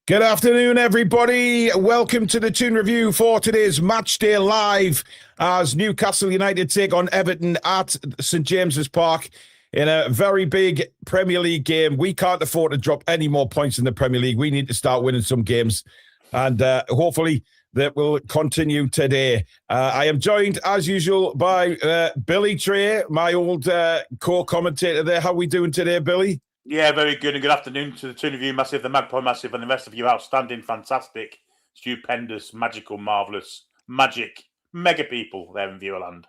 Good afternoon, everybody. Welcome to the Toon review for today's match day live as Newcastle United take on Everton at St James's Park in a very big Premier League game. We can't afford to drop any more points in the Premier League. We need to start winning some games, and hopefully that will continue today. I am joined, as usual, by Billy Trey, my old co-commentator there. How are we doing today, Billy? Yeah, very good, and good afternoon to the Toon of you, Massive, the Magpie Massive, and the rest of you outstanding, fantastic, stupendous, magical, marvellous, magic, mega people there in Viewerland.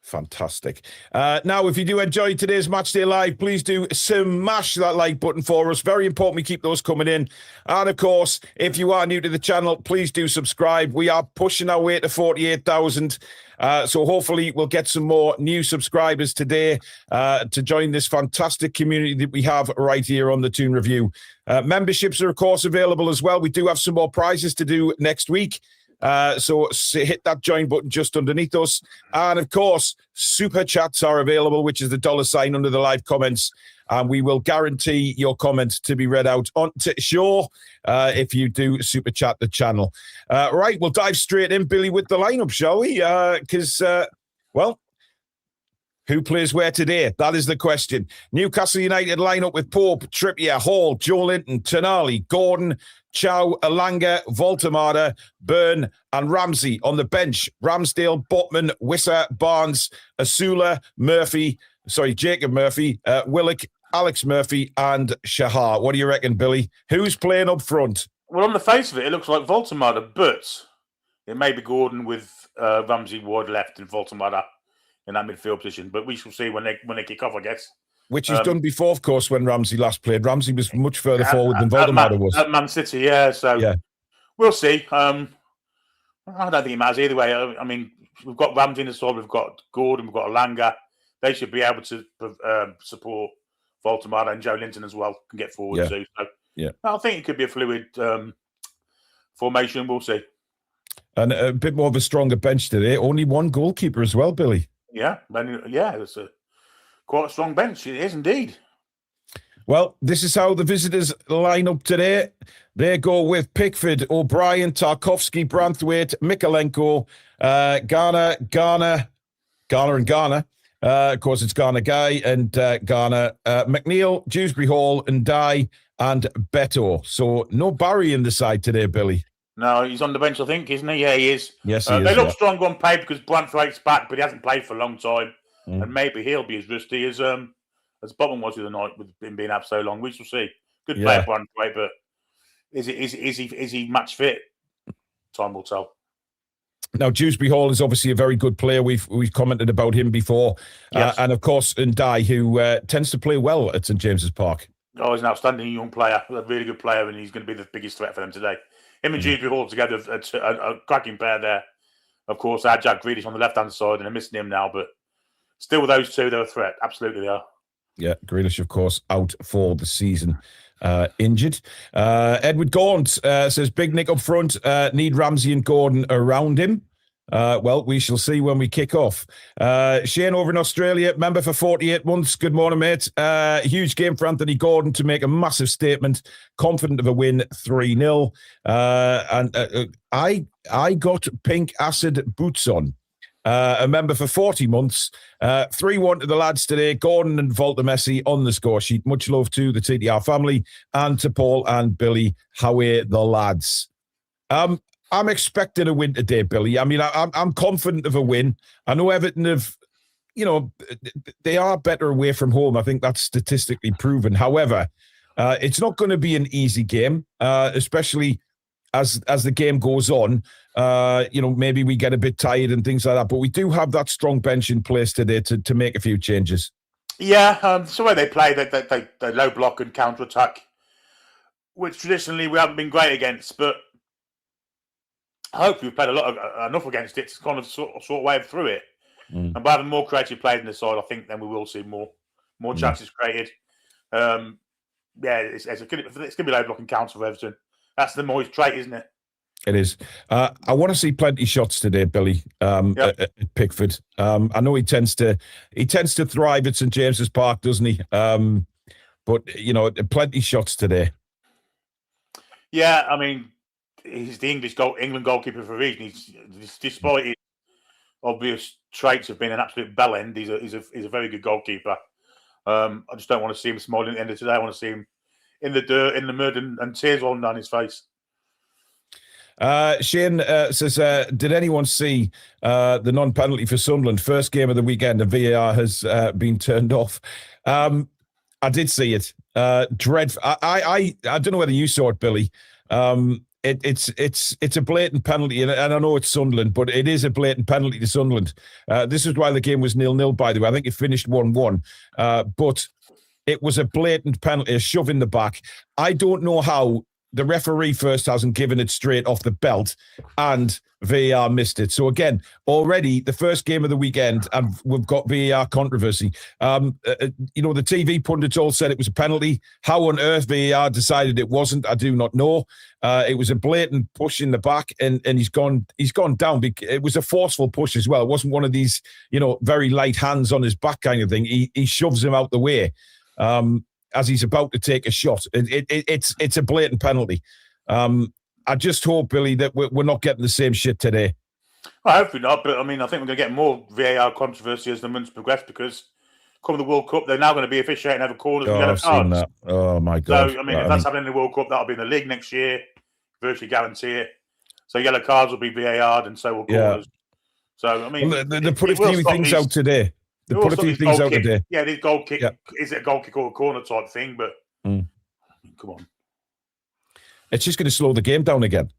Fantastic. Now, if you do enjoy today's Matchday Live, please do smash that like button for us. Very important we keep those coming in. And, of course, if you are new to the channel, please do subscribe. We are pushing our way to 48,000. So hopefully we'll get some more new subscribers today to join this fantastic community that we have right here on the Toon Review. Memberships are, of course, available as well. We do have some more prizes to do next week. So hit that join button just underneath us. And, of course, super chats are available, which is the $ under the live comments. And we will guarantee your comments to be read out on show if you do super chat the channel. Right, we'll dive straight in, Billy, with the lineup, shall we? Because, well, who plays where today? That is the question. Newcastle United lineup with Pope, Trippier, Hall, Joe Linton, Tonali, Gordon, Chow, Alanga, Voltemada, Byrne, and Ramsey. On the bench, Ramsdale, Botman, Wissa, Barnes, Asula, Jacob Murphy, Willock, Alex Murphy, and Shahar. What do you reckon, Billy? Who's playing up front? Well, on the face of it, it looks like Voltemada, but it may be Gordon with Ramsey wide left and Voltemada in that midfield position. But we shall see when they kick off, I guess. Which he's done before, of course, when Ramsey last played. Ramsey was much further forward than Voltemada was. At Man City, yeah. So yeah. We'll see. I don't think it matters either way. I mean, we've got Ramsey in the side, we've got Gordon, we've got Alanga. They should be able to support Voltemada, and Joe Linton as well can get forward too. So yeah, I think it could be a fluid formation. We'll see. And a bit more of a stronger bench today. Only one goalkeeper as well, Billy. Yeah, it's quite a strong bench. It is indeed. Well, this is how the visitors line up today. They go with Pickford, O'Brien, Tarkovsky, Branthwaite, Mikalenko, Garner. Of course, it's Garner Guy and Garner, McNeil, Dewsbury Hall, and Dye, and Beto. So no Barry in the side today, Billy. No, he's on the bench, I think, isn't he? Yeah, he is. Yes, he is. They look strong on paper because Branthwaite's back, but he hasn't played for a long time. And maybe he'll be as rusty as Botman was the other night with him being out so long. We shall see. Good player, Branthwaite, but is he match fit? Time will tell. Now, Dewsbury Hall is obviously a very good player. We've commented about him before, yes. And of course, Ndai, who tends to play well at St James's Park. Oh, he's an outstanding young player, a really good player, and he's going to be the biggest threat for them today. Him and Dewsbury Hall together, a cracking pair there. Of course, I had Jack Grealish on the left-hand side, and I'm missing him now, but still with those two, they're a threat. Absolutely, they are. Yeah, Grealish, of course, out for the season, injured. Edward Gaunt says, Big Nick up front, need Ramsey and Gordon around him. Well, we shall see when we kick off. Shane over in Australia, member for 48 months. Good morning, mate. Huge game for Anthony Gordon to make a massive statement. Confident of a win, 3-0. And I got pink acid boots on. A member for 40 months. 3-1 to the lads today. Gordon and Voltemessi on the score sheet. Much love to the TTR family and to Paul and Billy. How are the lads? I'm expecting a win today, Billy. I mean, I'm confident of a win. I know Everton have, they are better away from home. I think that's statistically proven. However, it's not going to be an easy game, especially as the game goes on. Maybe we get a bit tired and things like that. But we do have that strong bench in place today to make a few changes. Yeah, it's the way they play. They low block and counter attack, which traditionally we haven't been great against, but I hope we've played enough against it to kind of sort of wave through it. And by having more creative players in the side, I think then we will see more chances created. It's going to be low blocking counter for Everton. That's the Moyes trait, isn't it? It is. I want to see plenty of shots today, Billy. At Pickford. I know he tends to thrive at St James's Park, doesn't he? But plenty of shots today. Yeah, I mean, he's the England goalkeeper for a reason. Despite his obvious traits of being an absolute bellend, he's a very good goalkeeper. I just don't want to see him smiling at the end of today. I want to see him in the dirt, in the mud, and tears rolling down his face. Shane says, did anyone see the non-penalty for Sunderland? First game of the weekend, the VAR has been turned off. I did see it. Dreadful. I don't know whether you saw it, Billy. It's a blatant penalty, and I know it's Sunderland, but it is a blatant penalty to Sunderland. This is why the game was 0-0, by the way. I think it finished 1-1. But it was a blatant penalty, a shove in the back. I don't know how the referee first hasn't given it straight off the belt, and VAR missed it. So again, already the first game of the weekend, and we've got VAR controversy. The TV pundits all said it was a penalty. How on earth VAR decided it wasn't, I do not know. It was a blatant push in the back, and he's gone down. It was a forceful push as well. It wasn't one of these, very light hands on his back kind of thing. He shoves him out the way. As he's about to take a shot. It's a blatant penalty. I just hope, Billy, that we're not getting the same shit today. Well, hopefully not, but I think we're going to get more VAR controversy as the months progress, because come the World Cup, they're now going to be officiating over corners and yellow cards. That. Oh, my God. So, if that's happening in the World Cup, that'll be in the league next year, virtually guarantee it. So yellow cards will be VAR'd and so will corners. So, they put a few things out today. They put a few things out today. Yeah, this goal kick. Yeah. Is it a goal kick or a corner type thing? But come on. It's just going to slow the game down again.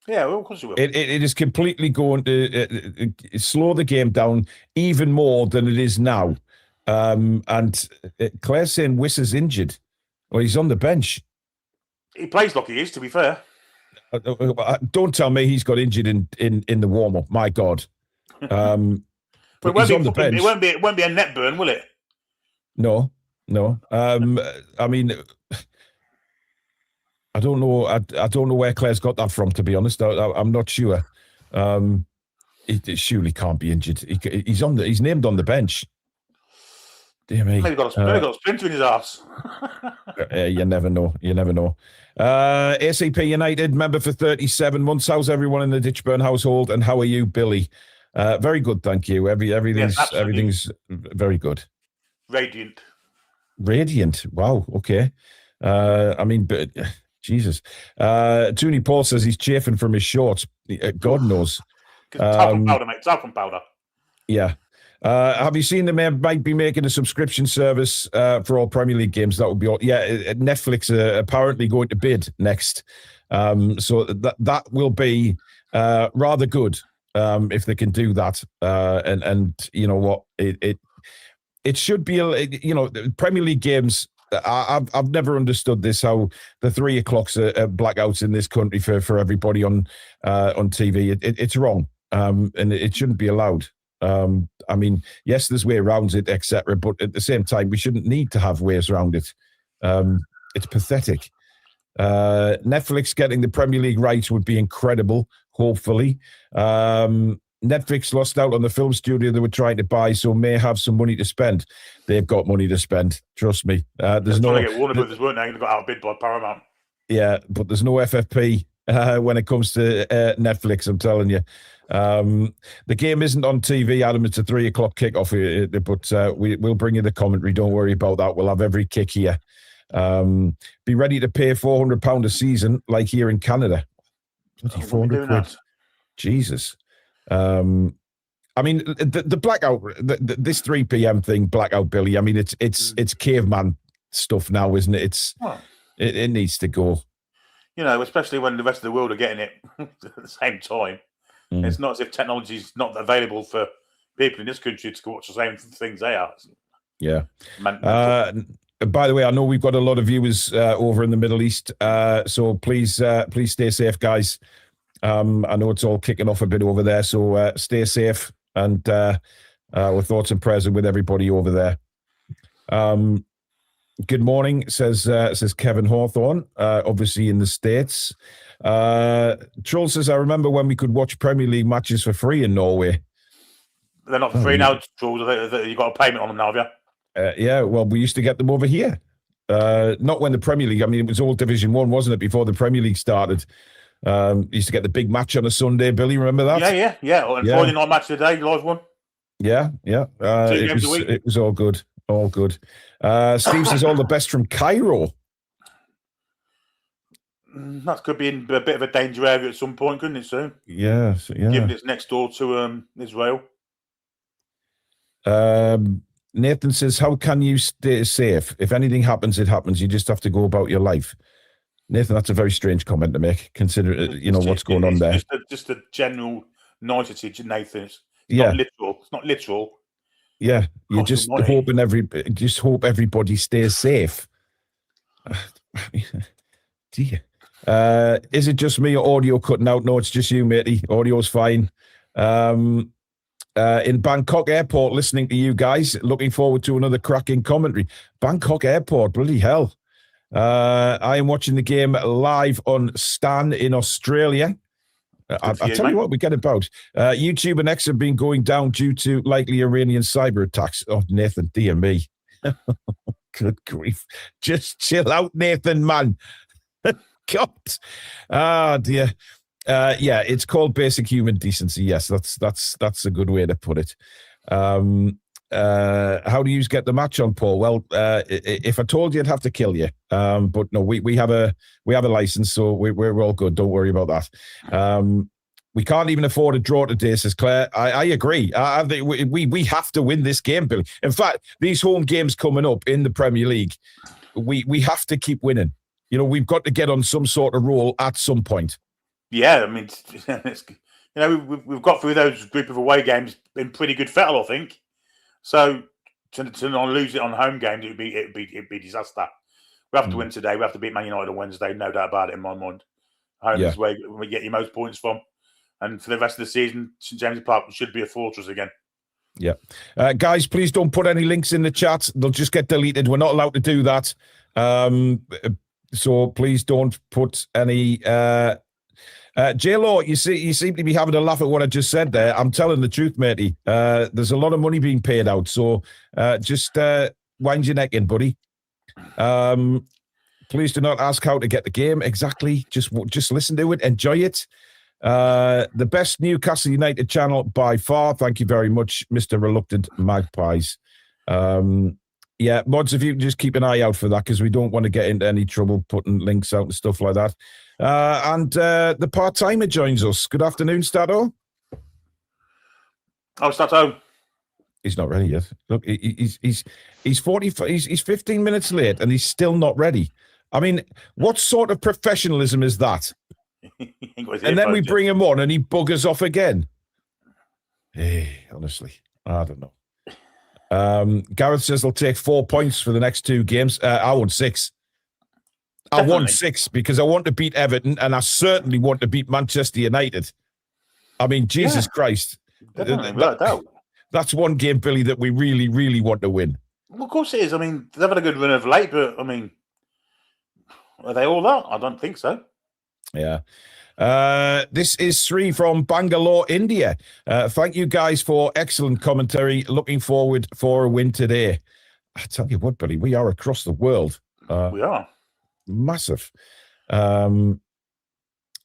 Yeah, well, of course it will. It is completely going to slow the game down even more than it is now. And Claire's saying Wiss is injured. Well, he's on the bench. He plays like he is, to be fair. Don't tell me he's got injured in the warm-up. My God. But it won't be a net burn, will it? No. I don't know. I don't know where Claire's got that from, to be honest. I'm not sure. He surely can't be injured. He's named on the bench. Dear me. Maybe got a splinter in his arse. You never know. ACP United, member for 37 months. How's everyone in the Ditchburn household? And how are you, Billy? Very good, thank you. Everything's very good. Radiant. Wow. Okay. But Jesus. Tooney Paul says he's chafing from his shorts. God knows. Talcum powder, mate. Talcum powder. Yeah. Have you seen them might be making a subscription service for all Premier League games? That would be all. Yeah. Netflix apparently going to bid next. So that will be rather good. If they can do that, and you know what, it should be, Premier League games. I've never understood this, how the 3 o'clocks are blackouts in this country for everybody on TV. It's wrong, and it shouldn't be allowed. Yes, there's way around it, etc. But at the same time, we shouldn't need to have ways around it. It's pathetic. Netflix getting the Premier League rights would be incredible. Hopefully, Netflix lost out on the film studio they were trying to buy, so may have some money to spend. They've got money to spend. Trust me. There's no. Warner Brothers weren't they? They got outbid by Paramount. Yeah, but there's no FFP when it comes to Netflix. I'm telling you. The game isn't on TV, Adam. It's a 3 o'clock kickoff, but we'll bring you the commentary. Don't worry about that. We'll have every kick here. Be ready to pay £400 a season, like here in Canada. 400 quid. Jesus. The blackout, this 3 p.m. thing, blackout, Billy. It's caveman stuff now, isn't it? It needs to go. Especially when the rest of the world are getting it at the same time. It's not as if technology is not available for people in this country to watch the same things they are. Yeah. By the way, I know we've got a lot of viewers over in the Middle East, so please stay safe, guys. I know it's all kicking off a bit over there, so stay safe, and with thoughts and prayers with everybody over there. Good morning, says Kevin Hawthorne, obviously in the States. Troll says, I remember when we could watch Premier League matches for free in Norway. They're not for free now, Troll. You've got a payment on them now, have you? Yeah, well, we used to get them over here. Not when the Premier League. I mean, it was all Division 1, wasn't it? Before the Premier League started. Used to get the big match on a Sunday. Billy, remember that? Yeah. And Friday night match of the day, live one. Yeah. 2 games a week. It was all good. All good. Steve says all the best from Cairo. That could be in a bit of a danger area at some point, couldn't it, soon? Yeah. Given it's next door to Israel. Nathan says, how can you stay safe? If anything happens, it happens. You just have to go about your life. Nathan, that's a very strange comment to make, consider what's going on there. Just a general nicety, Nathan. It's not literal. It's not literal. Yeah, you're just hoping hope everybody stays safe. Dear. Is it just me or audio cutting out? No, it's just you, matey. Audio's fine. In Bangkok Airport, listening to you guys. Looking forward to another cracking commentary. Bangkok Airport, bloody hell. I am watching the game live on Stan in Australia. I'll tell you what we get about. YouTube and X have been going down due to likely Iranian cyber attacks. Oh, Nathan, dear me. Good grief. Just chill out, Nathan, man. God. Ah, dear. Yeah, it's called basic human decency. Yes, that's a good way to put it. How do you get the match on, Paul? Well, if I told you, I'd have to kill you. But no, we have a license, so we're all good. Don't worry about that. We can't even afford a draw today, says Claire. I agree. We have to win this game, Billy. In fact, these home games coming up in the Premier League, we have to keep winning. We've got to get on some sort of roll at some point. Yeah, I mean, we've got through those group of away games in pretty good fettle, I think. So to not lose it on home games, it'd be disaster. We have to win today. We have to beat Man United on Wednesday. No doubt about it in my mind. Home is where we get your most points from. And for the rest of the season, St James's Park should be a fortress again. Yeah. Guys, please don't put any links in the chat. They'll just get deleted. We're not allowed to do that. So please don't put any... J-Law, you seem to be having a laugh at what I just said there. I'm telling the truth, matey. There's a lot of money being paid out. So just wind your neck in, buddy. Please do not ask how to get the game. Exactly. Just listen to it. Enjoy it. The best Newcastle United channel by far. Thank you very much, Mr. Reluctant Magpies. Yeah, mods, if you can just keep an eye out for that, because we don't want to get into any trouble putting links out and stuff like that. And the part-timer joins us. Good afternoon, Stato. Oh, Stato. He's not ready yet. Look, he's 15 minutes late, and he's still not ready. I mean, what sort of professionalism is that? And then we bring him on, and he buggers off again. Hey, honestly, I don't know. Gareth says they'll take 4 points for the next 2 games. I want 6. Definitely. I want 6 because I want to beat Everton, and I certainly want to beat Manchester United. I mean, Jesus Christ. That's one game, Billy, that we really, really want to win. Well, of course it is. I mean, they've had a good run of late, but, I mean, are they all that? I don't think so. Yeah. This is Sri from Bangalore, India. Thank you guys for excellent commentary. Looking forward for a win today. I tell you what, Billy, we are across the world. We are. Massive.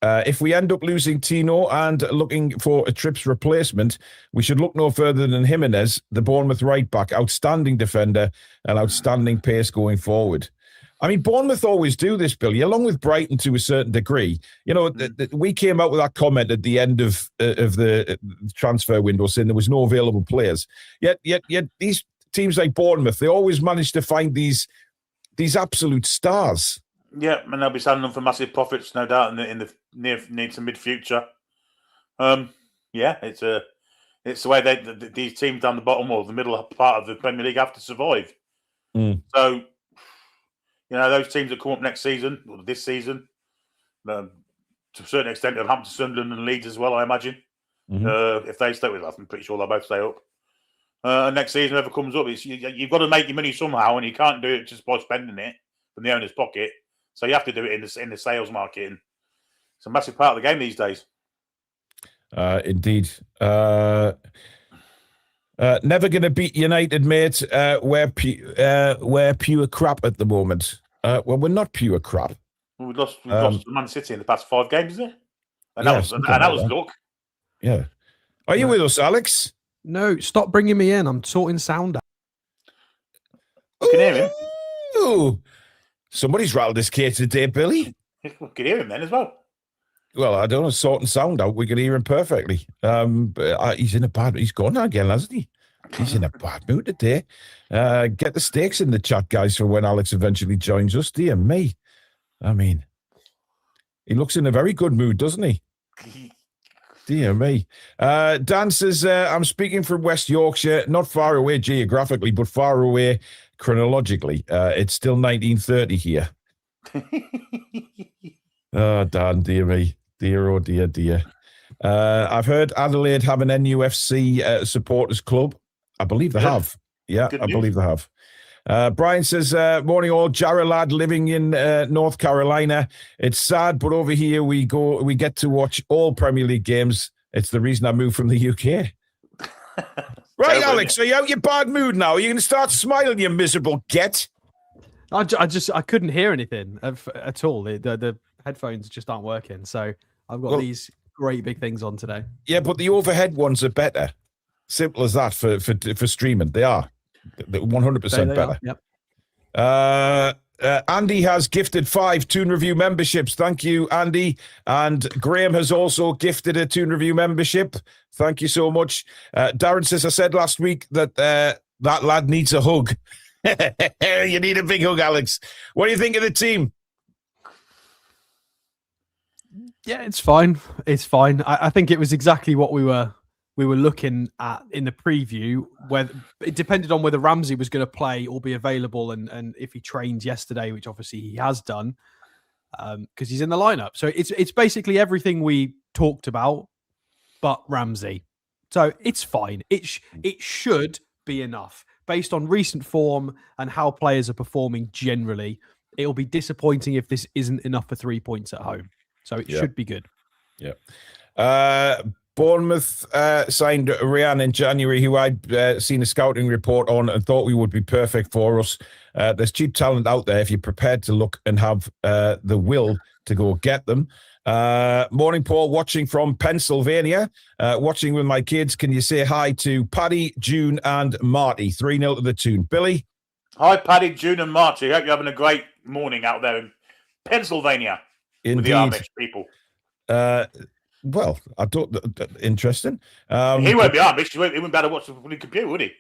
If we end up losing Tino and looking for a Trips replacement, we should look no further than Jimenez, the Bournemouth right back, outstanding defender and outstanding pace going forward. I mean, Bournemouth always do this, Billy, along with Brighton to a certain degree. We came out with that comment at the end of the transfer window saying there was no available players. Yet these teams like Bournemouth, they always manage to find these absolute stars. Yeah, and they'll be selling them for massive profits, no doubt, in the near to mid future. Yeah, it's the way these teams down the bottom or the middle part of the Premier League have to survive. So, those teams that come up next season or this season, to a certain extent, have Hampton, Sunderland, and Leeds as well. I imagine if they stay with us, I'm pretty sure they'll both stay up. Next season, whoever comes up, you've got to make your money somehow, and you can't do it just by spending it from the owner's pocket. So you have to do it in the sales market, and it's a massive part of the game these days. Indeed. Never going to beat United, mate. We're pure crap at the moment. Well, we're not pure crap. Well, we've lost to Man City in the past 5 games, isn't it? And that was luck. Yeah. Are you with us, Alex? No, stop bringing me in. I'm sorting sound out. You can hear him. Ooh. Somebody's rattled his cage today, Billy. We can hear him then as well. Well, I don't know, sorting sound out. We can hear him perfectly. But he's in a bad. He's gone again, hasn't he? He's in a bad mood today. Get the stakes in the chat, guys, for when Alex eventually joins us. Dear me. I mean, he looks in a very good mood, doesn't he? Dear me. Dan says, I'm speaking from West Yorkshire, not far away geographically, but far away chronologically. It's still 1930 here. Oh, Dan, dear me. Dear, oh, dear, dear. I've heard Adelaide have an NUFC supporters club. I believe they have. Yeah, I believe they have. Brian says, morning all, Jarrah lad living in North Carolina. It's sad, but over here we get to watch all Premier League games. It's the reason I moved from the UK. Right, Alex, are you out your bad mood now? Are you going to start smiling, you miserable get? I couldn't hear anything at all. The headphones just aren't working. So I've got these great big things on today. Yeah, but the overhead ones are better. Simple as that for streaming. They are. 100% better. Yep. Andy has gifted 5 Toon Review memberships. Thank you, Andy. And Graham has also gifted a Toon Review membership. Thank you so much. Darren says, I said last week that that lad needs a hug. You need a big hug, Alex. What do you think of the team? Yeah, it's fine. It's fine. I think it was exactly what we were looking at in the preview, where it depended on whether Ramsey was going to play or be available, and if he trained yesterday, which obviously he has done, because he's in the lineup. So it's basically everything we talked about, but Ramsey. So it's fine. It should be enough based on recent form and how players are performing generally. It'll be disappointing if this isn't enough for 3 points at home. So it should be good. Yeah. Bournemouth signed Ryan in January, who I'd seen a scouting report on and thought we would be perfect for us. There's cheap talent out there if you're prepared to look and have the will to go get them. Morning, Paul, watching from Pennsylvania, watching with my kids. Can you say hi to Paddy, June and Marty? 3-0 to the Toon. Billy? Hi, Paddy, June and Marty. Hope you're having a great morning out there in Pennsylvania. Indeed. With the Amish people. Well, I don't. Interesting. He won't be Amish. He wouldn't be able to watch the computer, would he?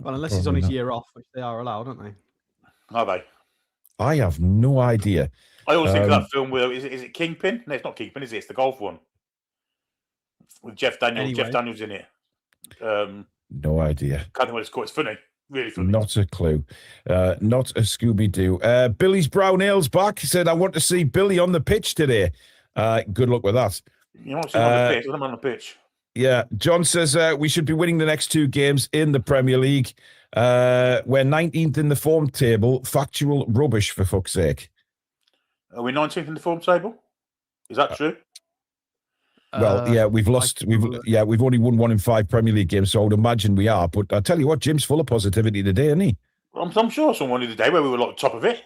Well, unless he's on his year off, which they are allowed, aren't they? Are they? I have no idea. I always think of that film with is it Kingpin? No, it's not Kingpin, is it? It's the golf one with Jeff Daniels. Anyway. Jeff Daniels in it. No idea. Can't think what it's called. It's funny. Really funny. Not a clue. Not a Scooby-Doo. Billy's Brown Ale's back. He said, I want to see Billy on the pitch today. Good luck with that. You want to see him on the pitch? I'm on the pitch. Yeah. John says we should be winning the next 2 games in the Premier League. We're 19th in the form table. Factual rubbish, for fuck's sake. Are we 19th in the form table? Is that true? Well, yeah, we've lost. We've only won 1 in 5 Premier League games, so I would imagine we are. But I tell you what, Jim's full of positivity today, isn't he? I'm sure someone did the day where we were like top of it.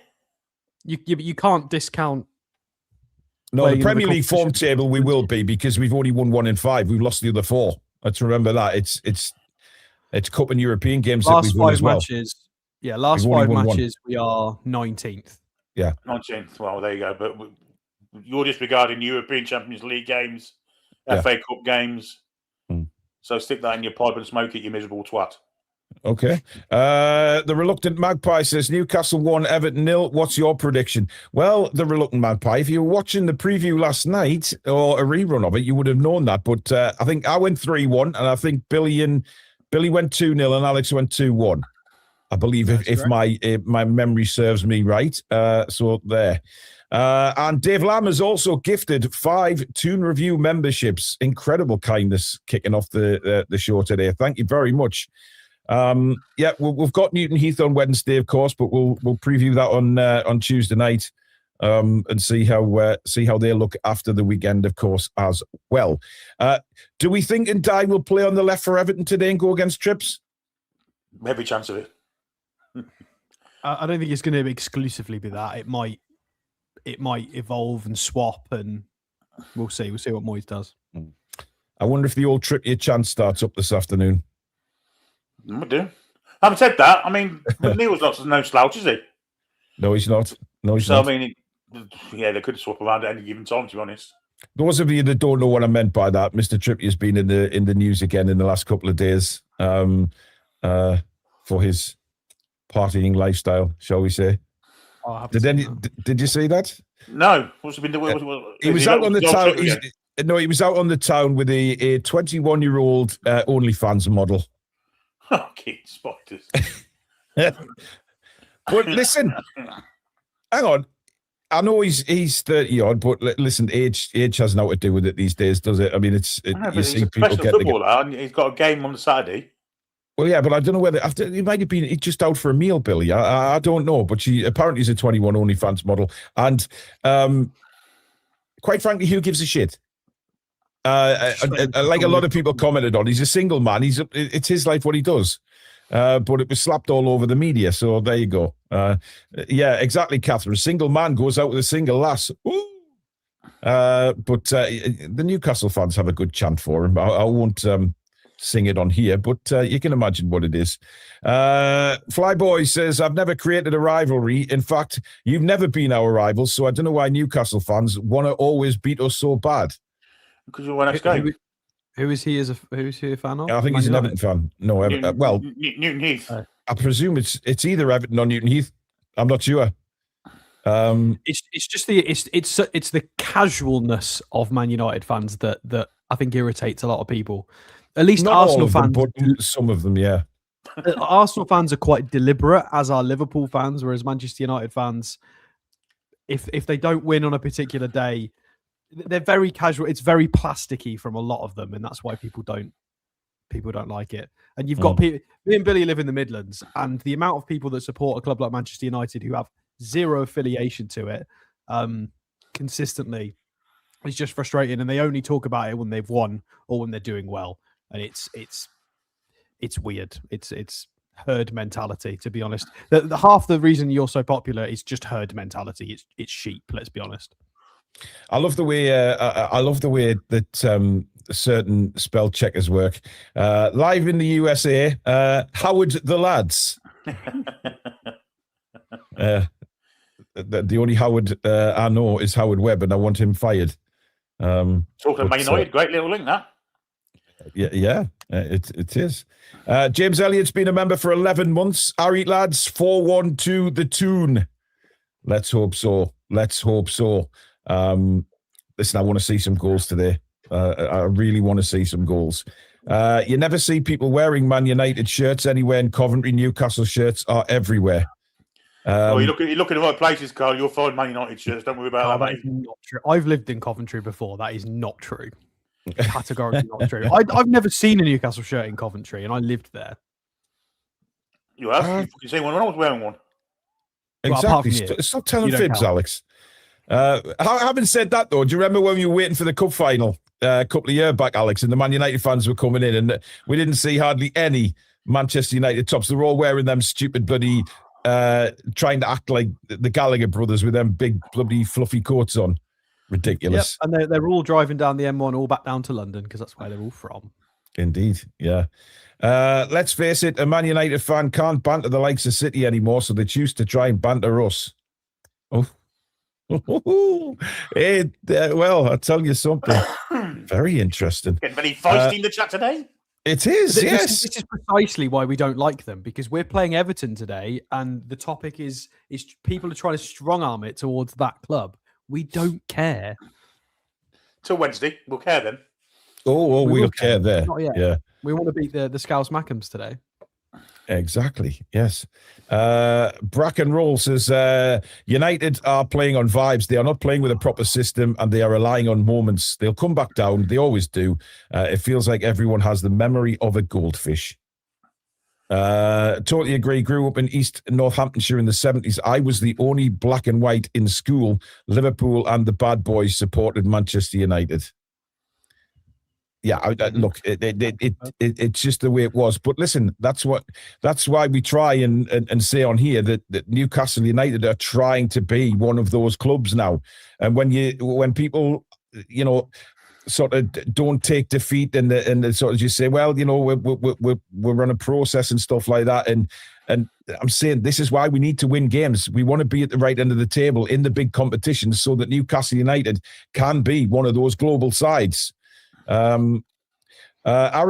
You can't discount. No, the Premier League form table we will be, because we've only won 1 in 5. We've lost the other 4. Let's remember that. It's Cup and European games that we've won as well. Matches. Yeah, last 5 matches we are 19th. Yeah, 19th. Well, there you go. But you're disregarding European Champions League games, FA Cup games. So stick that in your pipe and smoke it, you miserable twat. Okay. The Reluctant Magpie says Newcastle 1, Everton 0. What's your prediction? Well, the Reluctant Magpie, if you were watching the preview last night or a rerun of it, you would have known that. But I think I went 3-1, and I think Billy went 2-0, and Alex went 2-1. I believe if my memory serves me right. So there. And Dave Lamb has also gifted 5 Toon Review memberships. Incredible kindness kicking off the show today. Thank you very much. We've got Newton Heath on Wednesday, of course, but we'll preview that on Tuesday night. and see how they look after the weekend, of course, as well. Do we think Ndiaye will play on the left for Everton today and go against Trips? Every chance of it. I don't think it's going to exclusively be that. It might evolve and swap, and we'll see. We'll see what Moyes does. I wonder if the old Trippier chance starts up this afternoon. I do. Having said that, I mean, McNeil's no slouch, is he? No, he's not. I mean, they could swap around at any given time, to be honest. Those of you that don't know what I meant by that, Mr. Trippier's been in the news again in the last couple of days for his partying lifestyle, shall we say? Did you see that? No. What's been doing? He was out on the town. He was out on the town with a 21-year-old OnlyFans model. Oh, Keith Spiders. But listen, hang on. I know he's 30-odd, but listen, age has nothing to do with it these days, does it? I mean, you see people get footballer, and he's got a game on the Saturday. Well, yeah, but I don't know whether he might have been just out for a meal, Billy. I don't know, but she apparently is a 21 OnlyFans model, and quite frankly, who gives a shit? Like a lot of people commented on, he's a single man. It's his life, what he does. But it was slapped all over the media, so there you go. Yeah, exactly, Catherine. A single man goes out with a single lass. Ooh. But the Newcastle fans have a good chant for him. I won't sing it on here, but you can imagine what it is. Flyboy says, I've never created a rivalry. In fact, you've never been our rivals, so I don't know why Newcastle fans want to always beat us so bad. Because you won next game. Who is he a fan of? I think he's an Everton fan. No, Newton Heath. I presume it's either Everton or Newton Heath. I'm not sure. It's just the casualness of Man United fans that I think irritates a lot of people. At least not Arsenal all of them, fans, but some of them, yeah. Arsenal fans are quite deliberate, as are Liverpool fans, whereas Manchester United fans, if they don't win on a particular day, they're very casual. It's very plasticky from a lot of them, and that's why people don't like it. And you've got people. Me and Billy live in the Midlands, and the amount of people that support a club like Manchester United who have zero affiliation to it consistently is just frustrating, and they only talk about it when they've won or when they're doing well, and it's weird. It's herd mentality, to be honest. The half the reason you're so popular is just herd mentality. It's sheep. Let's be honest. I love the way that certain spell checkers work. Live in the USA, Howard the lads. The only Howard I know is Howard Webb, and I want him fired. Talking of Man United, great little link that. Yeah, it is. James Elliott's been a member for 11 months. All right, lads, 4-1 to the Toon. Let's hope so. Listen, I want to see some goals today. I really want to see some goals. You never see people wearing Man United shirts anywhere in Coventry. Newcastle shirts are everywhere. You look in the right places, Carl. You'll find Man United shirts. Don't worry about that. That is not true. I've lived in Coventry before. That is not true. Categorically not true. I've never seen a Newcastle shirt in Coventry, and I lived there. You have? You seen one when I was wearing one. Exactly. Stop telling fibs, Alex. Having said that, though, do you remember when we were waiting for the cup final a couple of years back, Alex, and the Man United fans were coming in, and we didn't see hardly any Manchester United tops? They were all wearing them stupid bloody, trying to act like the Gallagher brothers with them big bloody fluffy coats on. Ridiculous. Yep, and they're all driving down the M1 all back down to London because that's where they're all from. Indeed, yeah. Let's face it, a Man United fan can't banter the likes of City anymore, so they choose to try and banter us. Oh. Hey, well, I'll tell you something. Very interesting. Getting very feisty in the chat today. It is, yes. This is precisely why we don't like them, because we're playing Everton today, and the topic is people are trying to strong arm it towards that club. We don't care. Till Wednesday, we'll care then. Oh, we'll care there. Yeah. We want to beat the Scouse Mackhams today. Exactly. Yes. Bracken Roll says United are playing on vibes. They are not playing with a proper system, and they are relying on moments. They'll come back down. They always do. It feels like everyone has the memory of a goldfish. Totally agree. Grew up in East Northamptonshire in the 70s. I was the only black and white in school. Liverpool and the bad boys supported Manchester United. Yeah, look, it's just the way it was. But listen, that's why we try and say on here that Newcastle United are trying to be one of those clubs now. And when people, sort of don't take defeat and sort of just say, well, we're on a process and stuff like that. And I'm saying this is why we need to win games. We want to be at the right end of the table in the big competitions so that Newcastle United can be one of those global sides. Aaron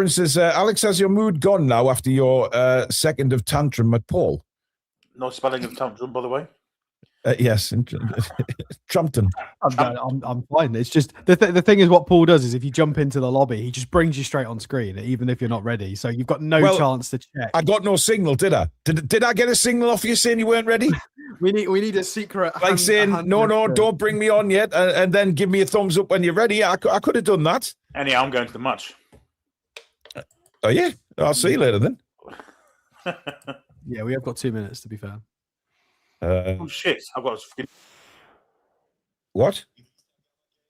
says, Alex, has your mood gone now after your second of tantrum at Paul? No spelling of tantrum, by the way. Yes, Trumpton. I'm fine. It's just the thing is, what Paul does is if you jump into the lobby, he just brings you straight on screen, even if you're not ready. So you've got no chance to check. I got no signal, did I? Did I get a signal off you saying you weren't ready? we need a secret. Like saying no, don't bring me on yet, and then give me a thumbs up when you're ready. I could have done that. Anyhow, I'm going to the match. Oh yeah, I'll see you later then. Yeah, we have got 2 minutes to be fair. Oh shit! I've got to... What?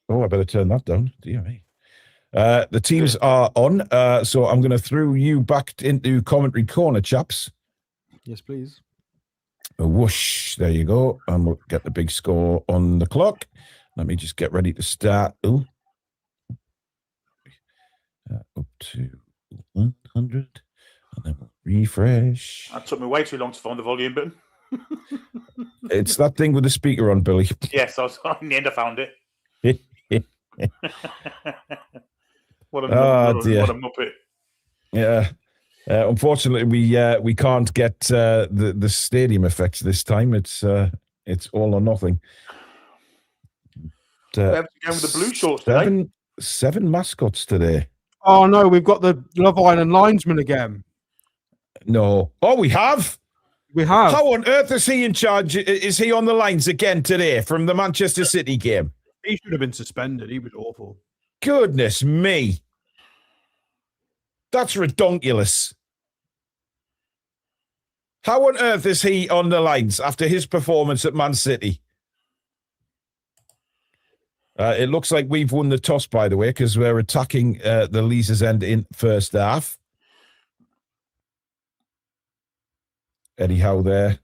Oh, I better turn that down. Dear me. The teams are on, so I'm going to throw you back into commentary corner, chaps. Yes, please. A whoosh. There you go. And we'll get the big score on the clock. Let me just get ready to start. Ooh. Up to 100. And then we'll refresh. That took me way too long to find the volume button. It's that thing with the speaker on, Billy. Yes, in the end I found it. What a muppet. Yeah. Unfortunately, we can't get the stadium effects this time. It's all or nothing. We have to go with the blue shorts today. Seven mascots today. Oh no, we've got the Love Island linesman again. No. Oh, we have? We have. How on earth is he in charge? Is he on the lines again today from the Manchester City game? He should have been suspended. He was awful. Goodness me. That's redonkulous. How on earth is he on the lines after his performance at Man City? It looks like we've won the toss, by the way, because we're attacking the Leazes end in first half. Eddie Howe there,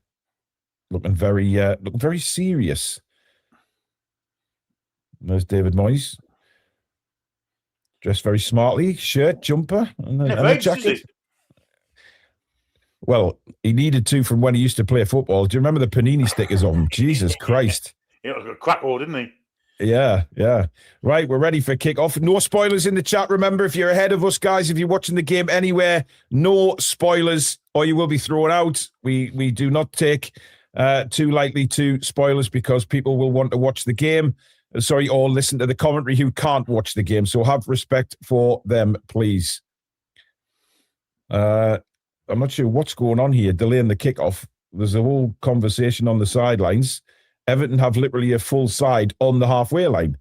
looking very serious. There's David Moyes, dressed very smartly, shirt, jumper, and a jacket. Well, he needed to from when he used to play football. Do you remember the Panini stickers on? Jesus Christ! It was a crack wall, didn't he? Yeah. Right, we're ready for kickoff. No spoilers in the chat. Remember, if you're ahead of us, guys, if you're watching the game anywhere, no spoilers, or you will be thrown out. We do not take too lightly to spoilers because people will want to watch the game. Or listen to the commentary who can't watch the game. So have respect for them, please. I'm not sure what's going on here, delaying the kickoff. There's a whole conversation on the sidelines. Everton have literally a full side on the halfway line.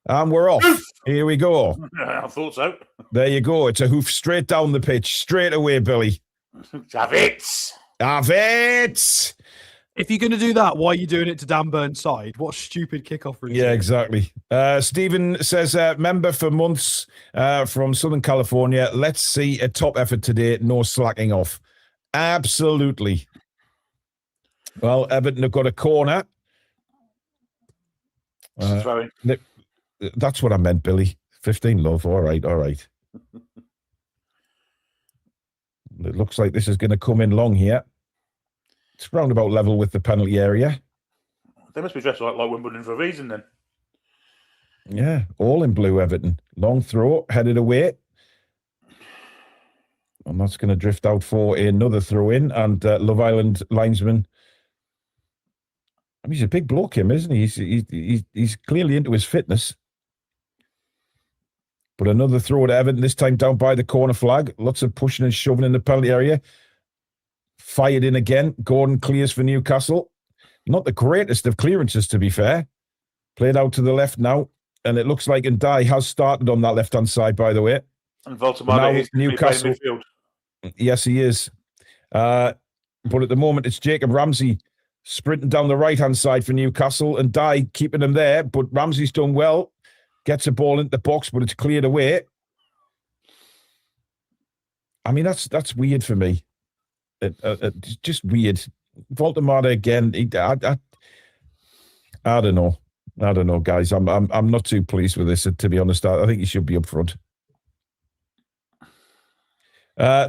And we're off. Here we go. I thought so. There you go. It's a hoof straight down the pitch. Straight away, Billy. Have it. Have it. If you're going to do that, why are you doing it to Dan Burn's side? What stupid kickoff routine? Yeah, exactly. Stephen says, member for months from Southern California. Let's see a top effort today. No slacking off. Absolutely. Well, Everton have got a corner. That's what I meant, Billy. 15 love. All right. It looks like this is going to come in long here. It's roundabout level with the penalty area. They must be dressed like Wimbledon for a reason then. Yeah, all in blue, Everton. Long throw, headed away. And that's going to drift out for another throw in. And Love Island linesman. I mean, he's a big bloke, him, isn't he? He's clearly into his fitness. But another throw to Everton, this time down by the corner flag. Lots of pushing and shoving in the penalty area. Fired in again. Gordon clears for Newcastle. Not the greatest of clearances, to be fair. Played out to the left now. And it looks like Ndai has started on that left-hand side, by the way. And Voltemade is Newcastle. midfield. Yes, he is. But at the moment, it's Jacob Ramsey sprinting down the right-hand side for Newcastle and Dye keeping him there. But Ramsey's done well. Gets a ball into the box, but it's cleared away. I mean, that's weird for me. It's just weird. Voldemort again. I don't know. I don't know, guys. I'm not too pleased with this, to be honest. I think he should be up front.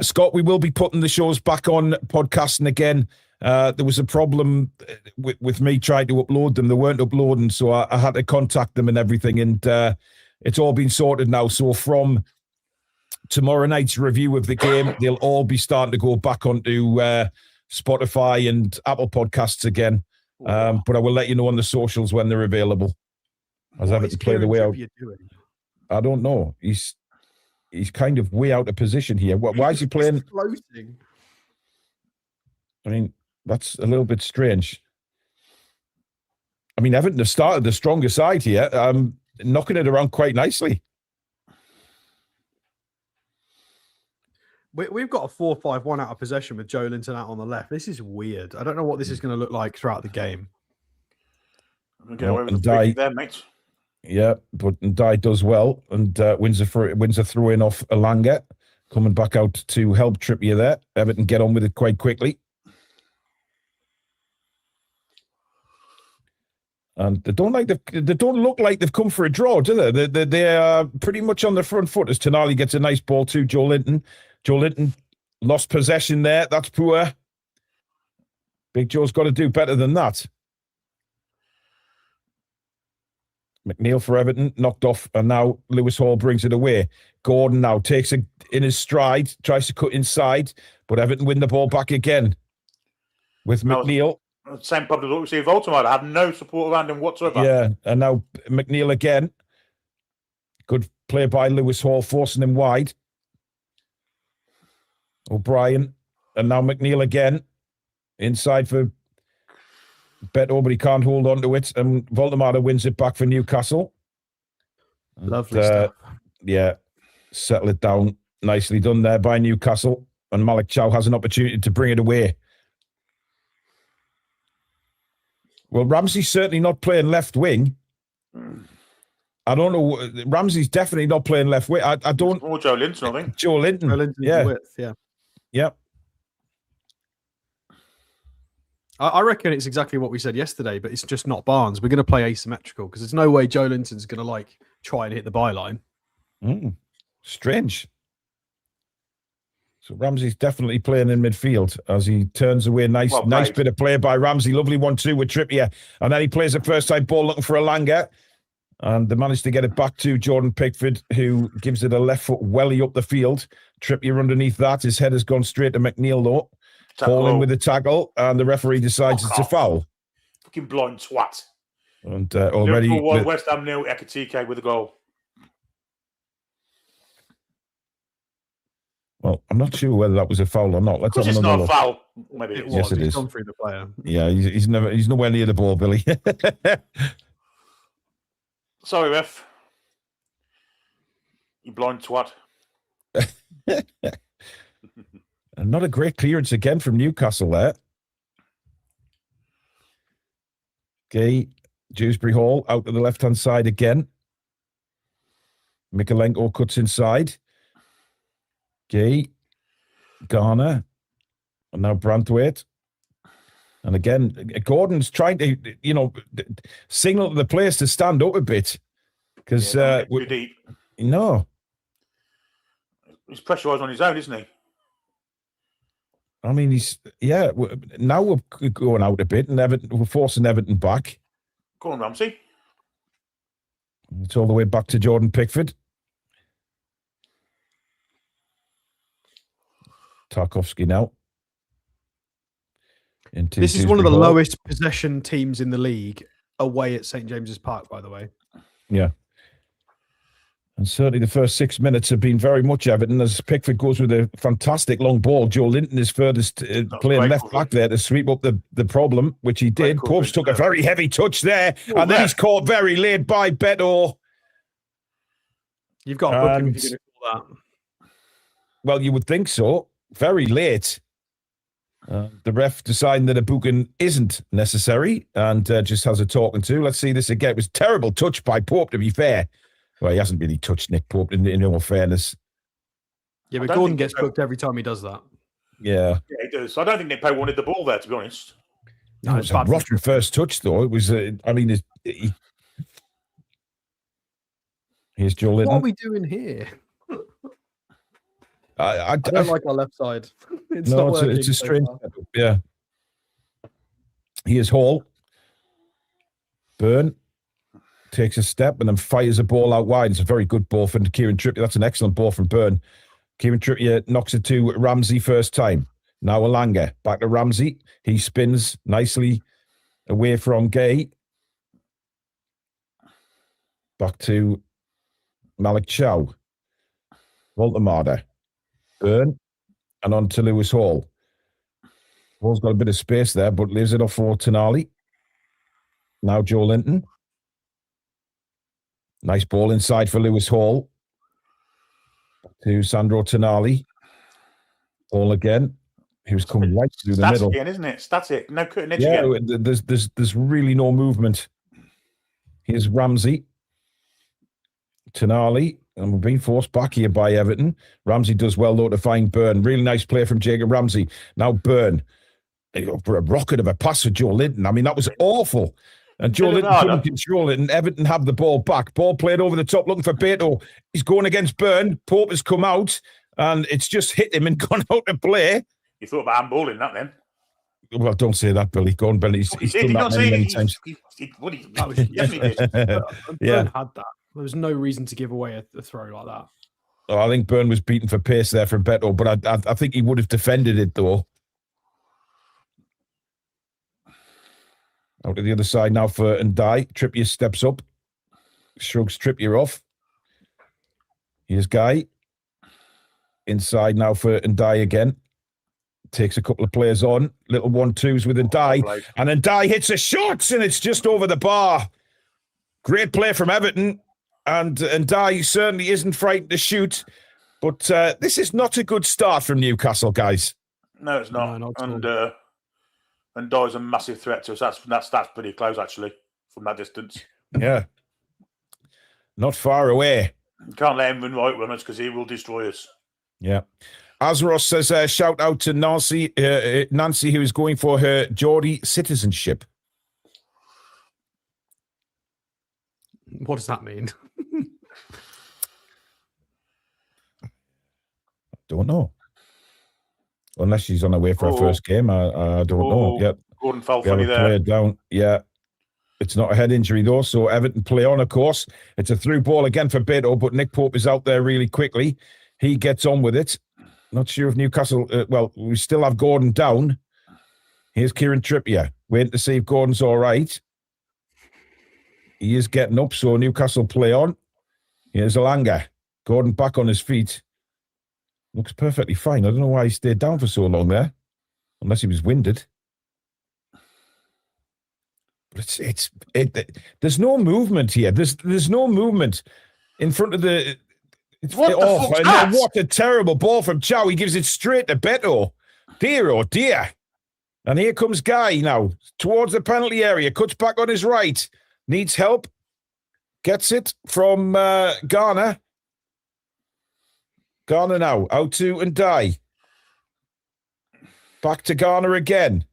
Scott, we will be putting the shows back on podcasting again. There was a problem with me trying to upload them. They weren't uploading, so I had to contact them and everything, and it's all been sorted now. So from tomorrow night's review of the game, they'll all be starting to go back onto Spotify and Apple Podcasts again. But I will let you know on the socials when they're available. As Everton play the way out. I don't know. He's kind of way out of position here. Why is he playing? Floating. I mean, that's a little bit strange. I mean, Everton have started the stronger side here, knocking it around quite nicely. We've got a 4-5-1 out of possession with Joe Linton out on the left. This is weird. I don't know what this is going to look like throughout the game. I'm going to get away with the there, mate. Yeah, but Dye does well and wins a throw-in off Alanga, coming back out to help Trippier there. Everton get on with it quite quickly. And they don't look like they've come for a draw, do they? They are pretty much on the front foot as Tonali gets a nice ball to Joe Linton. Joe Linton lost possession there. That's poor. Big Joe's got to do better than that. McNeil for Everton, knocked off, and now Lewis Hall brings it away. Gordon now takes it in his stride, tries to cut inside, but Everton win the ball back again with McNeil. Same problem that we see with Voldemort. I have no support around him whatsoever. Yeah, and now McNeil again. Good play by Lewis Hall, forcing him wide. O'Brien, and now McNeil again. Inside for Beto, but he can't hold on to it. And Voldemort wins it back for Newcastle. Lovely stuff. Yeah, settle it down. Nicely done there by Newcastle. And Malik Chow has an opportunity to bring it away. Well, Ramsey's certainly not playing left wing. I don't know. Ramsey's definitely not playing left wing. I don't. Or Joe Linton, I think. Joe Linton. Yeah. Width, yeah. Yeah. I reckon it's exactly what we said yesterday, but it's just not Barnes. We're going to play asymmetrical because there's no way Joe Linton's going to try and hit the byline. Strange. So Ramsey's definitely playing in midfield as he turns away. Nice bit of play by Ramsey. Lovely 1-2 with Trippier. And then he plays a first-time ball looking for Alanga. And they managed to get it back to Jordan Pickford, who gives it a left foot welly up the field. Trippier underneath that. His head has gone straight to McNeil, though. Falling with the tackle, and the referee decides it's a foul. Fucking blind twat. And already... West Ham nil, Ekatike with a goal. Well, I'm not sure whether that was a foul or not. Let's have another look. It's not a foul. Maybe it was. Yes, it is. Gone through the player. Yeah, he's nowhere near the ball, Billy. Sorry, ref. You blind twat. And not a great clearance again from Newcastle there. Okay, Dewsbury Hall out to the left-hand side again. Mikalenko cuts inside. Okay, Garner. And now Branthwaite. And again, Gordon's trying to, signal to the players to stand up a bit. Because... too deep. No. He's pressurised on his own, isn't he? I mean, now we're going out a bit and we're forcing Everton back. Go on, Ramsey. It's all the way back to Jordan Pickford. Tarkovsky now. This is one of the lowest possession teams in the league away at St. James's Park, by the way. Yeah. And certainly the first 6 minutes have been very much Everton as Pickford goes with a fantastic long ball. Joe Linton is furthest playing left back there to sweep up the problem, which he did. Popes took a very heavy touch there, and then he's caught very late by Beto. You've got a book if you're going to call that. Well, you would think so. Very late. The ref deciding that a booking isn't necessary and just has a talking to. Let's see this again. It was terrible touch by Pope, to be fair. Well, he hasn't really touched Nick Pope, in all fairness. Yeah, but Gordon gets booked every time he does that. Yeah. Yeah, he does. I don't think Nick Pope wanted the ball there, to be honest. No, it was a rotten first touch, though. It was, here's Joe Linton. What are we doing here? I don't like our left side. It's not not working. It's a strange setup. Yeah. Here's Hall. Burn takes a step and then fires a ball out wide. It's a very good ball from Kieran Trippier. That's an excellent ball from Burn. Kieran Trippier knocks it to Ramsey first time. Now Alanga. Back to Ramsey. He spins nicely away from Gay. Back to Malik Chow. Voltemada. Burn. And on to Lewis Hall. Hall's got a bit of space there, but leaves it off for Tonali. Now Joe Linton. Nice ball inside for Lewis Hall. To Sandro Tonali. Hall again. He was coming right through the middle. Again, isn't it? Static. No cutting edge again. There's really no movement. Here's Ramsey. Tonali. And we're being forced back here by Everton. Ramsey does well, though, to find Burn. Really nice play from Jacob Ramsey. Now Burn. A rocket of a pass for Joe Linton. I mean, that was awful. And Joe Linton couldn't control it, and Everton have the ball back. Ball played over the top, looking for Beto. He's going against Burn. Pope has come out, and it's just hit him and gone out to play. You thought about handballing that then? Well, don't say that, Billy. Go on, Billy. He's done that many times. He definitely did. Burn had that. There was no reason to give away a throw like that. Oh, I think Burn was beaten for pace there from Beto, but I think he would have defended it, though. Out to the other side now for Ndai. Trippier steps up. Shrugs Trippier off. Here's Guy. Inside now for Ndai again. Takes a couple of players on. Little 1-2s with Ndai. And Ndai hits a shot, and it's just over the bar. Great play from Everton. And Ndai certainly isn't frightened to shoot. But this is not a good start from Newcastle, guys. No, it's not. And Ndai's a massive threat to us. That's pretty close, actually, from that distance. Yeah. Not far away. You can't let him run us because he will destroy us. Yeah. Azros says, shout out to Nancy, who is going for her Geordie citizenship. What does that mean? Don't know. Unless she's on her way for her first game. I don't know. Yep. Gordon fell funny there. Play it down. Yeah. It's not a head injury, though, so Everton play on, of course. It's a through ball again for Beto, but Nick Pope is out there really quickly. He gets on with it. Not sure if Newcastle... we still have Gordon down. Here's Kieran Trippier. Waiting to see if Gordon's all right. He is getting up, so Newcastle play on. Here's Alanga. Gordon back on his feet. Looks perfectly fine. I don't know why he stayed down for so long there. Unless he was winded. But there's no movement here. There's no movement in front of the... What a terrible ball from Chow. He gives it straight to Beto. Dear, oh dear. And here comes Guy now towards the penalty area. Cuts back on his right. Needs help. Gets it from Garner. Garner now. Out to Ndai. Back to Garner again.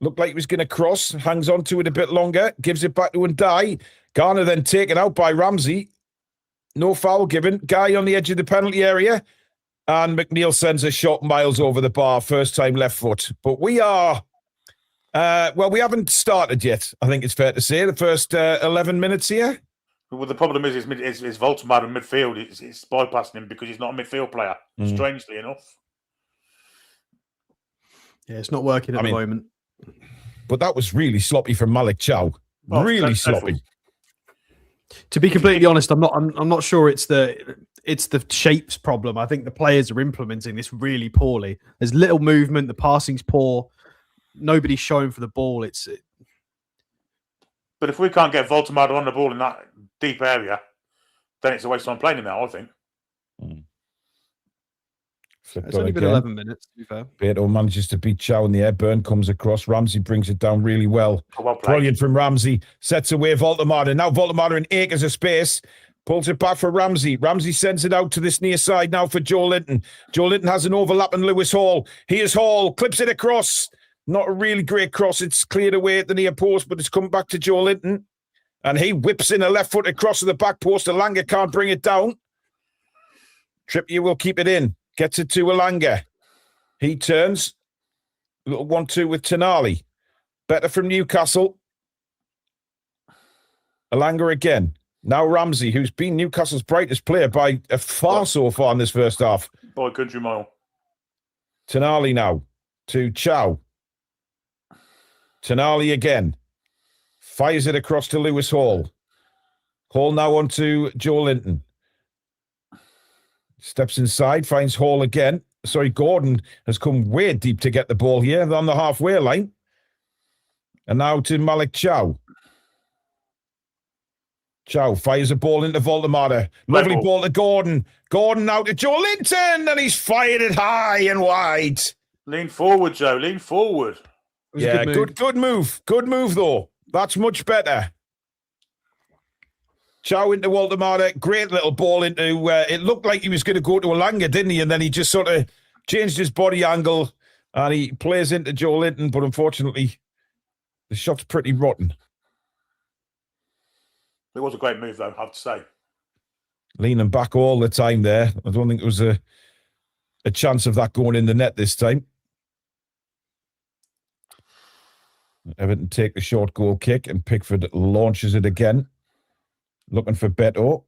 Looked like he was going to cross. Hangs on to it a bit longer. Gives it back to Ndai. Garner then taken out by Ramsey. No foul given. Guy on the edge of the penalty area. And McNeil sends a shot miles over the bar. First time left foot. But we are... we haven't started yet, I think it's fair to say. The first 11 minutes here. Well, the problem is Voltemada in midfield. It's bypassing him because he's not a midfield player, strangely enough. Yeah, it's not working at the moment. But that was really sloppy from Malik Chow. Really sloppy. To be completely honest, I'm not sure it's the shapes problem. I think the players are implementing this really poorly. There's little movement. The passing's poor. Nobody's showing for the ball. But if we can't get Voltemada on the ball in that deep area, then it's a waste of time playing him now, I think. It's only been 11 minutes, to be fair. Beto manages to beat Chow in the air. Burn comes across. Ramsey brings it down really well. Brilliant from Ramsey. Sets away Voldemar. Now Voldemar in acres of space. Pulls it back for Ramsey. Ramsey sends it out to this near side now for Joe Linton. Joe Linton has an overlap on Lewis Hall. Here's Hall. Clips it across. Not a really great cross. It's cleared away at the near post, but it's come back to Joe Linton. And he whips in a left foot across to the back post. Alanga can't bring it down. Trippier will keep it in. Gets it to Alanga. He turns. Little 1-2 with Tonali. Better from Newcastle. Alanga again. Now Ramsey, who's been Newcastle's brightest player by a far so far in this first half. By a country mile. Tonali now to Chow. Tonali again. Fires it across to Lewis Hall. Hall now on to Joe Linton. Steps inside, finds Hall again. Sorry, Gordon has come way deep to get the ball here on the halfway line. And now to Malik Chow. Chow fires a ball into Voldemar. Lovely ball to Gordon. Gordon now to Joe Linton, and he's fired it high and wide. Lean forward, Joe. Lean forward. Yeah, good move. Good move, though. That's much better. Chow into Voldemar. Great little ball into... it looked like he was going to go to Alanga, didn't he? And then he just sort of changed his body angle, and he plays into Joe Linton, but unfortunately, the shot's pretty rotten. It was a great move, though, I have to say. Leaning back all the time there. I don't think there was a chance of that going in the net this time. Everton take the short goal kick, and Pickford launches it again. Looking for Beto.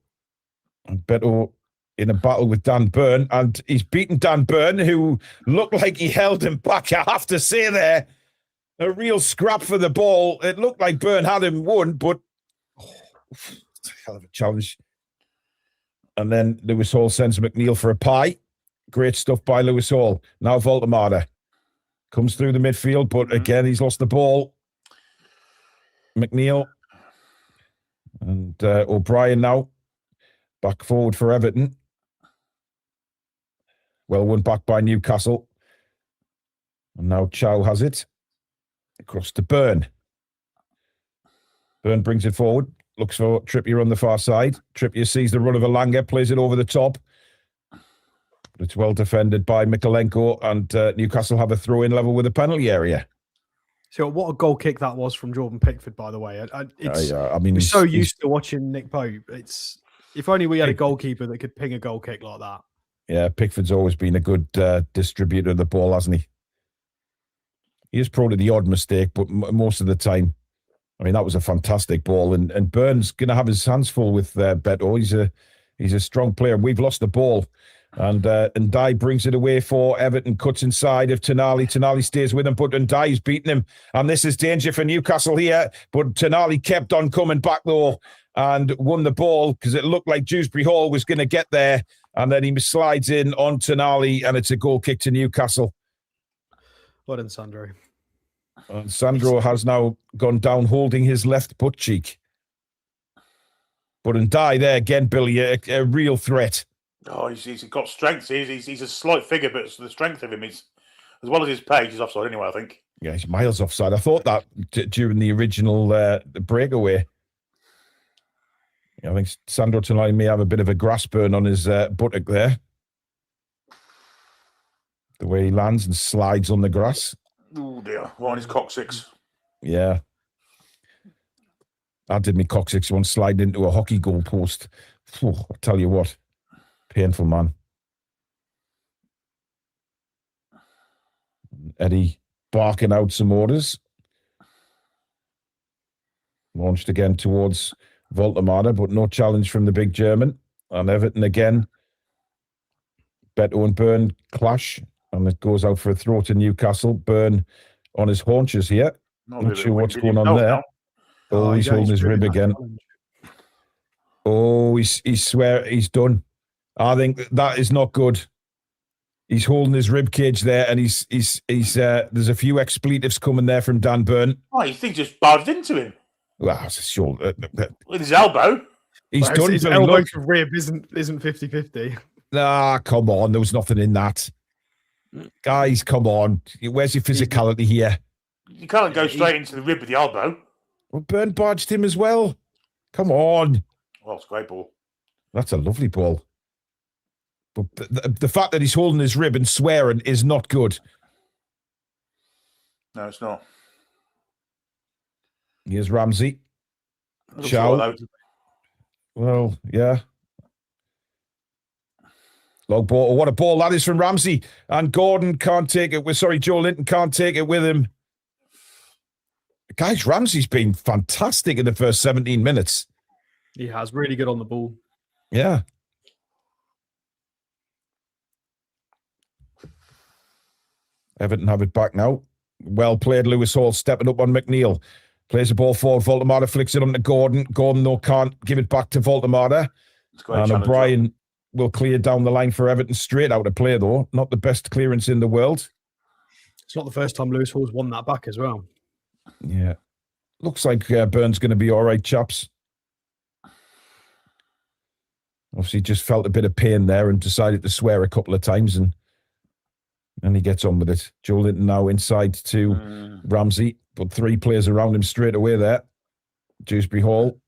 And Beto in a battle with Dan Burn. And he's beaten Dan Burn, who looked like he held him back. I have to say there, a real scrap for the ball. It looked like Burn had him won, but hell of a challenge. And then Lewis Hall sends McNeil for a pie. Great stuff by Lewis Hall. Now Voldemar comes through the midfield, but again, he's lost the ball. McNeil and O'Brien now back forward for Everton. Well won back by Newcastle. And now Chow has it. Across to Burn. Burn brings it forward. Looks for Trippier on the far side. Trippier sees the run of Alanga, plays it over the top. But it's well defended by Mikalenko, and Newcastle have a throw-in level with the penalty area. So what a goal kick that was from Jordan Pickford, by the way. I mean, we're so used to watching Nick Pope. It's if only we had a goalkeeper that could ping a goal kick like that. Yeah, Pickford's always been a good distributor of the ball, hasn't he? He is prone to the odd mistake, but most of the time, I mean, that was a fantastic ball. And Burns going to have his hands full with Beto. He's a strong player. We've lost the ball. And Ndiaye brings it away for Everton, cuts inside of Tonali. Tonali stays with him, but Ndiaye's beaten him. And this is danger for Newcastle here. But Tonali kept on coming back, though, and won the ball because it looked like Dewsbury Hall was going to get there. And then he slides in on Tonali, and it's a goal kick to Newcastle. Well done, Sandro. And Sandro has now gone down holding his left butt cheek. But Ndiaye there again, Billy, a real threat. Oh, he's got strength. He's a slight figure, but the strength of him is, as well as his pace, he's offside anyway, I think. Yeah, he's miles offside. I thought that during the original breakaway. I think Sandro Tonali may have a bit of a grass burn on his buttock there. The way he lands and slides on the grass. Oh, dear. Well, on his coccyx. Yeah. I did my coccyx once sliding into a hockey goal post. I'll tell you what. Painful, man. Eddie barking out some orders. Launched again towards Voldemar, but no challenge from the big German. And Everton again. Beto and Burn clash. And it goes out for a throw to Newcastle. Burn on his haunches here. Not sure what's going on there. Oh, he's holding his rib again. Oh, he's swear he's done. I think that is not good. He's holding his rib cage there, and he's there's a few expletives coming there from Dan Burn. Oh, you think just barged into him? Well, it's a shoulder. With his elbow. He's done. His elbow to rib isn't 50-50. Ah, come on. There was nothing in that. Guys, come on. Where's your physicality here? You can't go straight into the rib with the elbow. Well, Burn barged him as well. Come on. Well, it's a great ball. That's a lovely ball. But the fact that he's holding his rib and swearing is not good. No, it's not. Here's Ramsey. Chow. Well, yeah. Long ball. Oh, what a ball that is from Ramsey. And Gordon can't take it with, Joe Linton can't take it with him. Guys, Ramsey's been fantastic in the first 17 minutes. He has. Really good on the ball. Yeah. Everton have it back now. Well played, Lewis Hall stepping up on McNeil. Plays the ball forward. Voldemar flicks it on to Gordon. Gordon, though, can't give it back to Voldemar. And O'Brien will clear down the line for Everton. Straight out of play, though. Not the best clearance in the world. It's not the first time Lewis Hall's won that back as well. Yeah. Looks like Burns going to be all right, chaps. Obviously, just felt a bit of pain there and decided to swear a couple of times, and he gets on with it. Joe Linton now inside to Ramsey, but 3 players around him straight away there. Dewsbury Hall.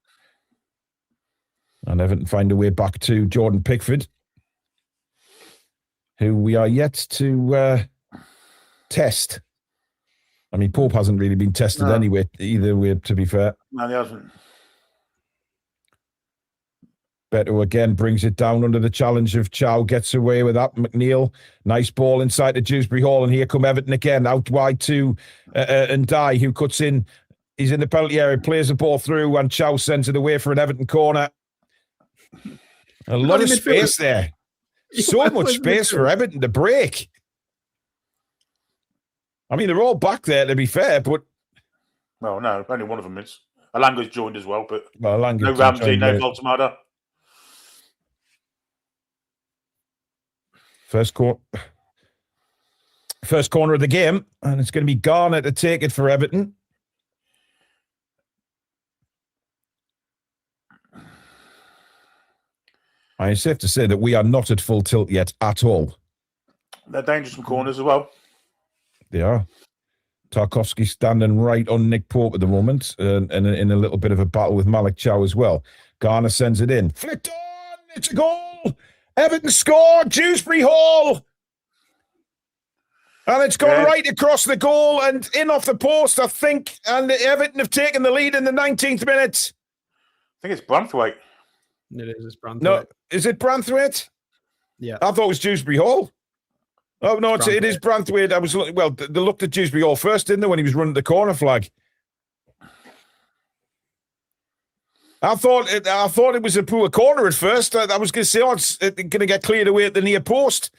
And Everton find a way back to Jordan Pickford, who we are yet to test. I mean, Pope hasn't really been tested anyway, either way, to be fair. No, he hasn't. Beto again brings it down under the challenge of Chow, gets away with that. McNeil, nice ball inside to Dewsbury Hall, and here come Everton again, out wide to Ndai, who cuts in. He's in the penalty area, plays the ball through, and Chow sends it away for an Everton corner. A lot of space there. So much space for Everton to break. I mean, they're all back there, to be fair, but... Well, no, only one of them is. Alanga's joined as well, but no Ramsey, no Voldemar. First corner of the game, and it's going to be Garner to take it for Everton. It's safe to say that we are not at full tilt yet at all. They're dangerous from corners as well. They are. Tarkovsky standing right on Nick Pope at the moment, and in a little bit of a battle with Malik Chow as well. Garner sends it in. Flicked on! It's a goal! Everton scored! Dewsbury Hall! And it's gone right across the goal and in off the post, I think. And Everton have taken the lead in the 19th minute. I think it's Branthwaite. It is. It's Branthwaite. No, is it Branthwaite? Yeah. I thought it was Dewsbury Hall. Oh, no, it is Branthwaite. They looked at Dewsbury Hall first, didn't they, when he was running the corner flag? I thought it was a poor corner at first. I was going to say, it's going to get cleared away at the near post.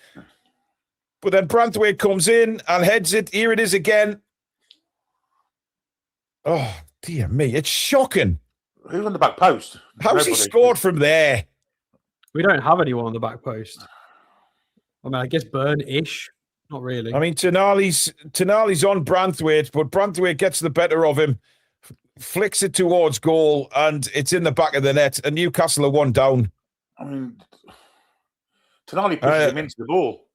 But then Branthwaite comes in and heads it. Here it is again. Oh, dear me. It's shocking. Who's on the back post? How's he scored from there? We don't have anyone on the back post. I mean, I guess Burn-ish. Not really. I mean, Tonali's on Branthwaite, but Branthwaite gets the better of him, flicks it towards goal, and it's in the back of the net. And Newcastle are 1 down. I mean, Tonali pushes him into the ball.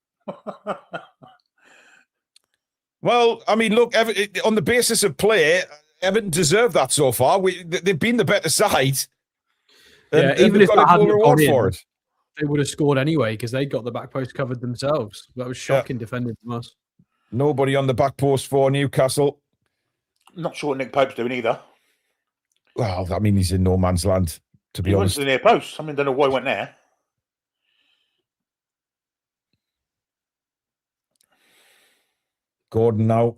Well, I mean, look, on the basis of play, Everton deserve that so far. They've been the better side. Yeah, even if that hadn't gone for in, it. they would have scored anyway because they got the back post covered themselves. That was shocking defending from us. Nobody on the back post for Newcastle. Not sure what Nick Pope's doing either. Well, I mean, he's in no man's land, to be honest. He went to the near post. I mean, don't know why he went there. Gordon now.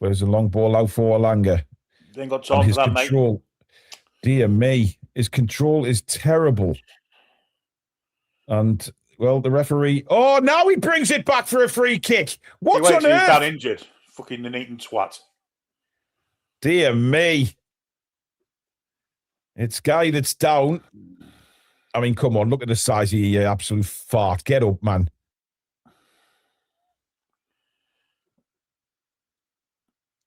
There's a long ball out for Alanga. They ain't got time for that, control, mate. Dear me. His control is terrible. And, well, the referee... Oh, now he brings it back for a free kick. What on earth? He's down injured. Fucking Nuneaton twat. Dear me. It's guy that's down. I mean, come on. Look at the size of you absolute fart. Get up, man.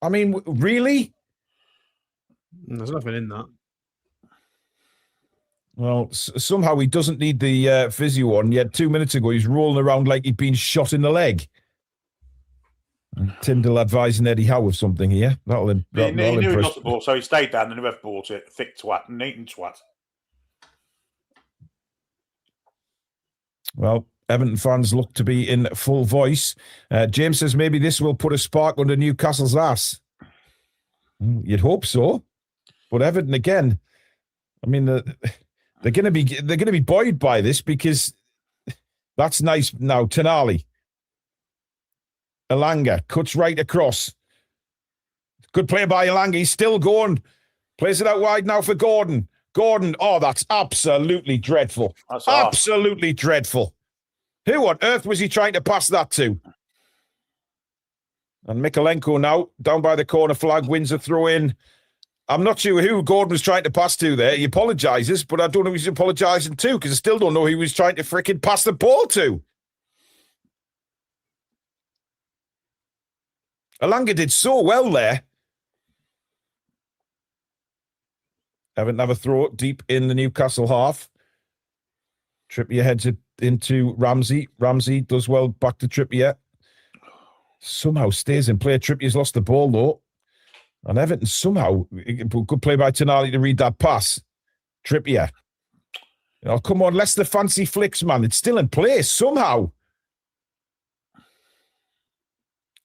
I mean, really? There's nothing in that. Well, somehow he doesn't need the physio on, yet 2 minutes ago he's rolling around like he'd been shot in the leg. And Tyndall advising Eddie Howe of something here. He knew he lost the ball, so he stayed down and the ref bought it. Thick twat, neat and twat. Well, Everton fans look to be in full voice. James says maybe this will put a spark under Newcastle's ass. You'd hope so, but Everton again. I mean, they're going to be buoyed by this because that's nice. Now Tonali, Elanga cuts right across. Good play by Elanga. He's still going. Plays it out wide now for Gordon. Gordon, oh, that's absolutely dreadful. That's absolutely dreadful. Who on earth was he trying to pass that to? And Mikalenko now, down by the corner flag, wins a throw-in. I'm not sure who Gordon was trying to pass to there. He apologises, but I don't know who he's apologising to because I still don't know who he was trying to frickin' pass the ball to. Elanga did so well there. Everton have a throw deep in the Newcastle half. Trippier heads it into Ramsey. Ramsey does well back to Trippier. Somehow stays in play. Trippier's lost the ball though. And Everton somehow, good play by Tonali to read that pass. Trippier. Oh, come on, less the fancy flicks, man. It's still in place somehow.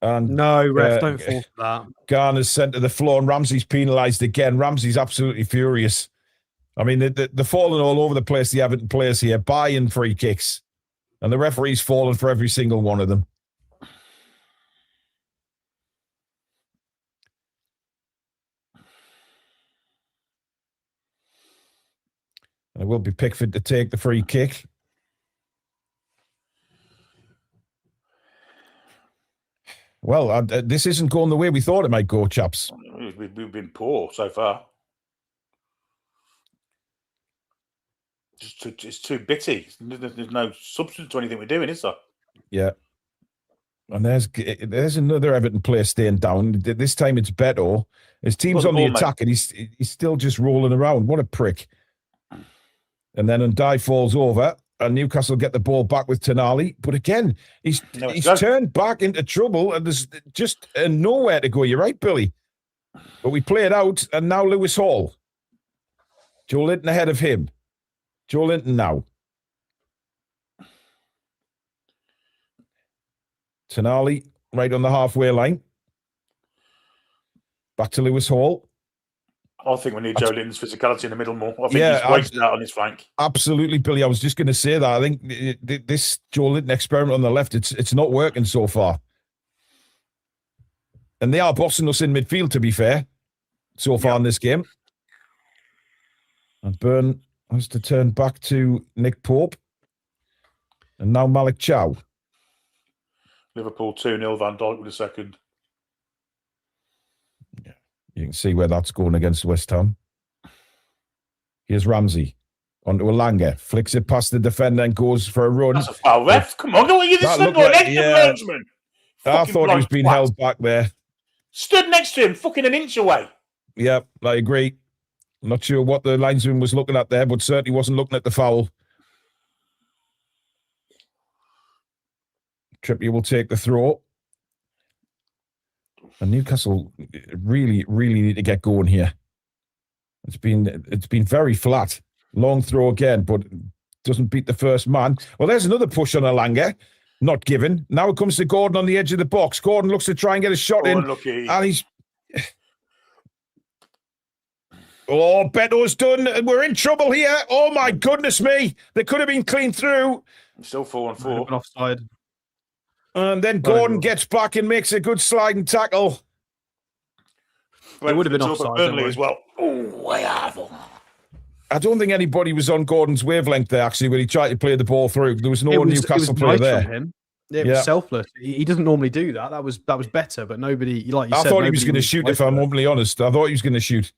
And no, ref, don't fall for that. Garner's sent to the floor and Ramsey's penalised again. Ramsey's absolutely furious. I mean, they're falling all over the place, the Everton players here, buying free kicks. And the referee's fallen for every single one of them. And it will be Pickford to take the free kick. Well, this isn't going the way we thought it might go, chaps. We've been poor so far. It's too bitty. There's no substance to anything we're doing, is there? Yeah. And there's another Everton player staying down. This time it's Beto. His team's on the attack, and he's still just rolling around. What a prick. And then Ndai falls over, and Newcastle get the ball back with Tonali. But again, he's turned back into trouble, and there's just nowhere to go. You're right, Billy. But we play it out, and now Lewis Hall. Joe Linton ahead of him. Joe Linton now. Tonali right on the halfway line. Back to Lewis Hall. I think we need Joe Linton's physicality in the middle more. I think he's wasted out on his flank. Absolutely, Billy. I was just going to say that. I think this Joe Linton experiment on the left, it's not working so far. And they are bossing us in midfield, to be fair, so far in this game. And Byrne has to turn back to Nick Pope. And now Malik Chow. Liverpool 2-0, Van Dijk with a second. Yeah, you can see where that's going against West Ham. Here's Ramsey. Onto Elanga. Flicks it past the defender and goes for a run. That's a foul, ref. Come on, don't you this linesman? I thought he was being held back there. Stood next to him, fucking an inch away. Yeah, I agree. I'm not sure what the linesman was looking at there, but certainly wasn't looking at the foul. Trippier will take the throw. And Newcastle really, really need to get going here. It's been very flat. Long throw again, but doesn't beat the first man. Well, there's another push on Elanga. Not given. Now it comes to Gordon on the edge of the box. Gordon looks to try and get a shot in. Unlucky. And he's... Oh, Beto's done. We're in trouble here. Oh, my goodness me. They could have been clean through. Still 4-4. Offside. And then Gordon gets back and makes a good sliding tackle. It would have been offside. Burnley as well. Oh, I don't think anybody was on Gordon's wavelength there, actually, when he tried to play the ball through. There was no Newcastle player there. Him. It was selfless. He doesn't normally do that. That was better, but nobody, like you said... I thought he was going to shoot, if I'm openly honest. I thought he was going to shoot.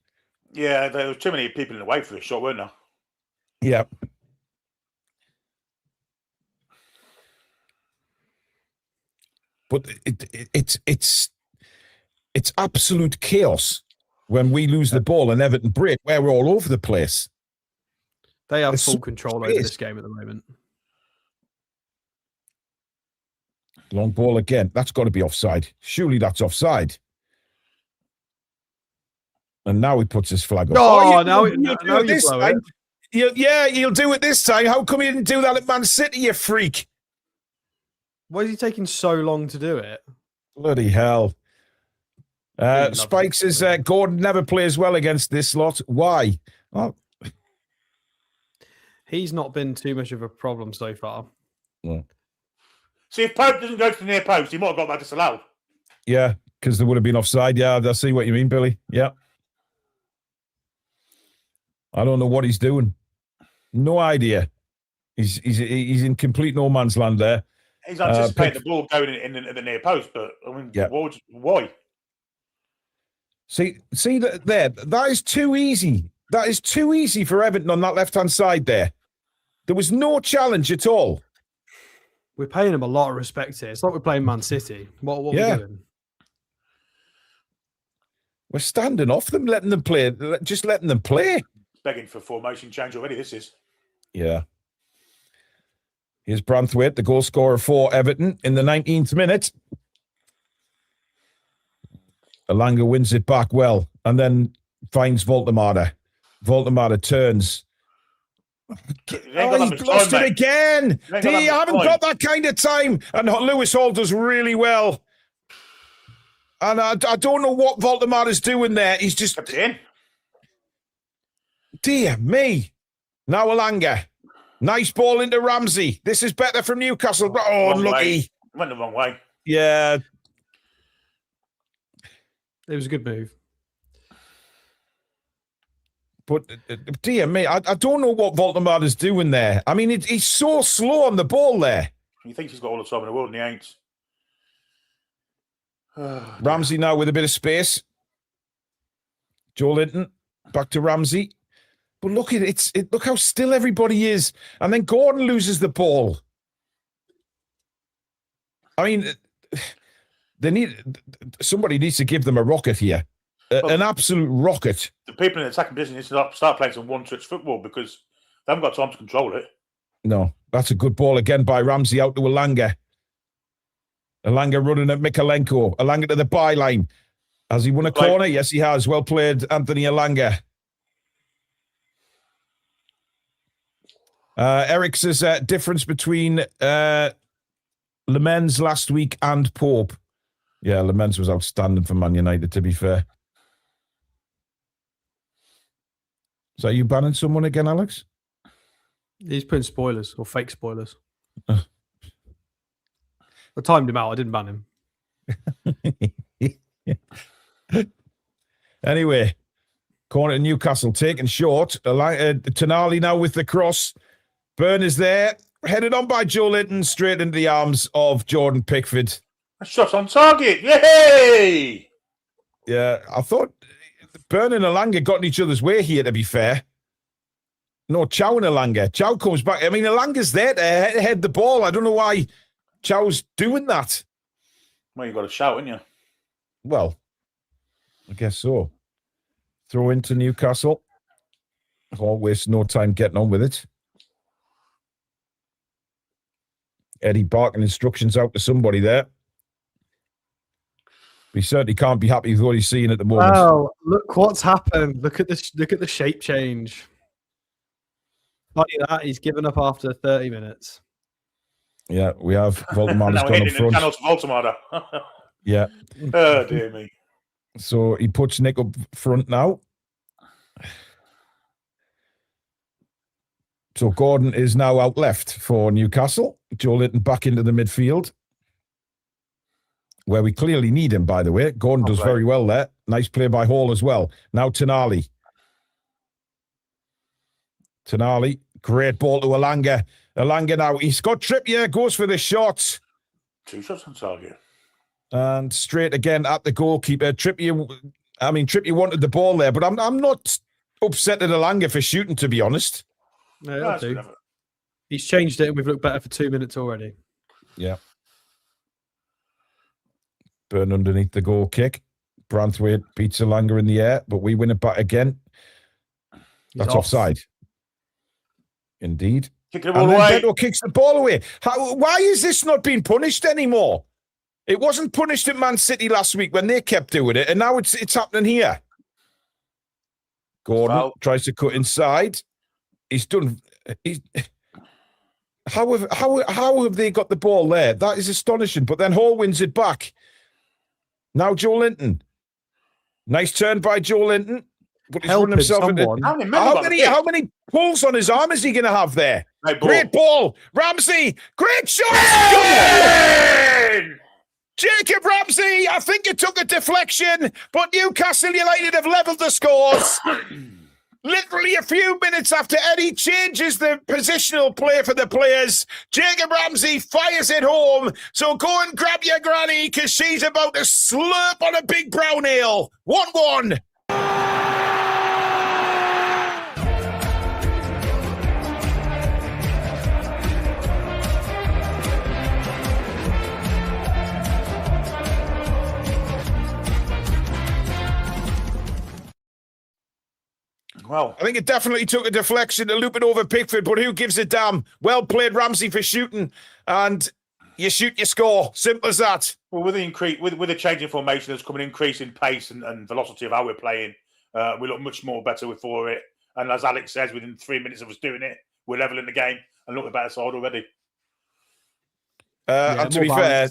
Yeah, there were too many people in the way for the shot, weren't there? Yeah. But it's absolute chaos when we lose the ball and Everton break, where we're all over the place. They have full control over this game at the moment. Long ball again. That's got to be offside. Surely that's offside. And now he puts his flag up. Oh, now you blow it. He'll do it this time. How come he didn't do that at Man City, you freak? Why is he taking so long to do it? Bloody hell. Spike says Gordon never plays well against this lot. Why? Oh. He's not been too much of a problem so far. Yeah. See, if Pope doesn't go to the near post, he might have got that disallowed. Yeah, because there would have been offside. Yeah, I see what you mean, Billy. Yeah. I don't know what he's doing. No idea. He's in complete no man's land there. He's anticipating the ball going in the near post, but I mean, why? See that there. That is too easy. That is too easy for Everton on that left-hand side there. There was no challenge at all. We're paying him a lot of respect here. It's like we're playing Man City. What are we doing? We're standing off them, letting them play. Just letting them play. Begging for formation change already, this is. Yeah. Here's Branthwaite, the goal scorer for Everton in the 19th minute. Elanga wins it back well and then finds Voltemada. Voltemada turns. He's lost it again. He haven't got that kind of time. And Lewis Hall does really well. And I don't know what Voltemada's doing there. He's just... Dear me. Now Elanga. Nice ball into Ramsey. This is better from Newcastle. Oh, unlucky. Went the wrong way. Yeah. It was a good move. But, dear me, I don't know what Voltemada's doing there. I mean, he's so slow on the ball there. He thinks he's got all the time in the world, and he ain't. Ramsey now with a bit of space. Joe Linton, back to Ramsey. But look at it. Look how still everybody is. And then Gordon loses the ball. I mean, somebody needs to give them a rocket here. An absolute rocket. The people in the attacking position need to start playing some one-touch football because they haven't got time to control it. No, that's a good ball again by Ramsey out to Elanga. Elanga running at Mikalenko. Elanga to the byline. Has he won a corner? Yes, he has. Well played, Anthony Elanga. Eric says difference between Lemens last week and Pope. Yeah, Lemens was outstanding for Man United, to be fair. So are you banning someone again, Alex? He's putting spoilers or fake spoilers. I timed him out. I didn't ban him. Anyway, corner to Newcastle taken short. Tonali now with the cross. Burn is there. Headed on by Joe Linton straight into the arms of Jordan Pickford. A shot on target. Yay! Yeah, I thought Burn and Elanga got in each other's way here, to be fair. No, Chow and Elanga. Chow comes back. I mean, Elanga's there to head the ball. I don't know why Chow's doing that. Well, you've got to shout, haven't you? Well, I guess so. Throw into Newcastle. Waste no time getting on with it. Eddie barking instructions out to somebody there. He certainly can't be happy with what he's seeing at the moment. Wow, look what's happened. Look at this. Look at the shape change. Funny that he's given up after 30 minutes. Yeah, we have Voltemada's gone up front. Voltemada. Yeah. Oh, dear me. So he puts Nick up front now. So Gordon is now out left for Newcastle. Joe Linton back into the midfield, where we clearly need him, by the way. Gordon does very well there. Nice play by Hall as well. Now Tonali. Tonali, great ball to Elanga. Elanga now, he's got Trippier, goes for the shot. 2 shots on target. And straight again at the goalkeeper. Trippier wanted the ball there, but I'm not upset at Elanga for shooting, to be honest. No, he's changed it and we've looked better for 2 minutes already. Yeah. Burn underneath the goal kick. Branthwaite beats Elanga in the air, but we win it back again. That's offside. Indeed. Kicking the ball away. Beto kicks the ball away. Why is this not being punished anymore? It wasn't punished at Man City last week when they kept doing it, and now it's happening here. Gordon tries to cut inside. He's done. How have they got the ball there? That is astonishing. But then Hall wins it back. Now Joe Linton. Nice turn by Joe Linton. But he's run himself into. How many pulls on his arm is he going to have there? Great ball. Ramsey. Great shot. Jacob Ramsey. I think it took a deflection, but Newcastle United have levelled the scores. Literally a few minutes after Eddie changes the positional play for the players, Jacob Ramsey fires it home. So go and grab your granny because she's about to slurp on a big brown ale. 1-1. Well, I think it definitely took a deflection to loop it over Pickford, but who gives a damn? Well played, Ramsey, for shooting, and you shoot, you score. Simple as that. Well, with the change in formation, there's coming an increase in pace and velocity of how we're playing. We look much more better for it. And as Alex says, within 3 minutes of us doing it, we're levelling the game and look a better side already. And to be fair,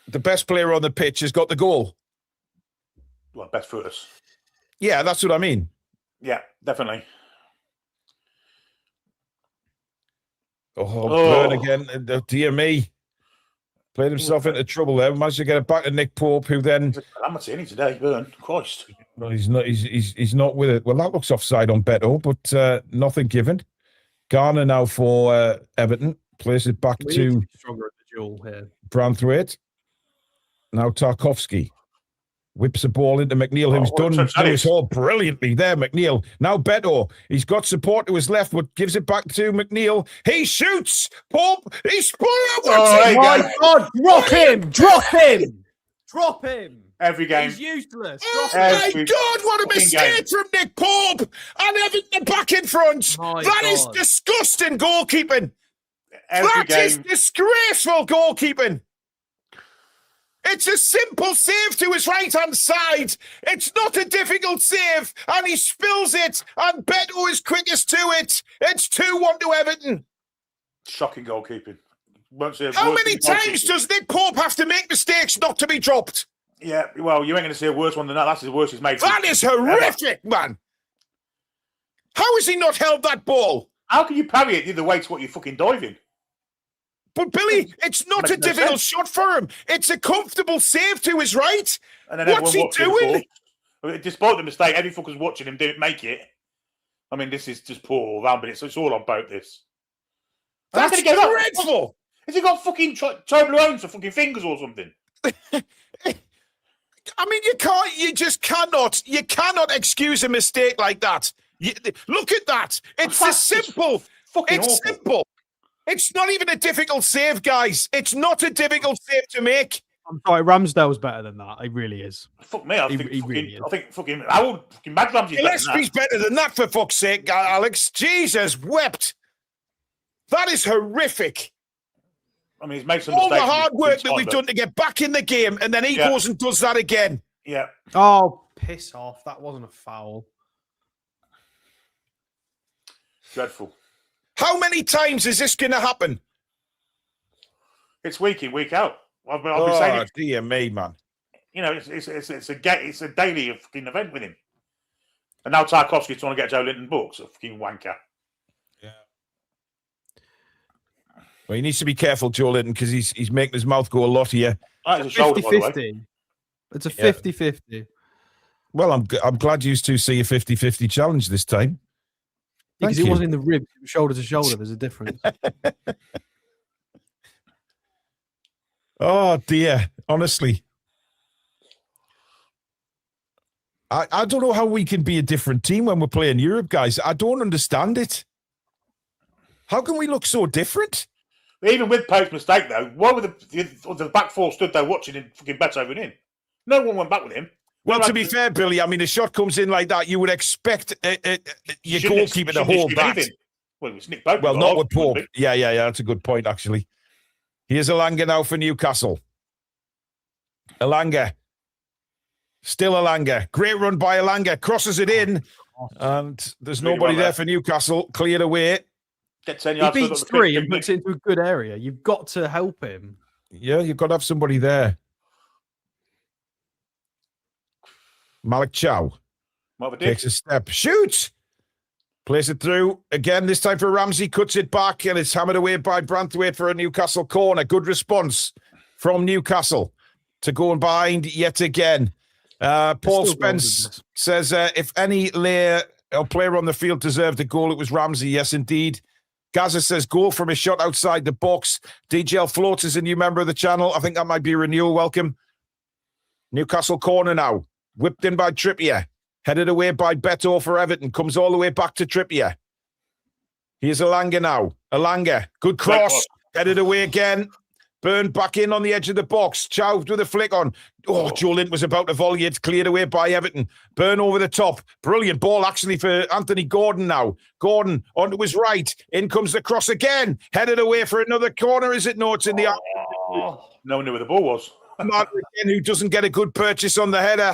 the best player on the pitch has got the goal. Well, best for us. Yeah, that's what I mean. Yeah, definitely. Burn again. Dear me. Played himself into trouble there. Managed to get it back to Nick Pope, who then... I'm not seeing it today, Burn. Christ. Well, he's not with it. Well, that looks offside on Beto, but nothing given. Garner now for Everton. Plays it back to Branthwaite. Now Tarkovsky. Whips the ball into McNeil, who's done this all brilliantly there, McNeil. Now Beto, he's got support to his left, but gives it back to McNeil. He shoots! Pope! He's... Oh my God! Drop him! Every game. He's useless. Oh my God, what a mistake from Nick Pope! And Everton back in front. That is disgusting goalkeeping. That is disgraceful goalkeeping. It's a simple save to his right-hand side. It's not a difficult save, and he spills it, and Beto is quickest to it. It's 2-1 to Everton. Shocking goalkeeping. How many times does Nick Pope have to make mistakes not to be dropped? Yeah, well, you ain't going to see a worse one than that. That's the worst he's made. That is horrific, man. How has he not held that ball? How can you parry it the other way to what you're fucking diving? But Billy, it's not a difficult shot for him. It's a comfortable save to his right. And then what's he doing? Despite the mistake, every fucker's watching him make it. I mean, this is just poor all round, but it's all on both this. That's dreadful. Has he got fucking Toblerones for fucking fingers or something? I mean, you cannot excuse a mistake like that. Look at that. It's simple. It's simple. It's not even a difficult save, guys. It's not a difficult save to make. I'm sorry, Ramsdale's better than that. He really is. Fuck me, I think fucking Mad Ramsey's Gillespie's better than that, for fuck's sake, Alex. Jesus wept. That is horrific. I mean, he's made some all mistakes. The hard work that we've done to get back in the game, and then he goes and does that again. Yeah. Oh, piss off. That wasn't a foul. Dreadful. How many times is this going to happen? It's week in, week out. I've been saying it. Dear me, man. You know, it's a daily fucking event with him. And now Tarkovsky's trying to get Joe Linton books, a fucking wanker. Yeah. Well, he needs to be careful, Joe Linton, because he's making his mouth go a lot here. It's a shoulder, 50-50. It's a 50-50. Well, I'm glad you two see a 50-50 challenge this time. Because it wasn't in the ribs, it was shoulder to shoulder. There's a difference. Oh, dear. Honestly. I don't know how we can be a different team when we're playing Europe, guys. I don't understand it. How can we look so different? Even with Pope's mistake, though, why were the back four stood there watching him fucking Beto in? No one went back with him. Well, to be fair, Billy, I mean, a shot comes in like that, you would expect your goalkeeper to hold back. Well, it's Nick Pope. Well, not with Pope. Yeah. That's a good point, actually. Here's Elanga now for Newcastle. Elanga. Still Elanga. Great run by Elanga. Crosses it in. And there's nobody there for Newcastle. Cleared away. He beats 3 and puts it into a good area. You've got to help him. Yeah, you've got to have somebody there. Malik Chow takes a step. Shoots! Plays it through. Again, this time for Ramsey. Cuts it back, and it's hammered away by Branthwaite for a Newcastle corner. Good response from Newcastle to going behind yet again. Paul Spence says, if any player on the field deserved a goal, it was Ramsey. Yes, indeed. Gaza says, goal from a shot outside the box. DGL Floats is a new member of the channel. I think that might be a renewal. Welcome. Newcastle corner now. Whipped in by Trippier. Headed away by Beto for Everton. Comes all the way back to Trippier. Here's Elanga now. Elanga. Good cross. Headed away again. Burned back in on the edge of the box. Chow with a flick on. Oh, Joe Lint was about to volley it. Cleared away by Everton. Burn over the top. Brilliant ball, actually, for Anthony Gordon now. Gordon onto his right. In comes the cross again. Headed away for another corner, is it? No, it's in the... No one knew where the ball was. Man again, who doesn't get a good purchase on the header.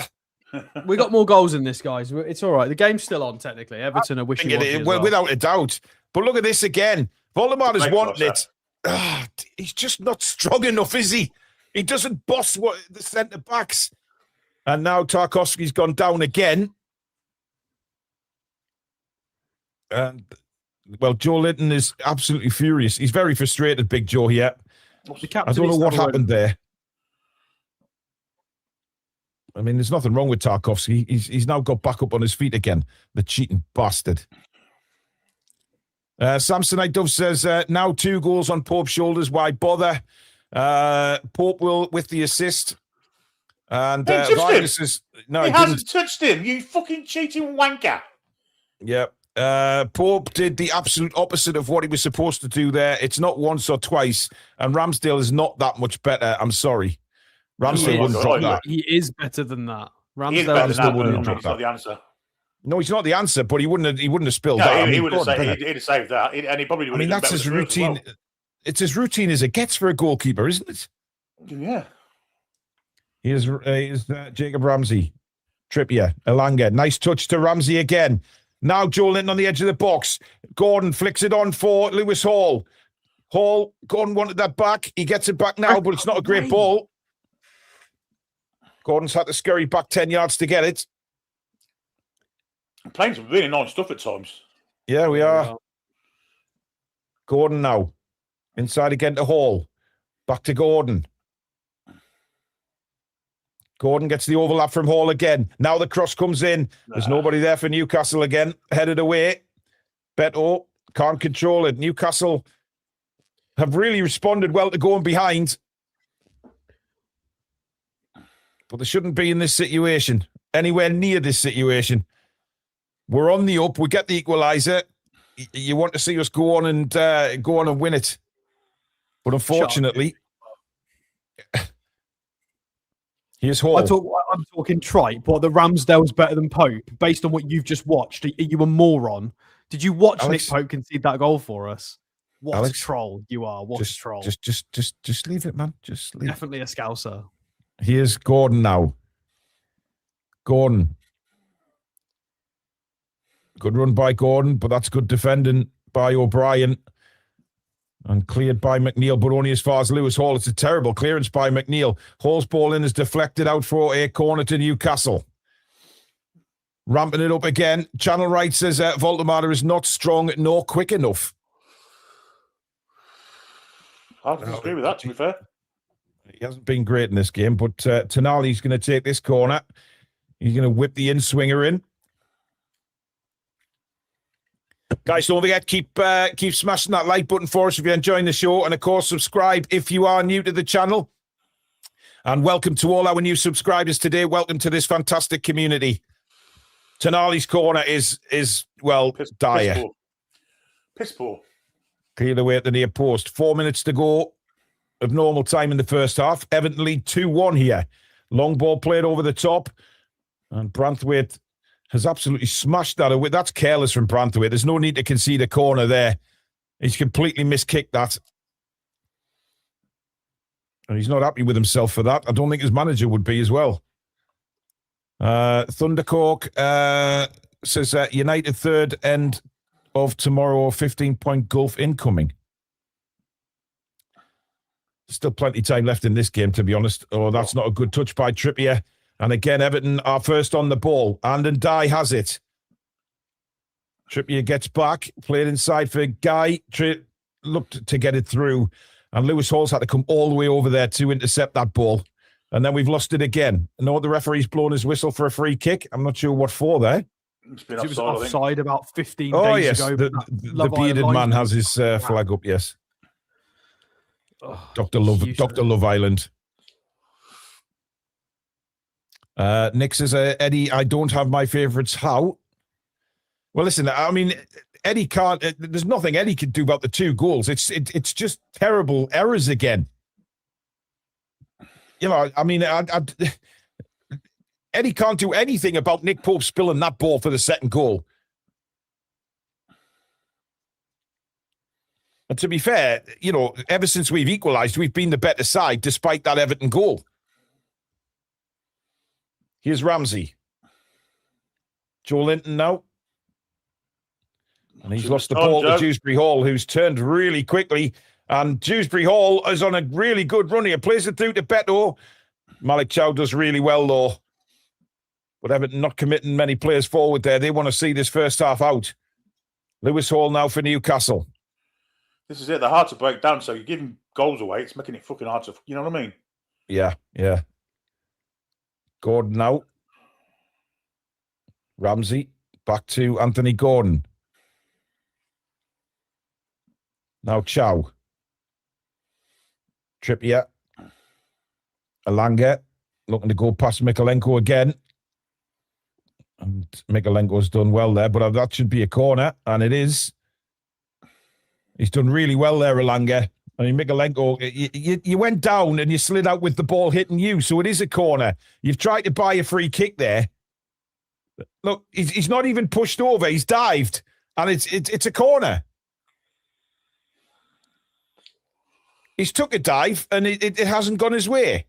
We got more goals than this, guys. It's all right. The game's still on, technically. Everton are wishing well, without a doubt. But look at this again. Voldemort is wanting it. He's just not strong enough, is he? He doesn't boss the centre-backs. And now Tarkowski's gone down again. And, well, Joe Linton is absolutely furious. He's very frustrated, Big Joe, here. I don't know what happened there. I mean, there's nothing wrong with Tarkowski. He's now got back up on his feet again. The cheating bastard. Samsonite Dove says, now 2 goals on Pope's shoulders. Why bother? Pope will with the assist. And Vargas says, no, he hasn't touched him. You fucking cheating wanker. Yeah. Pope did the absolute opposite of what he was supposed to do there. It's not once or twice. And Ramsdale is not that much better. I'm sorry. Ramsdale wouldn't drop that. He is better than that. Ramsdale wouldn't drop that. He's not the answer. No, he's not the answer, but he wouldn't have spilled that. I mean, he'd have saved that, and he probably would. I mean, that's his routine. Well. It's as routine as it gets for a goalkeeper, isn't it? Yeah. Here's Jacob Ramsey, Trippier, Elanga. Nice touch to Ramsey again. Now Joe Linton on the edge of the box. Gordon flicks it on for Lewis Hall. Gordon wanted that back. He gets it back now, but it's not a great ball. Gordon's had to scurry back 10 yards to get it. Playing some really nice stuff at times. Yeah, we are. Gordon now. Inside again to Hall. Back to Gordon. Gordon gets the overlap from Hall again. Now the cross comes in. There's nobody there for Newcastle again. Headed away. Beto can't control it. Newcastle have really responded well to going behind. But they shouldn't be in this situation. Anywhere near this situation. We're on the up. We get the equaliser. You want to see us go on and win it. But unfortunately, here's Hall. I'm talking trite, but the Ramsdale's better than Pope. Based on what you've just watched, are you a moron? Did you watch Alex, Nick Pope concede that goal for us? What Alex, a troll you are. What a troll. Just leave it, man. Just leave Definitely a scouser. Here's Gordon now. Gordon. Good run by Gordon, but that's good defending by O'Brien. And cleared by McNeil, but only as far as Lewis Hall. It's a terrible clearance by McNeil. Hall's ball in is deflected out for a corner to Newcastle. Ramping it up again. Channel Right says Voldemort is not strong nor quick enough. I disagree with that, to be fair. He hasn't been great in this game, but Tonali's going to take this corner. He's going to whip the in-swinger in. Guys, don't forget, keep smashing that like button for us if you're enjoying the show. And, of course, subscribe if you are new to the channel. And welcome to all our new subscribers today. Welcome to this fantastic community. Tonali's corner is dire. Piss poor. Cleared away at the near post. 4 minutes to go of normal time in the first half. Everton lead 2-1 here. Long ball played over the top. And Branthwaite has absolutely smashed that away. That's careless from Branthwaite. There's no need to concede a corner there. He's completely miskicked that. And he's not happy with himself for that. I don't think his manager would be as well. Thundercork says United third end of tomorrow, 15-point gulf incoming. Still plenty of time left in this game, to be honest. Oh, that's not a good touch by Trippier. And again, Everton are first on the ball. And Dye has it. Trippier gets back, played inside for Guy. Looked to get it through. And Lewis Hall's had to come all the way over there to intercept that ball. And then we've lost it again. I know the referee's blown his whistle for a free kick. I'm not sure what for there. It was offside about 15 days yes. ago. The bearded man has his flag up, yes. Dr. Love Island. Nick says, Eddie, I don't have my favourites. How? Well, listen, I mean, Eddie can't. There's nothing Eddie can do about the 2 goals. It's just terrible errors again. You know, I mean, Eddie can't do anything about Nick Pope spilling that ball for the second goal. And to be fair, you know, ever since we've equalised, we've been the better side despite that Everton goal. Here's Ramsey. Joe Linton now. And he's lost the ball to Dewsbury Hall, who's turned really quickly. And Dewsbury Hall is on a really good run here. Plays it through to Beto. Malik Chow does really well, though. But Everton not committing many players forward there. They want to see this first half out. Lewis Hall now for Newcastle. This is it. They're hard to break down. So you're giving goals away. It's making it fucking hard to, you know what I mean? Yeah. Gordon out. Ramsey back to Anthony Gordon. Now Chow. Trippier. Alanga looking to go past Mikalenko again. And Mikalenko's done well there, but that should be a corner, and it is. He's done really well there, Alanga. I mean, Mikalenko, you went down and you slid out with the ball hitting you, so it is a corner. You've tried to buy a free kick there. Look, he's not even pushed over. He's dived, and it's a corner. He's took a dive, and it hasn't gone his way.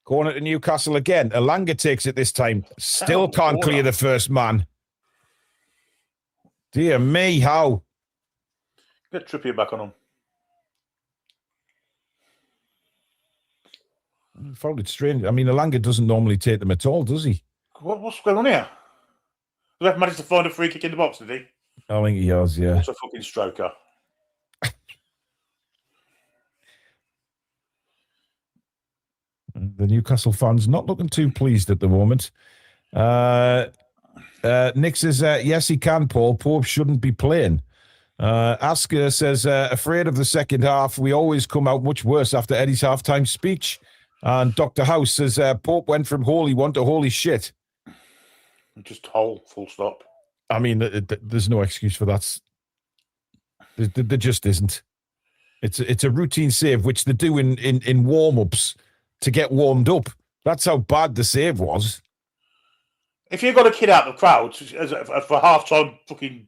Corner to Newcastle again. Alanga takes it this time. Still can't clear the first man. Dear me, how? Get Trippier back on him. I found it strange. I mean, Alanga doesn't normally take them at all, does he? What's going on here? The ref managed to find a free kick in the box, did he? I think he has, yeah. What's a fucking stroker? The Newcastle fans not looking too pleased at the moment. Nick says, yes, he can, Paul. Pope shouldn't be playing. Asker says, afraid of the second half. We always come out much worse after Eddie's halftime speech. And Dr. House says, Pope went from holy one to holy shit. Just whole, full stop. I mean, there's no excuse for that. There just isn't. It's a routine save, which they do in warm-ups to get warmed up. That's how bad the save was. If you've got a kid out of the crowd for half-time fucking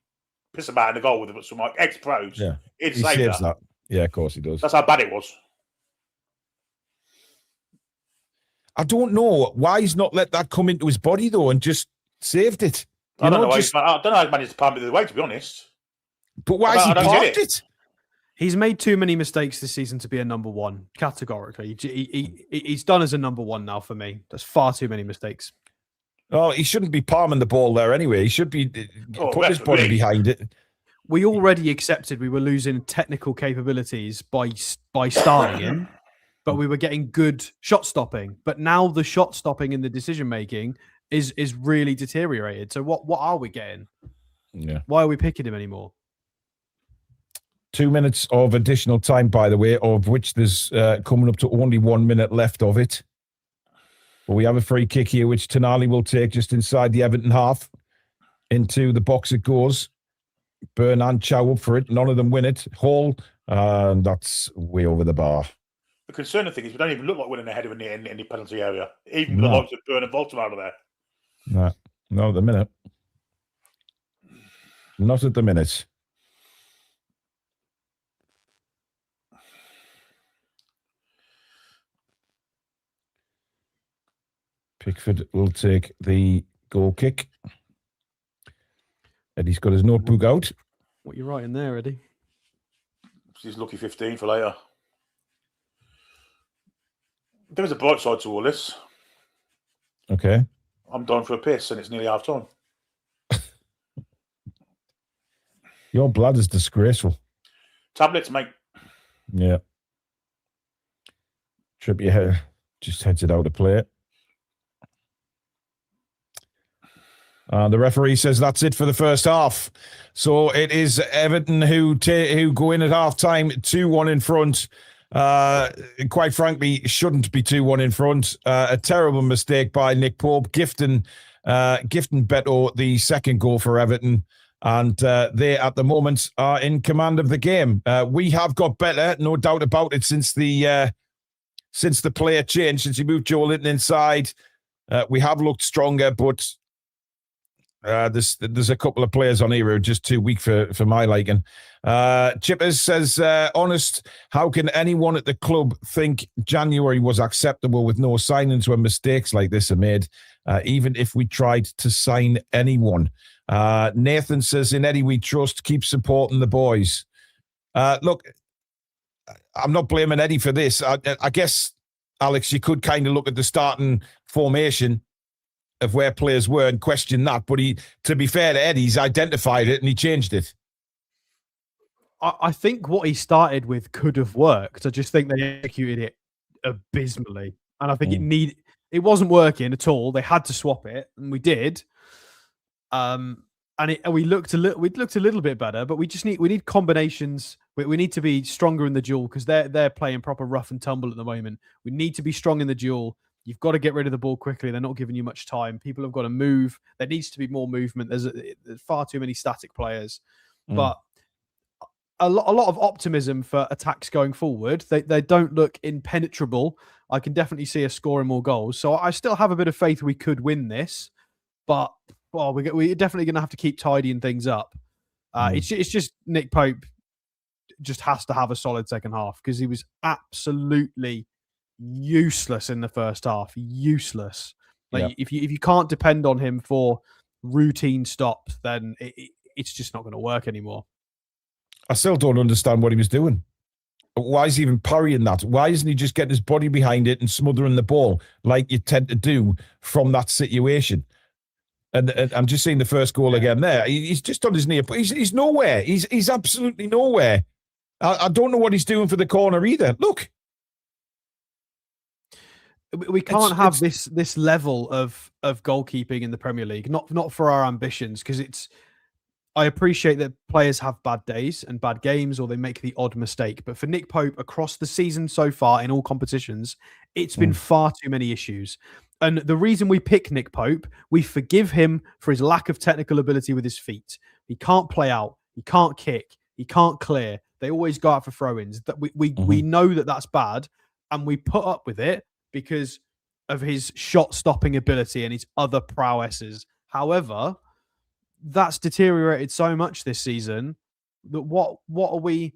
piss about in the goal with some like ex-pros, yeah, he saves that. Yeah, of course he does. That's how bad it was. I don't know why he's not let that come into his body, though, and just saved it. I don't know how he managed to palm it the way, to be honest. But why has he parked it? He's made too many mistakes this season to be a number one, categorically. He's done as a number one now for me. There's far too many mistakes. Oh, he shouldn't be palming the ball there anyway. He should be putting his body behind it. We already accepted we were losing technical capabilities by starting him, but we were getting good shot stopping. But now the shot stopping and the decision making is really deteriorated. So what are we getting? Yeah. Why are we picking him anymore? 2 minutes of additional time, by the way, of which there's coming up to only 1 minute left of it. But we have a free kick here, which Tonali will take just inside the Everton half. Into the box it goes. Byrne and Chow up for it. None of them win it. Hall, and that's way over the bar. The concerning thing is we don't even look like winning ahead of any penalty area, even with the likes of Burn and Bolton out of there. No, not at the minute. Not at the minute. Pickford will take the goal kick. Eddie's got his notebook out. What are you writing there, Eddie? He's lucky 15 for later. There is a bright side to all this. Okay. I'm dying for a piss and it's nearly half time. Your blood is disgraceful. Tablets, mate. Yeah. Trippier just heads it out of play. The referee says that's it for the first half. So it is Everton who go in at half-time 2-1 in front. Quite frankly, shouldn't be 2-1 in front. A terrible mistake by Nick Pope, gifting Beto the second goal for Everton. And they, at the moment, are in command of the game. We have got better, no doubt about it, since the player changed, since he moved Joe Linton inside. We have looked stronger, but there's a couple of players on here who are just too weak for my liking. Chippers says, honest, how can anyone at the club think January was acceptable with no signings when mistakes like this are made, even if we tried to sign anyone? Nathan says, in Eddie we trust, keep supporting the boys. Look, I'm not blaming Eddie for this. I guess, Alex, you could kind of look at the starting formation of where players were and question that. But to be fair to Eddie, he's identified it and he changed it. I think what he started with could have worked. I just think they executed it abysmally. And I think it wasn't working at all. They had to swap it, and we did. We looked a little bit better, but we need combinations. We need to be stronger in the duel because they're playing proper rough and tumble at the moment. We need to be strong in the duel. You've got to get rid of the ball quickly. They're not giving you much time. People have got to move. There needs to be more movement. There's far too many static players. But a lot of optimism for attacks going forward. They don't look impenetrable. I can definitely see us scoring more goals. So I still have a bit of faith we could win this. But we're definitely going to have to keep tidying things up. It's just Nick Pope just has to have a solid second half because he was absolutely useless in the first half. Useless. If you can't depend on him for routine stops, then it's just not going to work anymore. I still don't understand what he was doing. Why is he even parrying that? Why isn't he just getting his body behind it and smothering the ball like you tend to do from that situation? And I'm just seeing the first goal again there. He's just on his knee. He's nowhere. He's absolutely nowhere. I don't know what he's doing for the corner either. Look. We can't have this level of goalkeeping in the Premier League. Not for our ambitions, because I appreciate that players have bad days and bad games, or they make the odd mistake. But for Nick Pope, across the season so far in all competitions, it's been far too many issues. And the reason we pick Nick Pope, we forgive him for his lack of technical ability with his feet. He can't play out. He can't kick. He can't clear. They always go out for throw-ins. That we know that that's bad, and we put up with it because of his shot-stopping ability and his other prowesses. However, that's deteriorated so much this season that what are we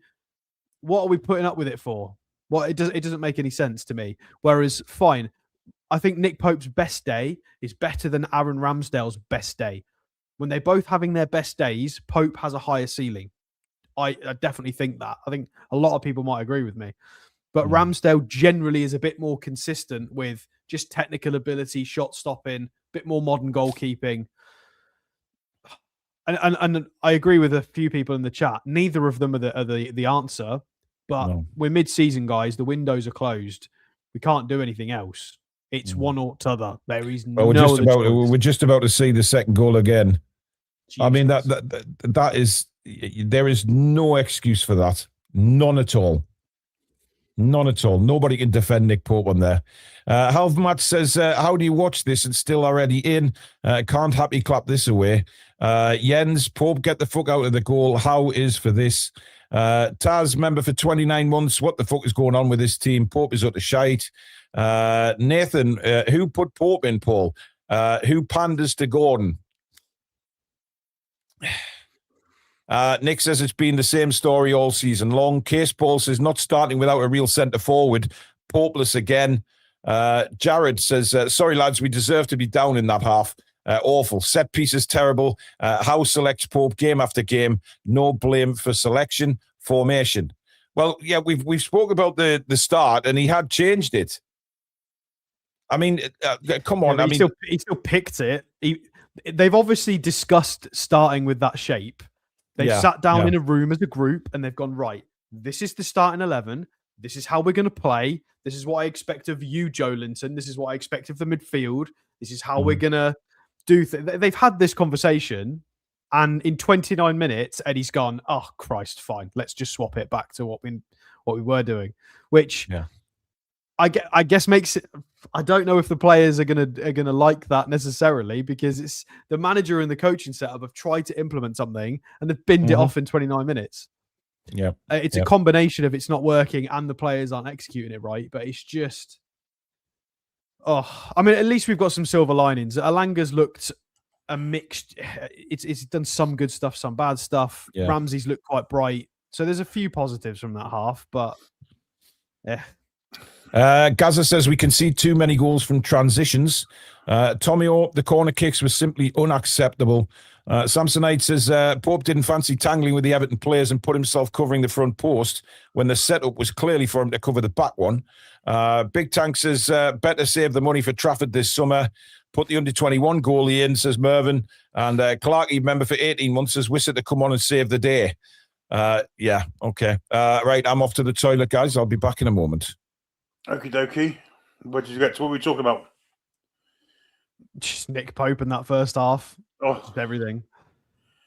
putting up with it for? Well, it doesn't make any sense to me. Whereas, fine, I think Nick Pope's best day is better than Aaron Ramsdale's best day. When they're both having their best days, Pope has a higher ceiling. I definitely think that. I think a lot of people might agree with me. But Ramsdale generally is a bit more consistent with just technical ability, shot stopping, a bit more modern goalkeeping. And I agree with a few people in the chat. Neither of them are the answer. But we're mid-season, guys. The windows are closed. We can't do anything else. It's one or t'other. There is we're just about to see the second goal again. Jesus. I mean that is, there is no excuse for that. None at all. None at all. Nobody can defend Nick Pope on there. Half Matt says, how do you watch this and still already in? Can't happy clap this away. Jens, Pope, get the fuck out of the goal. How is for this? Taz, member for 29 months. What the fuck is going on with this team? Pope is utter shite. Nathan, who put Pope in, Paul? Who panders to Gordon? Nick says it's been the same story all season long. Case Paul says not starting without a real centre forward. Popeless again. Jared says, sorry lads, we deserve to be down in that half. Awful. Set pieces terrible. Howe selects Pope game after game. No blame for selection. Formation. Well, yeah, we've spoke about the start, and he had changed it. I mean, come on. Yeah, I mean, he still picked it. They've obviously discussed starting with that shape. They've sat down in a room as a group, and they've gone, right, this is the starting 11. This is how we're going to play. This is what I expect of you, Joe Linton. This is what I expect of the midfield. This is how we're going to do things. They've had this conversation, and in 29 minutes, Eddie's gone, oh, Christ, fine. Let's just swap it back to what we were doing, which I guess makes it... I don't know if the players are gonna like that necessarily, because it's the manager and the coaching setup have tried to implement something and they've binned it off in 29 minutes. Yeah, it's a combination of it's not working and the players aren't executing it right. But it's just, I mean, at least we've got some silver linings. Alanga's looked a mixed. It's done some good stuff, some bad stuff. Yeah. Ramsey's looked quite bright, so there's a few positives from that half, but yeah. Gaza says we can see too many goals from transitions. Tommy O, the corner kicks were simply unacceptable. Samsonite says Pope didn't fancy tangling with the Everton players and put himself covering the front post when the setup was clearly for him to cover the back one. Big Tank says better save the money for Trafford this summer. Put the under-21 goalie in, says Mervyn. And Clarkey, member for 18 months, says Wissa to come on and save the day. Yeah, okay. Right, I'm off to the toilet, guys. I'll be back in a moment. Okie dokie. Where did you get to? What were we talking about? Just Nick Pope in that first half. Just everything.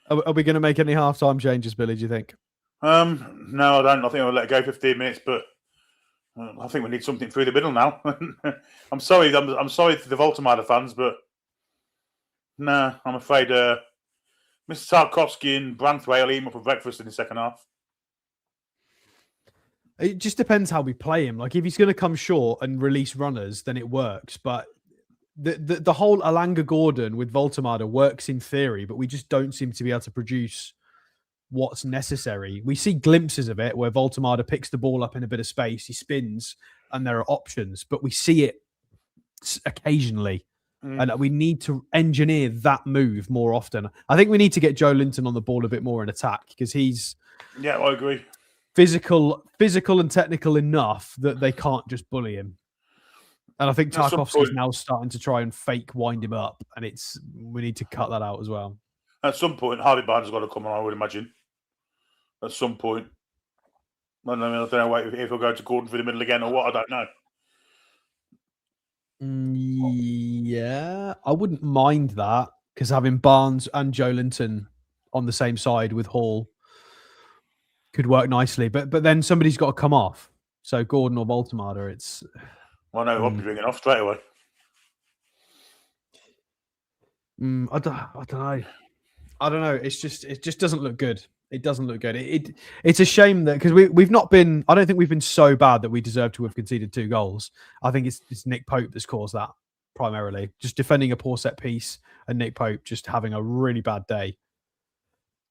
Are we going to make any half-time changes, Billy, do you think? No, I don't. I think I'll let it go 15 minutes, but I think we need something through the middle now. I'm sorry. I'm sorry to the Voltamada fans, but no, I'm afraid Mr. Tarkovsky and Branthwaite will eat him up for breakfast in the second half. It just depends how we play him. Like, if he's going to come short and release runners, then it works. But the whole Alanga Gordon with Voltamada works in theory, but we just don't seem to be able to produce what's necessary. We see glimpses of it where Voltamada picks the ball up in a bit of space, he spins, and there are options, but we see it occasionally. And we need to engineer that move more often. I think we need to get Joe Linton on the ball a bit more in attack, because he's... Yeah, I agree. Physical and technical enough that they can't just bully him. And I think Tarkovsky's now starting to try and fake wind him up, and we need to cut that out as well. At some point, Harvey Barnes has got to come on, I would imagine. At some point. I don't know if he'll go to Gordon for the middle again or what, I don't know. Yeah, I wouldn't mind that, because having Barnes and Joe Linton on the same side with Hall could work nicely, but then somebody's got to come off. So Gordon or Voltamada, it's... Well, no, I'll be ringing off straight away. I don't know. It just doesn't look good. It doesn't look good. It's a shame that, because we've not been... I don't think we've been so bad that we deserve to have conceded 2 goals. I think it's Nick Pope that's caused that primarily. Just defending a poor set piece and Nick Pope just having a really bad day.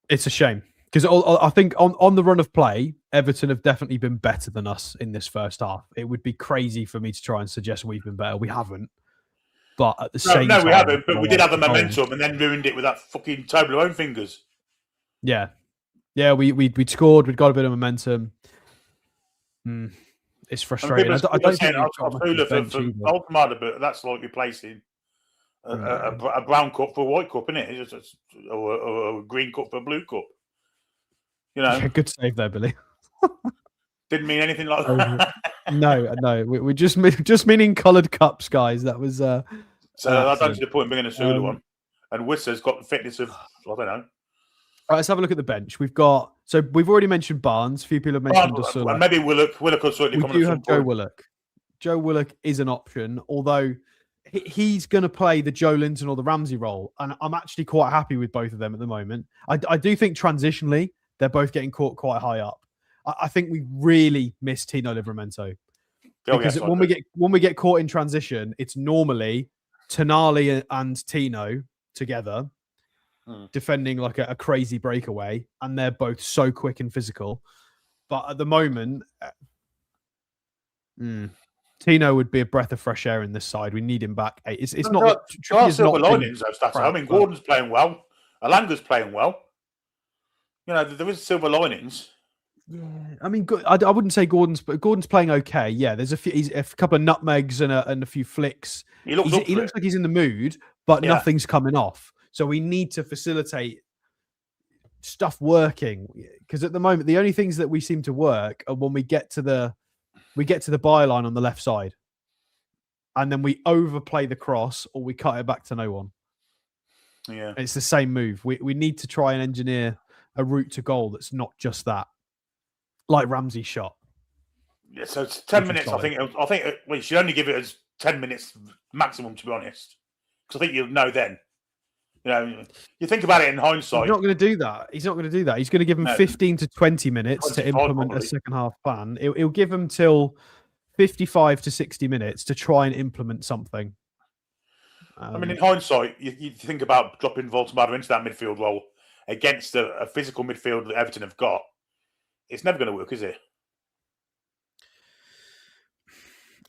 It's a shame. Because I think on the run of play, Everton have definitely been better than us in this first half. It would be crazy for me to try and suggest we've been better. We haven't. But at the same time... No, we haven't. But we did have the momentum and then ruined it with that fucking Toblerone fingers. Yeah. Yeah, we'd scored. We'd got a bit of momentum. It's frustrating. I don't think I'll for Voltamada, but that's like replacing a brown cup for a white cup, isn't it? Or a green cup for a blue cup. You know, yeah, good save there, Billy. Didn't mean anything like that. No. We're just meaning coloured cups, guys. That was. So I don't see the point in bringing a Sulu on. And Wissa's got the fitness of, I don't know. All right, let's have a look at the bench. We've already mentioned Barnes. A few people have mentioned Dosula. And maybe Willock will certainly come on. We do have Joe Willock. Joe Willock is an option, although he's going to play the Joe Linton or the Ramsey role. And I'm actually quite happy with both of them at the moment. I do think transitionally, they're both getting caught quite high up. I think we really miss Tino Livramento. Oh, Because yes, when we get caught in transition, it's normally Tonali and Tino together defending like a crazy breakaway, and they're both so quick and physical. But at the moment, Tino would be a breath of fresh air in this side. We need him back. It's not. There are silver linings, though, Stato. I mean, Gordon's playing well. Alanga's playing well. You know, there is silver linings. Yeah, I mean, I wouldn't say Gordon's playing okay. Yeah, there's a couple of nutmegs and a few flicks. He looks like he's in the mood, but nothing's coming off. So we need to facilitate stuff working, because at the moment the only things that we seem to work are when we get to the byline on the left side, and then we overplay the cross or we cut it back to no one. Yeah, and it's the same move. We need to try and engineer a route to goal that's not just that, like Ramsey's shot. Yeah, so it's 10 minutes. I think we should only give it as 10 minutes maximum, to be honest, because I think you'll know then. You know, you think about it in hindsight. He's not going to do that. He's going to give him 15 to 20 minutes to implement a second half plan. He'll give him till 55 to 60 minutes to try and implement something. I mean, in hindsight, you think about dropping Voltemada into that midfield role against a physical midfield that Everton have got. It's never going to work, is it?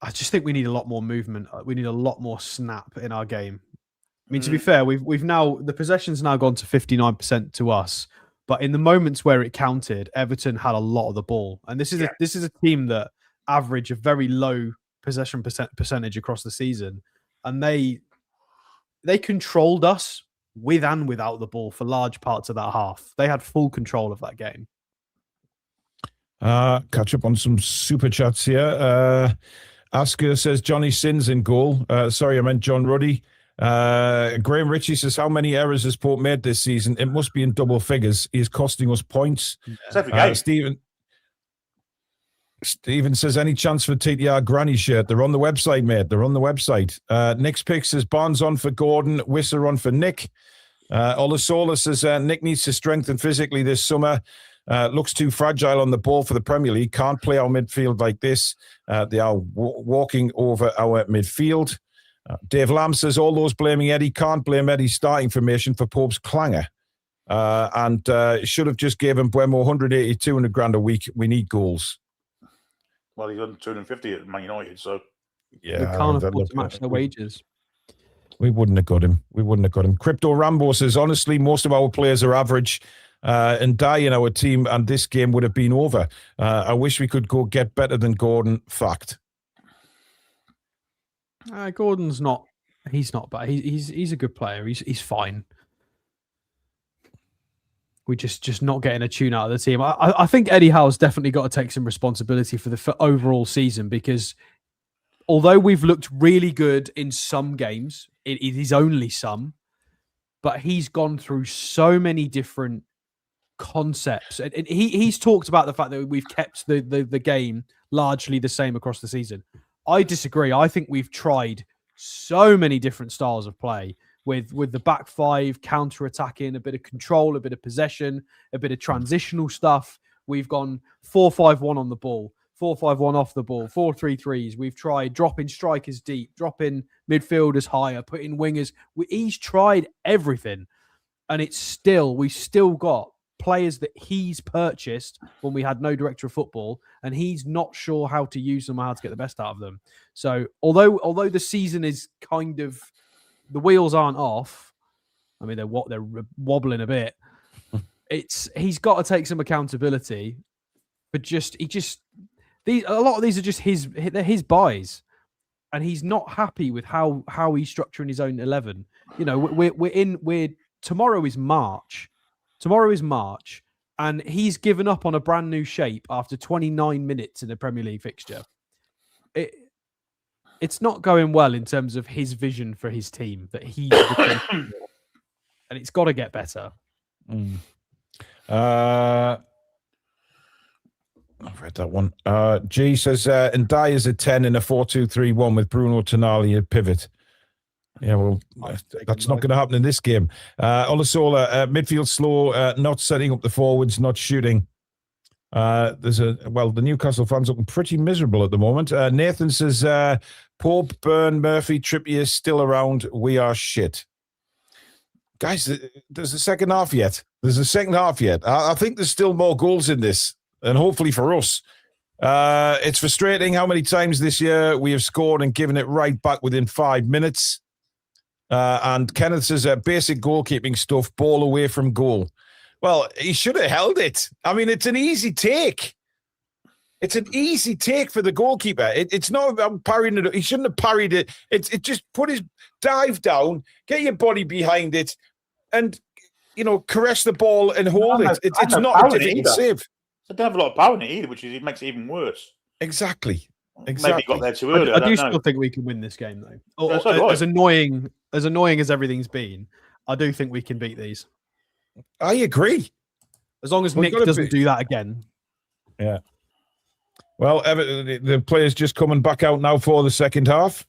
I just think we need a lot more movement. We need a lot more snap in our game. I mean, to be fair, we've now, the possession's now gone to 59% to us, but in the moments where it counted, Everton had a lot of the ball, and this is a team that average a very low possession percentage across the season, and they controlled us with and without the ball for large parts of that half. They had full control of that game. Catch up on some super chats here. Asker says Johnny Sins in goal. Sorry, I meant John Ruddy. Graham Ritchie says, how many errors has Pope made this season? It must be in double figures. He is costing us points. Stephen says, any chance for TTR granny shirt? They're on the website, mate. They're on the website. Nick's pick says Barnes on for Gordon, Wisser on for Nick. Olasola says Nick needs to strengthen physically this summer. Looks too fragile on the ball for the Premier League. Can't play our midfield like this. They are walking over our midfield. Dave Lamb says, all those blaming Eddie can't blame Eddie's starting formation for Pope's clanger. And should have just given Buemo 180, 200 grand a week. We need goals. Well, he's on 250 at Man United, so we can't afford to match their wages. We wouldn't have got him. Crypto Rambo says, honestly, most of our players are average and die in our team, and this game would have been over. I wish we could go get better than Gordon. Fact. Gordon's not. He's not bad. He's a good player. He's fine. We're just not getting a tune out of the team. I think Eddie Howe's definitely got to take some responsibility for the overall season, because although we've looked really good in some games, it is only some, but he's gone through so many different concepts. And he's talked about the fact that we've kept the game largely the same across the season. I disagree. I think we've tried so many different styles of play with the back five, counter-attacking, a bit of control, a bit of possession, a bit of transitional stuff. We've gone 4-5-1 on the ball, 4-5-1 off the ball, 4-3-3s. We've tried dropping strikers deep, dropping midfielders higher, putting wingers. He's tried everything. And we've still got players that he's purchased when we had no director of football, and he's not sure how to use them or how to get the best out of them. So although the season is kind of, the wheels aren't off, I mean, they're wobbling a bit. He's got to take some accountability, but a lot of these are just his buys, and he's not happy with how he's structuring his own 11. You know, tomorrow is March. Tomorrow is March, and he's given up on a brand new shape after 29 minutes in a Premier League fixture. It's not going well in terms of his vision for his team that he's and it's got to get better. I've read that one. G says, and Dye is a 10 in a 4-2-3-1 with Bruno Tonali at pivot. Yeah, well, that's not going to happen in this game. Olasola, midfield slow, not setting up the forwards, not shooting. The Newcastle fans looking pretty miserable at the moment. Nathan says, Pope, Byrne, Murphy, Trippier still around. We are shit. Guys, there's a second half yet. I think there's still more goals in this, and hopefully for us. It's frustrating how many times this year we have scored and given it right back within 5 minutes. And Kenneth says, basic goalkeeping stuff, ball away from goal. Well, he should have held it. I mean, it's an easy take. It's an easy take for the goalkeeper. It's not about parrying it. He shouldn't have parried it. It just put his dive down, get your body behind it, and, caress the ball and hold it. It's not a difficult save. So don't have a lot of power in it either, which makes it even worse. Exactly. Maybe he got there too early. I do still think we can win this game, though. As annoying as everything's been, I do think we can beat these. I agree. As long as Nick doesn't do that again. Yeah. Well, the players just coming back out now for the second half.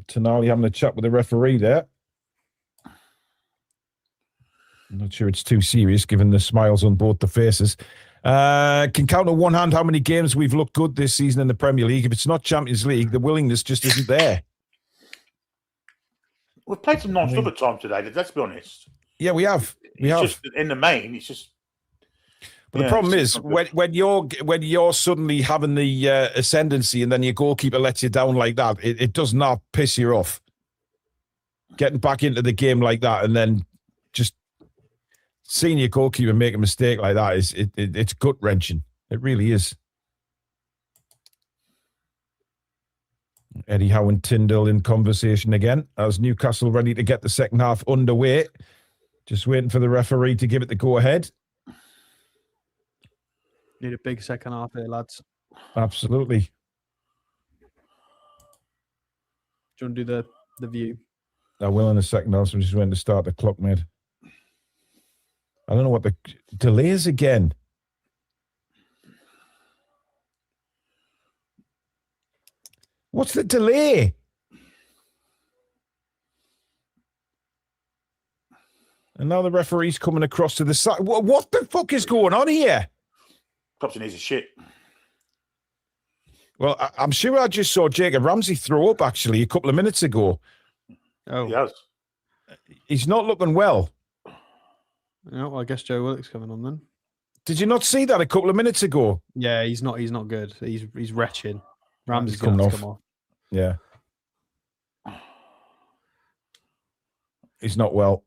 Tonali having a chat with the referee there. I'm not sure it's too serious, given the smiles on both the faces. Can count on one hand how many games we've looked good this season in the Premier League. If it's not Champions League, the willingness just isn't there. We've played some non-stop at times today, let's be honest. Yeah, we have. Just in the main, it's just... But the problem is, when you're suddenly having the ascendancy and then your goalkeeper lets you down like that, it does not piss you off. Getting back into the game like that and then just seeing your goalkeeper make a mistake like that it's gut-wrenching. It really is. Eddie Howe and Tyndall in conversation again as Newcastle ready to get the second half underway. Just waiting for the referee to give it the go-ahead. Need a big second half here, lads. Absolutely. Do you want to do the view? I will in a second. Also, just waiting to start the clock, mate. I don't know what the delay is again. What's the delay? And now the referee's coming across to the side. What the fuck is going on here? Thompson needs a shit. Well, I'm sure I just saw Jacob Ramsey throw up, actually, a couple of minutes ago. Oh. He has. He's not looking well. Yeah, well, I guess Joe Willock's coming on then. Did you not see that a couple of minutes ago? Yeah, he's not good. He's wretched. Ramsey's coming going off. to come off. Yeah. He's not well.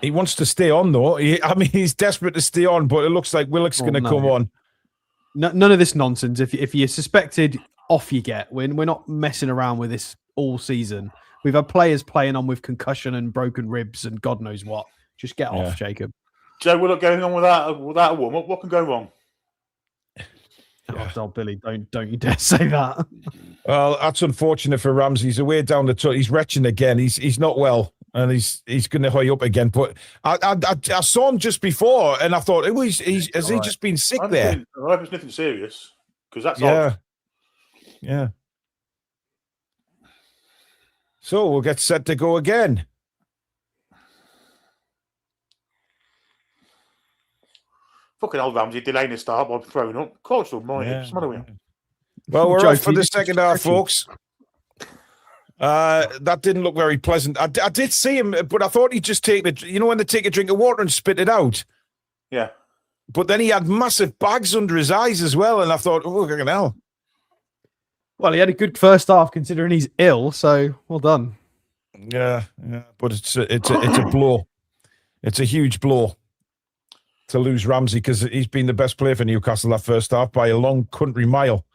He wants to stay on, though. He's desperate to stay on, but it looks like Willock's going to come on. None of this nonsense. If you're suspected, off you get. We're not messing around with this all season. We've had players playing on with concussion and broken ribs and God knows what. Just get off, Jacob. Joe Willock going on without a warm-up. What can go wrong? Oh, Billy, don't you dare say that. Well, that's unfortunate for Ramsey. He's away down the tunnel. He's retching again. He's not well, and he's going to hurry up again. But I saw him just before, and I thought, has he just been sick there? I hope it's nothing serious, because that's odd. Yeah. So we'll get set to go again. Fucking old Ramsey delaying the start by throwing up. Coach almighty. What's the matter with him? Well, we're off for the second half, folks. That didn't look very pleasant. I did see him, but I thought he'd just take when they take a drink of water and spit it out. Yeah. But then he had massive bags under his eyes as well, and I thought, oh, fucking hell. Well, he had a good first half considering he's ill, so well done. Yeah. But it's a blow. It's a huge blow to lose Ramsey, because he's been the best player for Newcastle that first half by a long country mile.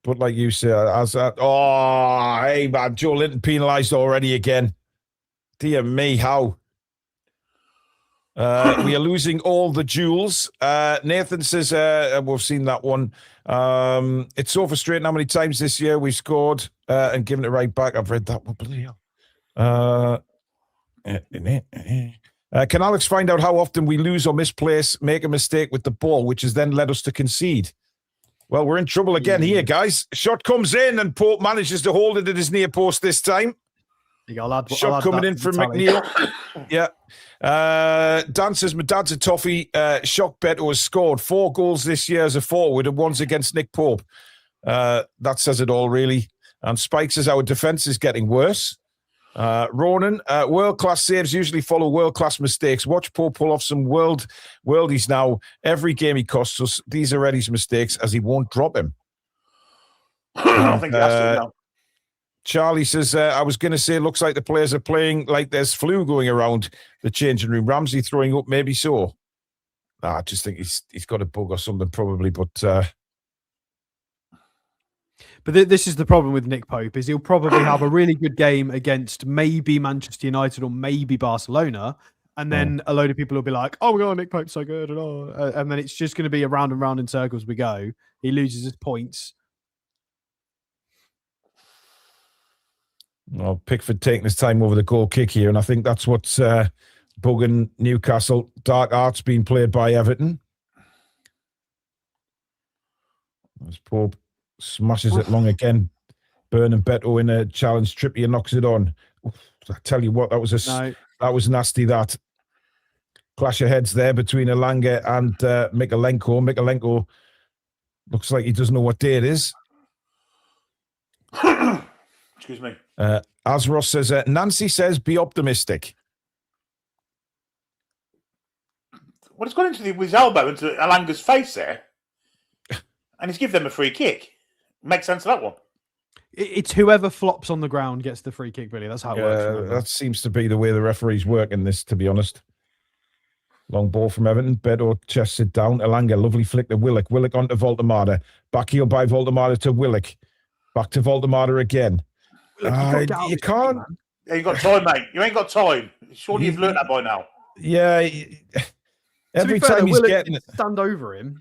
But like you said, hey man, Joe Linton penalised already again. Dear me, how? We are losing all the duels. Nathan says, we've seen that one. It's so frustrating how many times this year we've scored and given it right back. I've read that one. Bloody hell. Can Alex find out how often we lose or misplace, make a mistake with the ball, which has then led us to concede? Well, we're in trouble again here, guys. Shot comes in and Pope manages to hold it at his near post this time. Shot coming in from McNeil. Yeah. Dan says, my dad's a toffee. Shock Beto has scored 4 goals this year as a forward and one's against Nick Pope. That says it all, really. And Spike says, our defence is getting worse. Ronan, world-class saves usually follow world-class mistakes. Watch Pope pull off some worldies now. Every game he costs us. These are Eddie's mistakes, as he won't drop him. I think that's it now. Charlie says, I was going to say, looks like the players are playing like there's flu going around the changing room. Ramsey throwing up, maybe so. I just think he's got a bug or something, probably, but this is the problem with Nick Pope, is he'll probably have a really good game against maybe Manchester United or maybe Barcelona, and then a load of people will be like, oh my God, Nick Pope's so good, and then it's just going to be around and round in circles we go. He loses his points. Well, Pickford taking his time over the goal kick here, and I think that's what's bugging Newcastle. Dark arts being played by Everton. As Pope smashes it long again. Burn and Beto in a challenge. Trippier knocks it on. Oof, I tell you what, that was nasty. That clash of heads there between Elanga and Mikalenko. Mikalenko looks like he doesn't know what day it is. Excuse me. Azros says, Nancy says, be optimistic. Well, it's gone with his elbow into Elanga's face there, and he's given them a free kick. Makes sense of that one. It's whoever flops on the ground gets the free kick, Billy. That's how it works. That seems to be the way the referees work in this, to be honest. Long ball from Everton. Beto chests it down. Elanga, lovely flick to Willock. Willock onto Voldemada. Back heel by Voldemada to Willock. Back to Voldemada again. You can't. You ain't got time, mate. You ain't got time. Surely you've learned that by now. Yeah. Every time he's getting it. Stand over him.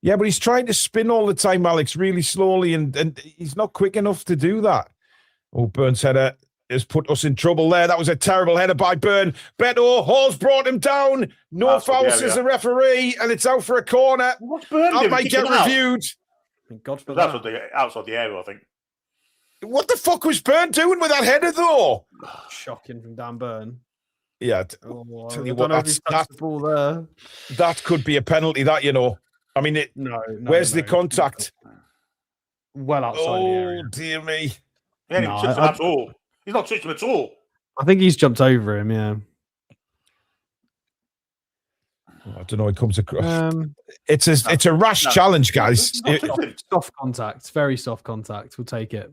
Yeah, but he's trying to spin all the time, Alex, really slowly, and he's not quick enough to do that. Oh, Burns header has put us in trouble there. That was a terrible header by Burn. Beto, Hall's brought him down. No foul, says the referee, and it's out for a corner. What's Burn doing? That might get reviewed. Thank God for that. That's outside the area, I think. What the fuck was Burn doing with that header, though? Shocking from Dan Burn. Yeah, tell you what, the ball there. That could be a penalty, that, you know. I mean, where's the contact? Well outside the area. Oh, dear me. He ain't even touched him at all. He's not touched him at all. I think he's jumped over him, yeah. I don't know. It comes across. It's a rash challenge, guys. Soft contact. Very soft contact. We'll take it.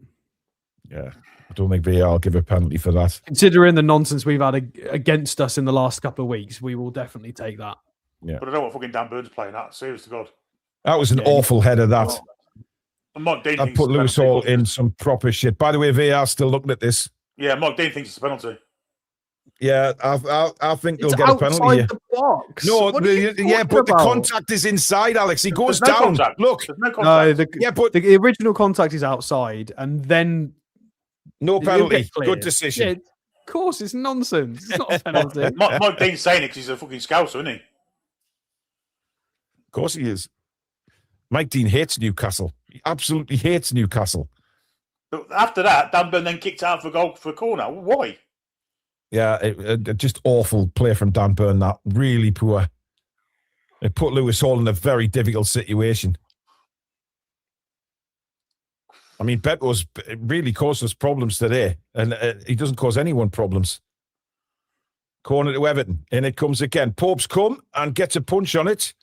Yeah. I don't think VAR will give a penalty for that. Considering the nonsense we've had against us in the last couple of weeks, we will definitely take that. Yeah. But I don't know what fucking Dan Burns playing at. Serious to God. That was an awful header, that. Mike Dean that put Lewis Hall in some proper shit. By the way, VAR's still looking at this. Yeah, Mike Dean thinks it's a penalty. Yeah, I think they'll get a penalty here. The box. No, but the contact is inside, Alex. He goes down. Contact. Look. There's no contact. But the original contact is outside, and then no penalty. Good decision. Yeah, of course, it's nonsense. It's not a penalty. Mike Dean's saying it because he's a fucking scouser, isn't he? Of course he is. Mike Dean hates Newcastle. He absolutely hates Newcastle. But after that, Dan Burn then kicked out for a goal for a corner. Why? Yeah, just awful play from Dan Burn. That really poor. It put Lewis Hall in a very difficult situation. I mean, Beto's really caused us problems today, and he doesn't cause anyone problems. Corner to Everton, and it comes again. Pope's come and gets a punch on it.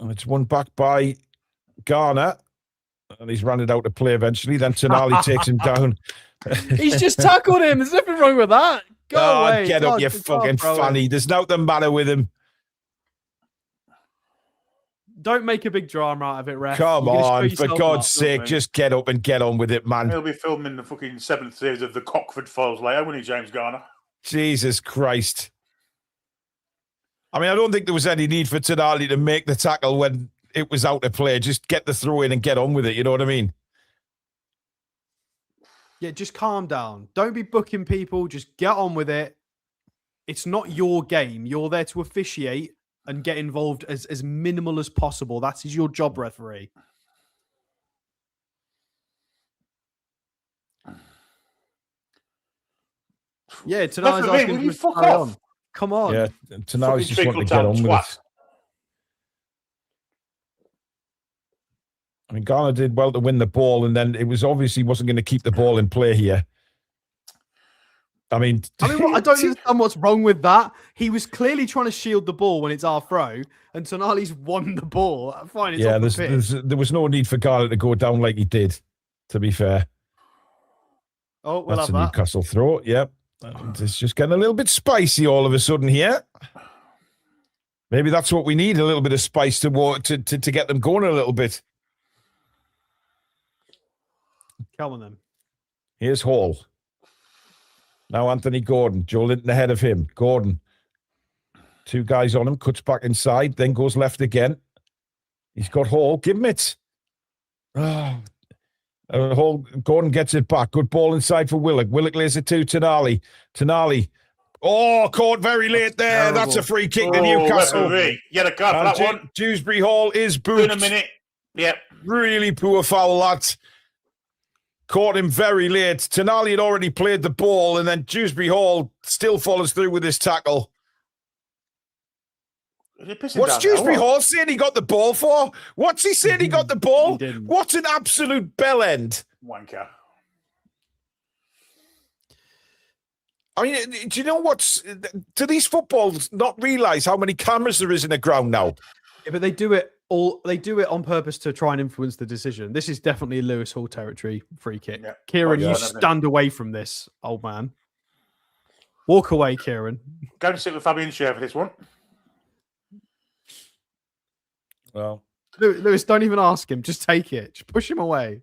And it's won back by Garner. And he's run it out to play eventually. Then Tonali takes him down. He's just tackled him. There's nothing wrong with that. Go away. Get up, you fucking fanny. There's nothing matter with him. Don't make a big drama out of it, ref. Come on, for God's sake, just get up and get on with it, man. He'll be filming the fucking 7th series of the Cockford Files later, won't he, James Garner? Jesus Christ. I mean, I don't think there was any need for Tonali to make the tackle when it was out of play. Just get the throw in and get on with it. You know what I mean? Yeah, just calm down. Don't be booking people. Just get on with it. It's not your game. You're there to officiate and get involved as minimal as possible. That is your job, referee. Yeah, Tonali's asking will you to fuck carry off? on. Come on. Yeah, Tonali's just wanting to get on with it. I mean, Garner did well to win the ball, and then it was obviously wasn't going to keep the ball in play here. I mean, I don't understand what's wrong with that. He was clearly trying to shield the ball when it's our throw, and Tonali's won the ball. Fine, it's off the pitch. There was no need for Garner to go down like he did, to be fair. Oh, we'll that's have a that. Newcastle throw. Yep. And it's just getting a little bit spicy all of a sudden here. Maybe that's what we need, a little bit of spice to get them going a little bit. Come on, then. Here's Hall. Now Anthony Gordon. Joe Linton ahead of him. Gordon. 2 guys on him. Cuts back inside. Then goes left again. He's got Hall. Give him it. Hall. Gordon gets it back. Good ball inside for Willock. Willock lays it to Tonali. Tonali. Oh, caught very late there. Terrible. That's a free kick to Newcastle. Yeah, the card for that one. Dewsbury Hall is booked. In a minute. Yep. Really poor foul, that. Caught him very late. Tonali had already played the ball, and then Dewsbury Hall still follows through with his tackle. What's Dewsbury Hall saying he got the ball for? What's he saying he got the ball? What's an absolute bell end? Wanker. I mean, do you know do these footballs not realise how many cameras there is in the ground now? Yeah, but they do it on purpose to try and influence the decision. This is definitely Lewis Hall territory, free kick. Yeah. Kieran, you stand away from this, old man. Walk away, Kieran. Go and sit with Fabian's chair for this one. Well, Lewis, don't even ask him. Just take it. Just push him away.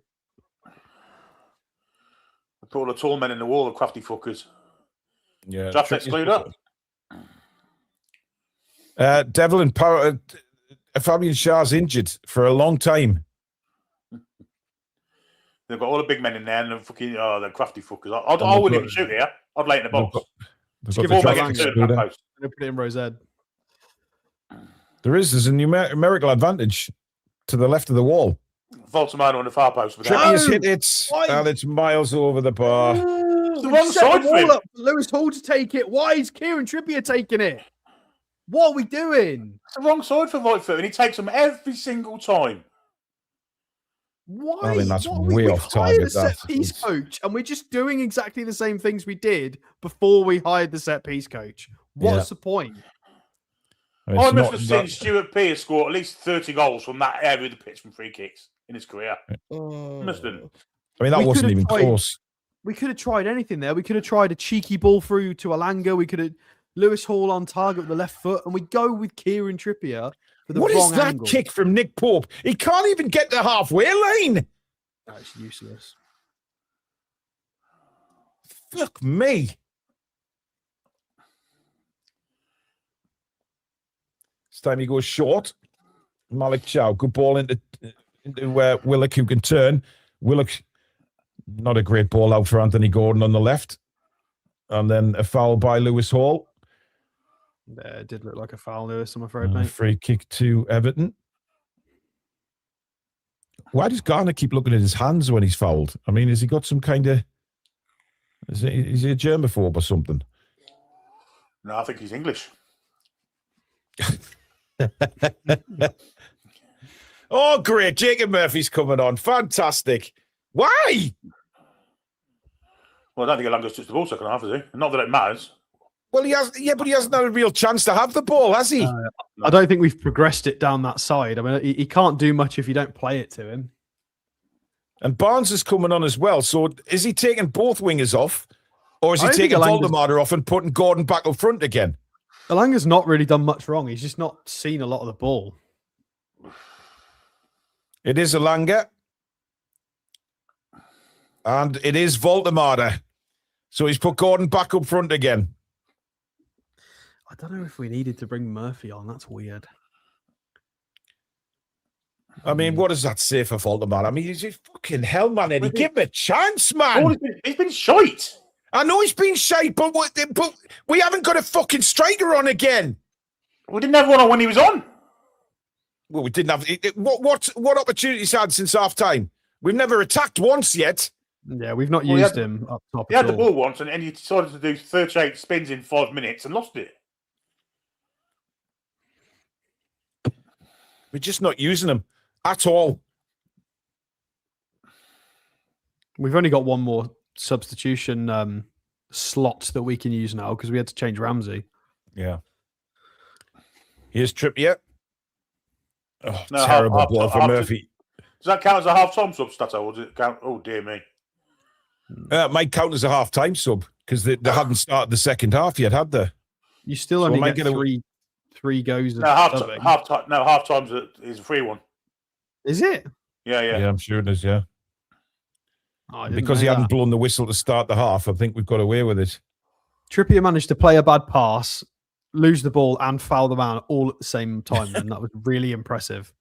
Put all the tall men in the wall, the crafty fuckers. Yeah. Draft exclude up. Devlin Power. Fabian Shah's injured for a long time. They've got all the big men in there, and the crafty fuckers. I wouldn't even shoot here. I'd lay in the box. Just give all my post. Put it in Rose Ed. There's a numerical advantage to the left of the wall. Voltamano on the far post. Trippier's hit it, and it's miles over the bar. It's the wrong side for him. Lewis Hall to take it. Why is Kieran Trippier taking it? What are we doing? It's the wrong side for Voigtfoot, and he takes them every single time. Why? I mean, that's way off target. The set piece coach, and we're just doing exactly the same things we did before we hired the set piece coach. What's the point? I must have seen Stuart Pearce score at least 30 goals from that area of the pitch from free kicks in his career. Must have. I mean, that wasn't even close. We could have tried anything there. We could have tried a cheeky ball through to Alanga. We could have Lewis Hall on target with the left foot, and we go with Kieran Trippier for the wrong angle. What is that kick from Nick Pope? He can't even get the halfway lane. That's useless. Fuck me. This time he goes short. Malik Chow, good ball into Willock, who can turn. Willock, not a great ball out for Anthony Gordon on the left. And then a foul by Lewis Hall. Yeah, it did look like a foul, Lewis, I'm afraid, mate. Free kick to Everton. Why does Garner keep looking at his hands when he's fouled? I mean, has he got some kind of... Is he a germaphobe or something? No, I think he's English. Oh, great. Jacob Murphy's coming on. Fantastic. Why? Well, I don't think Alanga's touched the ball second half, has he? Not that it matters. Well, he has, but he hasn't had a real chance to have the ball, has he? I don't think we've progressed it down that side. I mean, he can't do much if you don't play it to him. And Barnes is coming on as well. So is he taking both wingers off? Or is he taking Voldemar off and putting Gordon back up front again? Alanga's not really done much wrong. He's just not seen a lot of the ball. It is Alanga. And it is Voldemar. So he's put Gordon back up front again. I don't know if we needed to bring Murphy on. That's weird. I mean, what does that say for Voldemar? I mean, he's just fucking hell, man, Eddie. Give him a chance, man. Oh, he's been shite. I know he's been shite, but we haven't got a fucking striker on again. We didn't have one on when he was on. Well, we didn't have... What opportunities had since half-time? We've never attacked once yet. Yeah, we've not used him up top. He had the ball once, and he decided to do 38 spins in 5 minutes and lost it. We're just not using him at all. We've only got one more substitution slot that we can use now because we had to change Ramsey. Yeah. Here's Trippier. Oh, No, terrible ball for Murphy. Does that count as a half-time sub, Stato, or does it count? Oh, dear me. It might count as a half-time sub because they hadn't started the second half yet, had they? You still only get three goes. No, half-time is a free one. Is it? Yeah. Yeah, I'm sure it is, yeah. Oh, because he hadn't blown the whistle to start the half, I think we've got away with it. Trippier managed to play a bad pass, lose the ball, and foul the man all at the same time, and that was really impressive.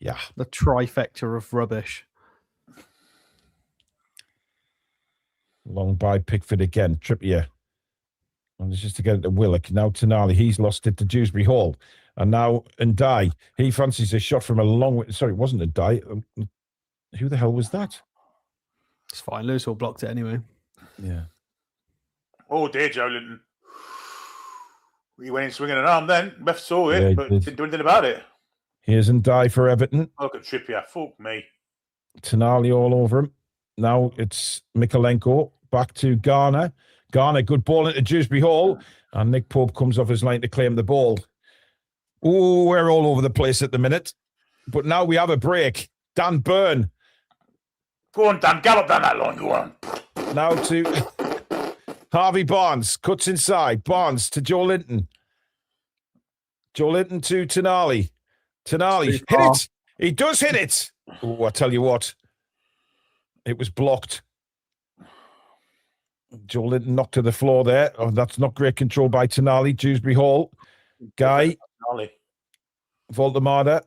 Yeah. The trifecta of rubbish. Long by Pickford again. Trippier. And it's just to get it to Willock. Now Tonali. He's lost it to Dewsbury Hall. And now Ndai. He fancies a shot from a long way. Sorry, it wasn't Ndai. Who the hell was that? It's fine. Lewis will blocked it anyway. Yeah. Oh, dear, Joe Linton. He went in swinging an arm then. Ref saw it, but didn't do anything about it. Here's Ndai for Everton. Look at Trippier. Fuck me. Tonali all over him. Now it's Mikalenko. Back to Garner. Garner, good ball into Dewsbury Hall. And Nick Pope comes off his line to claim the ball. Oh, we're all over the place at the minute. But now we have a break. Dan Burn. Go on, Dan. Gallop down that line. Go on. Now to Harvey Barnes. Cuts inside. Barnes to Joe Linton. Joe Linton to Tonali. Tonali. Hit it. He does hit it. Oh, I tell you what. It was blocked. Joe Linton knocked to the floor there. Oh, that's not great control by Tonali. Dewsbury Hall. Guy. Voldemada.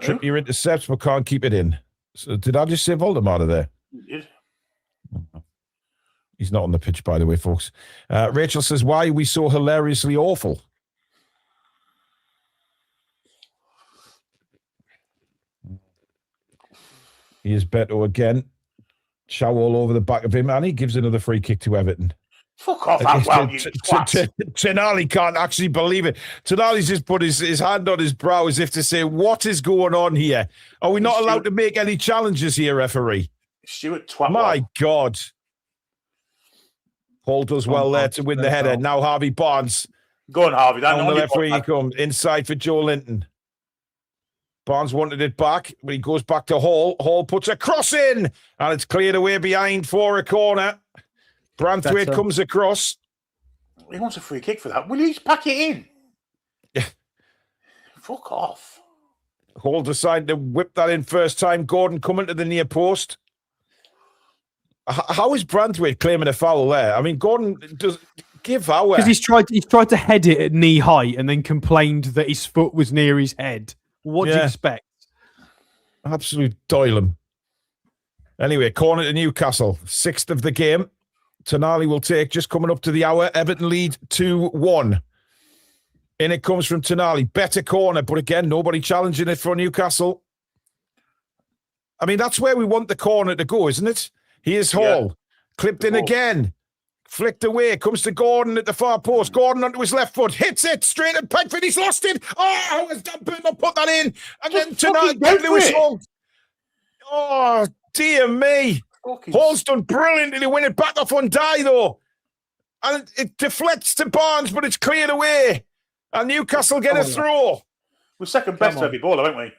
Trippier intercepts but can't keep it in. So did I just say Voldemada there? You did. He's not on the pitch, by the way, folks. Rachel says, why are we so hilariously awful? Here's Beto again. Chow all over the back of him, and he gives another free kick to Everton. Fuck off, you twat. Tonali can't actually believe it. Tonali's just put his hand on his brow as if to say, what is going on here? Are we not allowed to make any challenges here, referee? Stuart twat. My God. Hall does well there to win the header. Now Harvey Barnes. Go on, Harvey. On the left wing he comes. Inside for Joe Linton. Barnes wanted it back, but he goes back to Hall. Hall puts a cross in, and it's cleared away behind for a corner. Branthwaite comes across. He wants a free kick for that. Will you pack it in? Yeah. Fuck off. Hall decided to whip that in first time. Gordon coming to the near post. How is Branthwaite claiming a foul there? I mean, Gordon does give our... Because he's tried to head it at knee height and then complained that his foot was near his head. What do you expect? Absolute doilum. Anyway, corner to Newcastle. 6th of the game. Tonali will take, just coming up to the hour. Everton lead 2-1. In it comes from Tonali. Better corner, but again, nobody challenging it for Newcastle. I mean, that's where we want the corner to go, isn't it? Here's Hall. Yeah. Clipped in again. Flicked away. Comes to Gordon at the far post. Gordon onto his left foot. Hits it straight at Pickford. He's lost it. Oh, how has Dan Burn not put that in? And then tonight, Lewis Hall. Oh, dear me. Hall's done brilliantly to win it back off Ndai, though. And it deflects to Barnes, but it's cleared away. And Newcastle get a throw. We're second best to every ball, aren't we?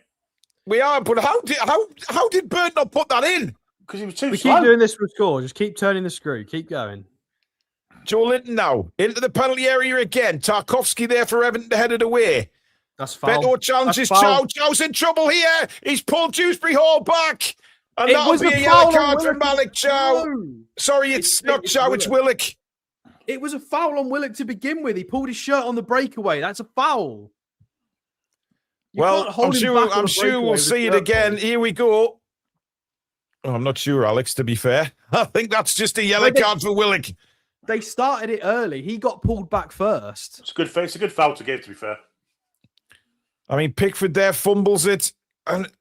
We are, but how did Burn not put that in? Because he was too slow. Keep doing this for a score. Just keep turning the screw. Keep going. Joe Linton now into the penalty area again. Tarkovsky there for Everton to head it away. That's foul. Beto challenges Chow. Chow's in trouble here. He's pulled Dewsbury Hall back. And that'll be a yellow card for Malik Chow. No. Sorry, it's not Chow, it's Willock. It was a foul on Willock to begin with. He pulled his shirt on the breakaway. That's a foul. I'm sure we'll see it again. Here we go. Oh, I'm not sure, Alex, to be fair. I think that's just a yellow card for Willock. They started it early. He got pulled back first. It's a good foul to give, to be fair. I mean, Pickford there fumbles it. And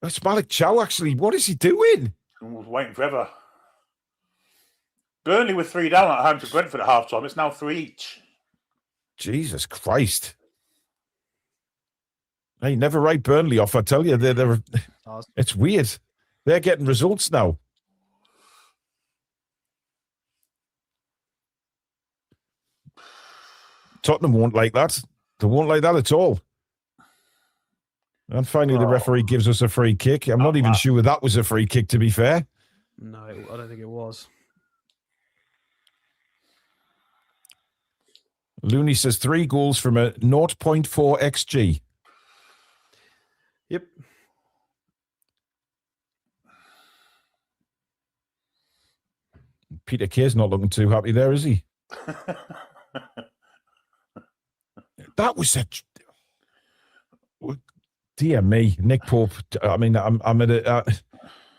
it's Malik Chow, actually. What is he doing? I was waiting forever. Burnley were 3 down at home to Brentford at half-time. It's now 3 each. Jesus Christ. Hey, never write Burnley off, I tell you. It's weird. They're getting results now. Tottenham won't like that. They won't like that at all. And finally, the referee gives us a free kick. I'm not even sure that was a free kick, to be fair. No, I don't think it was. Looney says 3 goals from a 0.4 XG. Yep. Peter Kay's not looking too happy there, is he? That was a... Dear me, Nick Pope. I mean, I'm at a...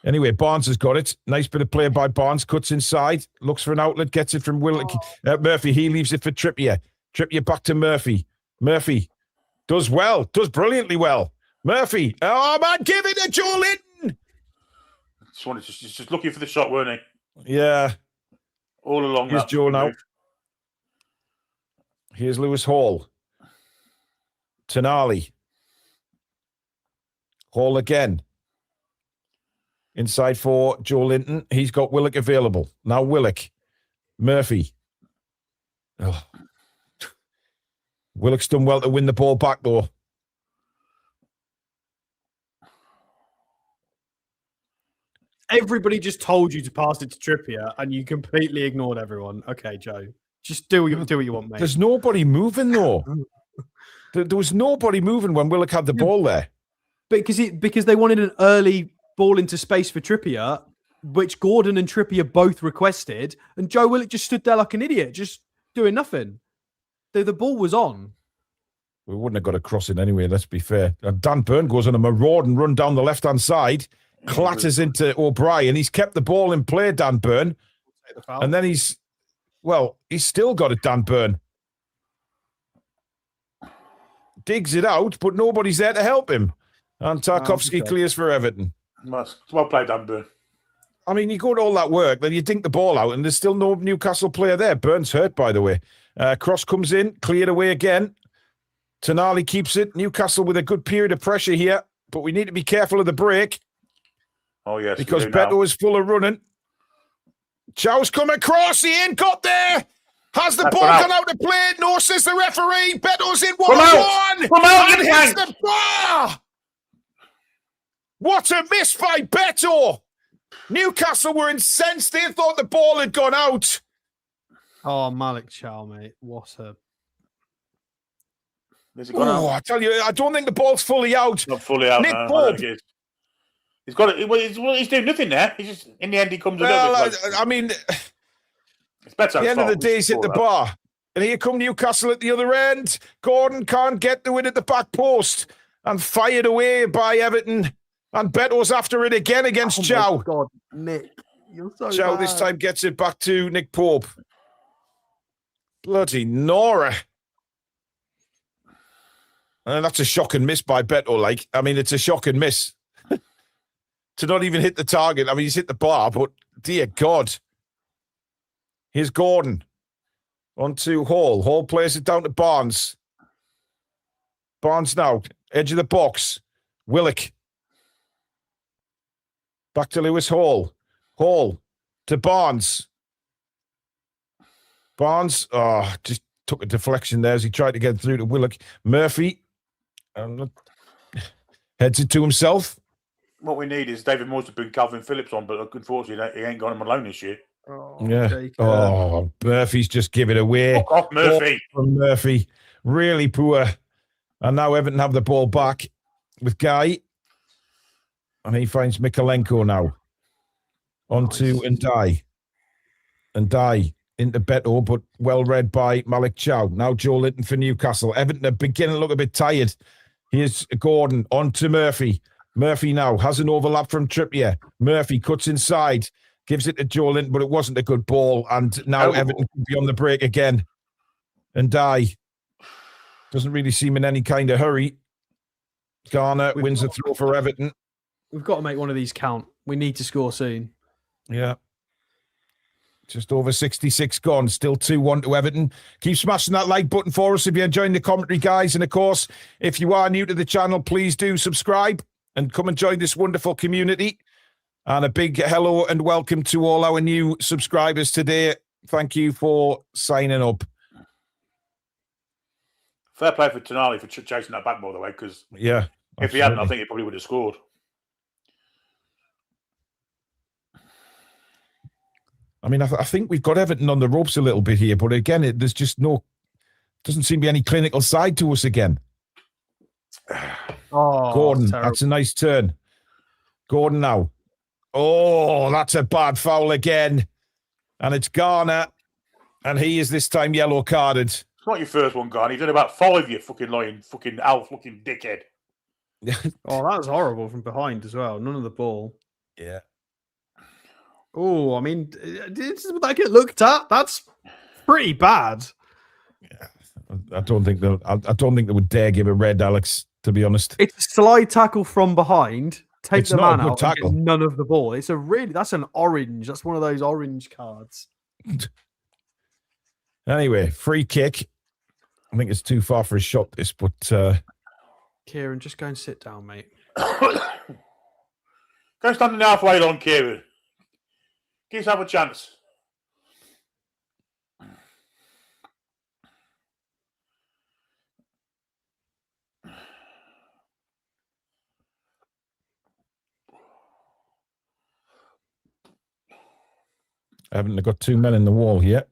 Anyway, Barnes has got it. Nice bit of play by Barnes. Cuts inside. Looks for an outlet. Gets it from Murphy. He leaves it for Trippier. Trippier back to Murphy. Murphy does well. Does brilliantly well. Murphy. Oh, man, give it to Joe Linton. Just looking for the shot, weren't he? Yeah. All along. Here's Joe now. Here's Lewis Hall. Tonali. Hall again. Inside for Joe Linton. He's got Willock available. Now Willock. Murphy. Oh. Willock's done well to win the ball back, though. Everybody just told you to pass it to Trippier, and you completely ignored everyone. Okay, Joe. Just do what you want, mate. There's nobody moving, though. There was nobody moving when Willock had the ball there. Because they wanted an early ball into space for Trippier, which Gordon and Trippier both requested, and Joe Willock just stood there like an idiot, just doing nothing. The ball was on. We wouldn't have got a crossing anyway, let's be fair. Dan Burn goes on a marauding run down the left-hand side, clatters into O'Brien. He's kept the ball in play, Dan Burn. And then he's still got it, Dan Burn. Digs it out, but nobody's there to help him. And Tarkovsky clears for Everton. Well played, Dan Burn. I mean, you go to all that work, then you dink the ball out, and there's still no Newcastle player there. Burns hurt, by the way. Cross comes in, cleared away again. Tonali keeps it. Newcastle with a good period of pressure here, but we need to be careful of the break. Oh, yes. Because Beto is full of running. Chow's come across. He ain't got there. Has the ball gone out of play? No, says the referee. Beto's in 1-on-1. Come out, and hits the bar. What a miss by Beto. Newcastle were incensed. They thought the ball had gone out. Oh, Malik Chow, mate. What a... I tell you, I don't think the ball's fully out. Not fully out. Nick no, Pope. He's got it. He's doing nothing there. He's just, in the end, he comes a little bit close. I mean, it's better. At the end of the day, he's hit the bar. And here come Newcastle at the other end. Gordon can't get to it at the back post. And fired away by Everton. And Beto's after it again against Chow. My God, Nick. You're so Chow bad. this time gets it back to Nick Pope. Bloody Nora. And that's a shocking miss by Beto. I mean, it's a shocking miss. To not even hit the target. I mean, he's hit the bar, but dear God. Here's Gordon. On to Hall. Hall plays it down to Barnes. Barnes now. Edge of the box. Willock. Back to Lewis Hall. Hall to Barnes. Barnes, just took a deflection there as he tried to get through to Willock. Murphy heads it to himself. What we need is David Moyes to bring Calvin Phillips on, but unfortunately, he ain't got him alone this year. Oh, yeah. Murphy's just give it away. Fuck off, Murphy. From Murphy. Really poor. And now Everton have the ball back with Guy. And he finds Mikalenko now. On to Ndai. Ndai into Beto, but well read by Malik Chow. Now Joe Linton for Newcastle. Everton are beginning to look a bit tired. Here's Gordon on to Murphy. Murphy now has an overlap from Trippier. Murphy cuts inside. Gives it to Joe Linton, but it wasn't a good ball. And now Everton can be on the break again. And doesn't really seem in any kind of hurry. Garner wins a throw for Everton. We've got to make one of these count. We need to score soon. Yeah. Just over 66 gone. Still 2-1 to Everton. Keep smashing that like button for us if you're enjoying the commentary, guys. And, of course, if you are new to the channel, please do subscribe and come and join this wonderful community. And a big hello and welcome to all our new subscribers today. Thank you for signing up. Fair play for Tonali for chasing that back, by the way, because if he hadn't, I think he probably would have scored. I mean, I think we've got Everton on the ropes a little bit here, but again, there's just doesn't seem to be any clinical side to us again. Oh, Gordon, terrible. That's a nice turn. Gordon now. Oh, that's a bad foul again. And it's Garner. And he is this time yellow carded. It's not your first one, Garner. You've done about 5, you fucking lying, fucking Alf looking dickhead. Oh, that was horrible from behind as well. None of the ball. Yeah. Oh, I mean, did that get looked at? That's pretty bad. Yeah. I don't think they would dare give a red, Alex, to be honest. It's a slide tackle from behind. Take the man out tackle. and get none of the ball. That's an orange. That's one of those orange cards. Anyway, free kick. I think it's too far for a shot, this, but... Kieran, just go and sit down, mate. Go stand in the halfway line, Kieran. Give yourself a chance. I haven't got 2 men in the wall yet.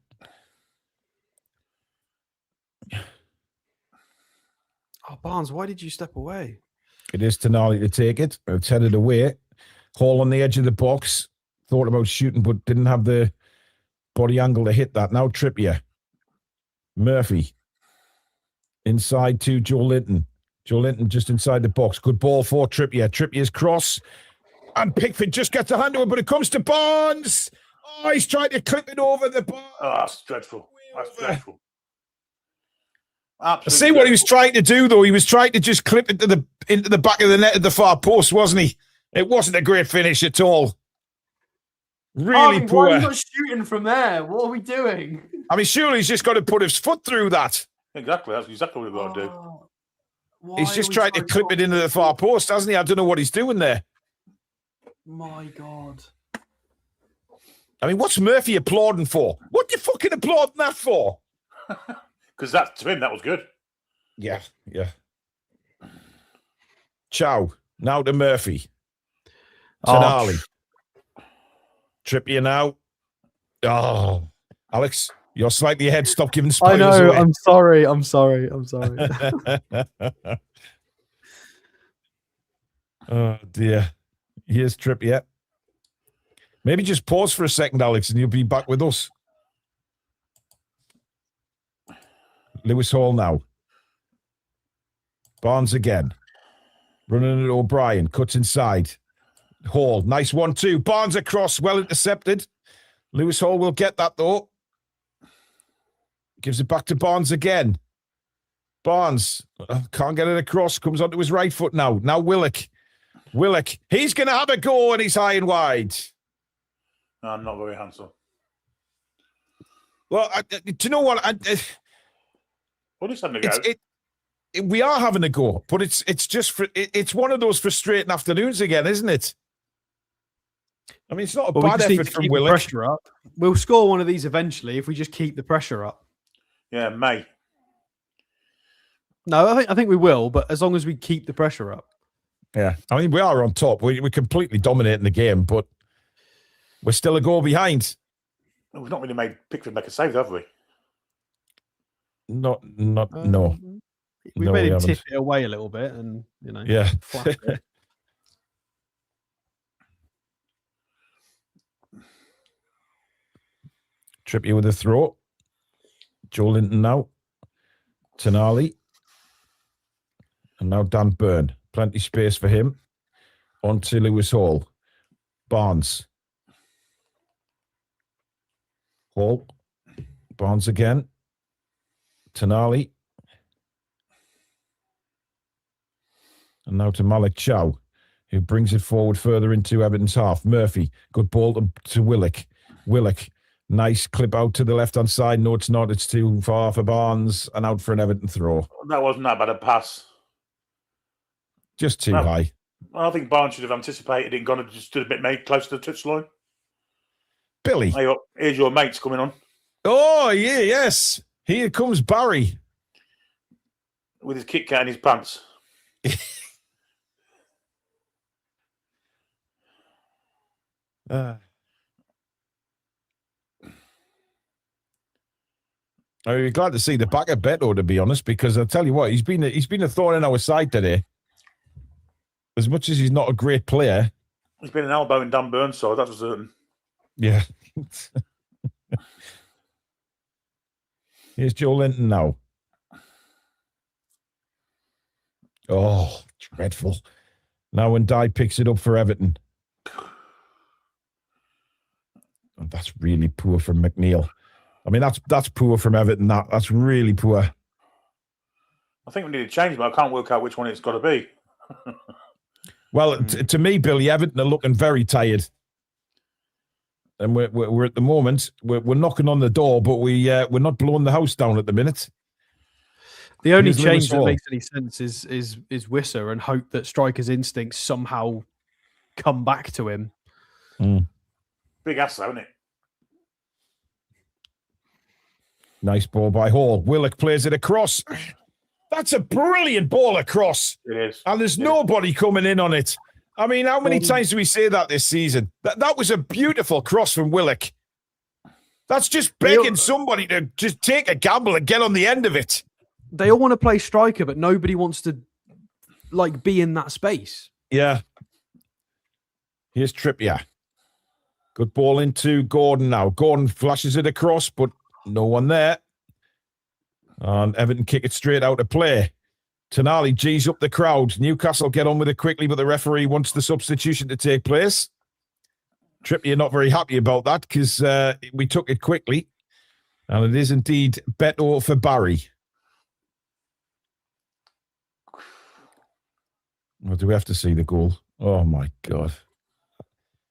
Oh, Barnes, why did you step away? It is Tonali to take it. It's headed away. Hall on the edge of the box. Thought about shooting, but didn't have the body angle to hit that. Now Trippier. Murphy. Inside to Joe Linton. Joe Linton just inside the box. Good ball for Trippier. Trippier's cross. And Pickford just gets a hand to it, but it comes to Barnes. Oh, he's trying to clip it over the bar. Oh, that's dreadful. That's dreadful. Absolutely. I see what he was trying to do, though. He was trying to just clip it into the back of the net at the far post, wasn't he? It wasn't a great finish at all. Really poor. Why are you not shooting from there? What are we doing? I mean, surely he's just got to put his foot through that. Exactly. That's exactly what we've got to do. He's just trying to clip it into the far post, hasn't he? I don't know what he's doing there. My God. I mean, what's Murphy applauding for? What are you fucking applauding that for? Because that, to him, that was good. Yeah. Chow. Now to Murphy. Tonali. Trippier now. Oh, Alex, you're slightly ahead. Stop giving spoilers I know. away. I'm sorry. Oh, dear. Here's Trippier. Maybe just pause for a second, Alex, and you'll be back with us. Lewis Hall now. Barnes again. Running at O'Brien. Cuts inside. Hall. Nice 1-2. Barnes across. Well intercepted. Lewis Hall will get that, though. Gives it back to Barnes again. Barnes. Can't get it across. Comes onto his right foot now. Now Willock. He's going to have a go, and he's high and wide. No, not very handsome. Well, do you know what? What is having a go? We are having a go, but it's just it's one of those frustrating afternoons again, isn't it? I mean, it's not a bad effort from Willock. Pressure up. We'll score one of these eventually if we just keep the pressure up. Yeah, May. No, I think we will, but as long as we keep the pressure up. Yeah, I mean, we are on top. We're completely dominating the game, but we're still a goal behind. We've not really made Pickford make a save, have we? No. We No, made him haven't. tip it away a little bit, and Yeah. flash it. Trippier with a throw. Joe Linton now. Tonali. And now Dan Burn. Plenty space for him. On to Lewis Hall. Barnes. Hall. Barnes again. Tonali. And now to Malik Chow, who brings it forward further into Everton's half. Murphy, good ball to Willock. Willock, nice clip out to the left-hand side. No, it's not. It's too far for Barnes and out for an Everton throw. That wasn't that bad a pass. Just too high. I think Barnes should have anticipated it and gone and just stood a bit made close to the touchline. Billy. Hey, here's your mates coming on. Oh, yeah, yes. Here comes Barry. With his Kit Kat in his pants. I'm glad to see the back of Beto, to be honest, because I'll tell you what, he's been a thorn in our side today. As much as he's not a great player. He's been an elbow in Dan Burns' side, that's for certain. Yeah. Here's Joe Linton now. Oh, dreadful. Now when Dye picks it up for Everton. Oh, that's really poor from McNeil. I mean, that's poor from Everton. That's really poor. I think we need to change, but I can't work out which one it's got to be. Well, to me, Billy, Everton are looking very tired. And we're at the moment, we're knocking on the door, but we're not blowing the house down at the minute. The only change that makes any sense is Wisser, and hope that striker's instincts somehow come back to him. Big ass, though, isn't it? Nice ball by Hall. Willock plays it across. That's a brilliant ball across. It is. And there's nobody coming in on it. I mean, how many times do we say that this season? That was a beautiful cross from Willock. That's just begging somebody to just take a gamble and get on the end of it. They all want to play striker, but nobody wants to be in that space. Yeah. Here's Trippier. Good ball into Gordon now. Gordon flashes it across, but no one there. And Everton kick it straight out of play. Tonali G's up the crowd. Newcastle get on with it quickly, but the referee wants the substitution to take place. Trippier not very happy about that because we took it quickly. And it is indeed Beto for Barry. Well, do we have to see the goal? Oh, my God.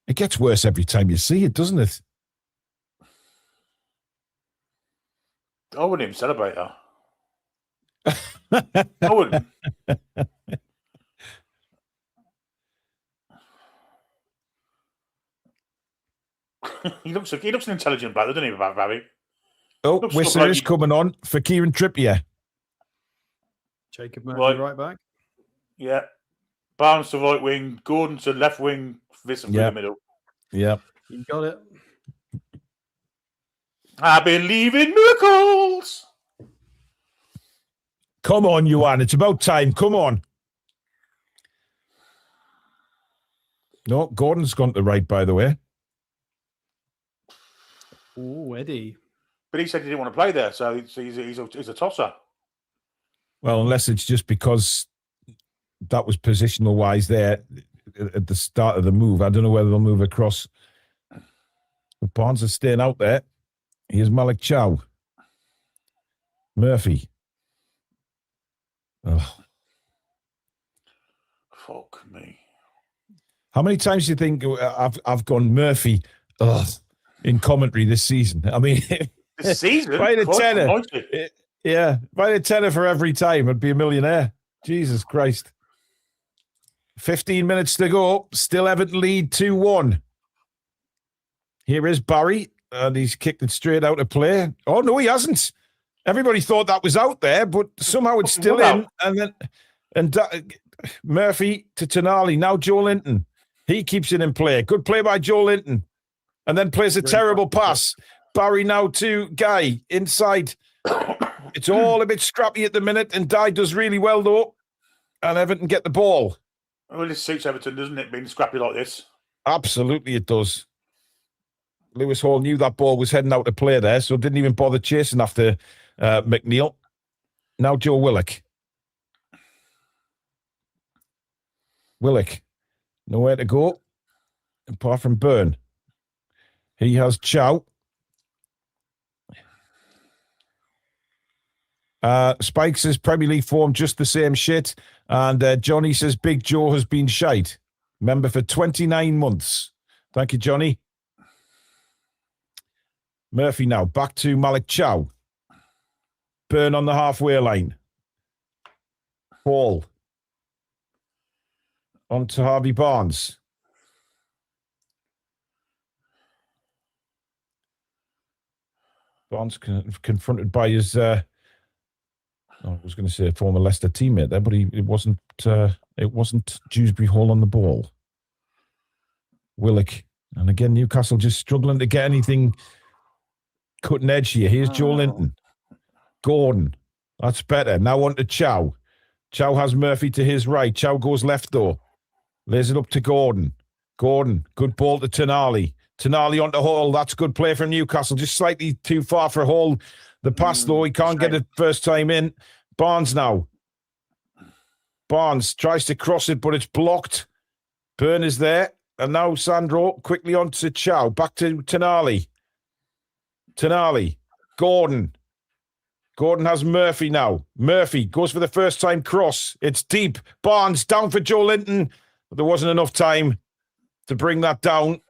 It gets worse every time you see it, doesn't it? I wouldn't even celebrate that. I wouldn't. He looks an intelligent player, doesn't he, Barry? Oh, Wisser is coming on for Kieran Trippier. Jacob Murphy right back. Yeah. Barnes to right wing, Gordon to left wing, Visson through the middle. Yeah. You got it. I believe in miracles. Come on, Yuan. It's about time. Come on. No, Gordon's gone to the right, by the way. Oh, Eddie. But he said he didn't want to play there, so he's a tosser. Well, unless it's just because that was positional-wise there at the start of the move. I don't know whether they'll move across. But Barnes is staying out there. Here's Malik Chow. Murphy. Oh. Fuck me. How many times do you think I've gone Murphy in commentary this season? I mean, this season? By the tenner. Yeah, by the tenner for every time, I'd be a millionaire. Jesus Christ. 15 minutes to go. Still Everton lead 2-1. Here is Barry, and he's kicked it straight out of play. Oh, no, he hasn't. Everybody thought that was out there, but somehow it's still in. And Murphy to Tonali. Now Joe Linton. He keeps it in play. Good play by Joe Linton. And then plays a terrible pass. Barry now to Guy inside. It's all a bit scrappy at the minute, and Dye does really well, though. And Everton get the ball. Well, this suits Everton, doesn't it, being scrappy like this? Absolutely it does. Lewis Hall knew that ball was heading out to play there, so didn't even bother chasing after McNeil. Now Joe Willock. Willock. Nowhere to go, apart from Byrne. He has Chow. Spike says Premier League form just the same shit. And Johnny says Big Joe has been shite. Member for 29 months. Thank you, Johnny. Murphy now. Back to Malik Chow. Burn on the halfway line. Hall. On to Harvey Barnes. Barnes confronted by his, I was going to say a former Leicester teammate there, but it wasn't Dewsbury Hall on the ball. Willock. And again, Newcastle just struggling to get anything cutting edge here. Here's Joe Linton. Gordon. That's better. Now on to Chow. Chow has Murphy to his right. Chow goes left, though. Lays it up to Gordon. Gordon. Good ball to Tonali. Tonali onto Hall. That's good play from Newcastle. Just slightly too far for Hall. The pass, though, he can't get it first time in. Barnes now. Barnes tries to cross it, but it's blocked. Burn is there. And now Sandro quickly on to Chow. Back to Tonali. Tonali. Gordon. Gordon has Murphy now. Murphy goes for the first time cross. It's deep. Barnes down for Joe Linton. But there wasn't enough time to bring that down.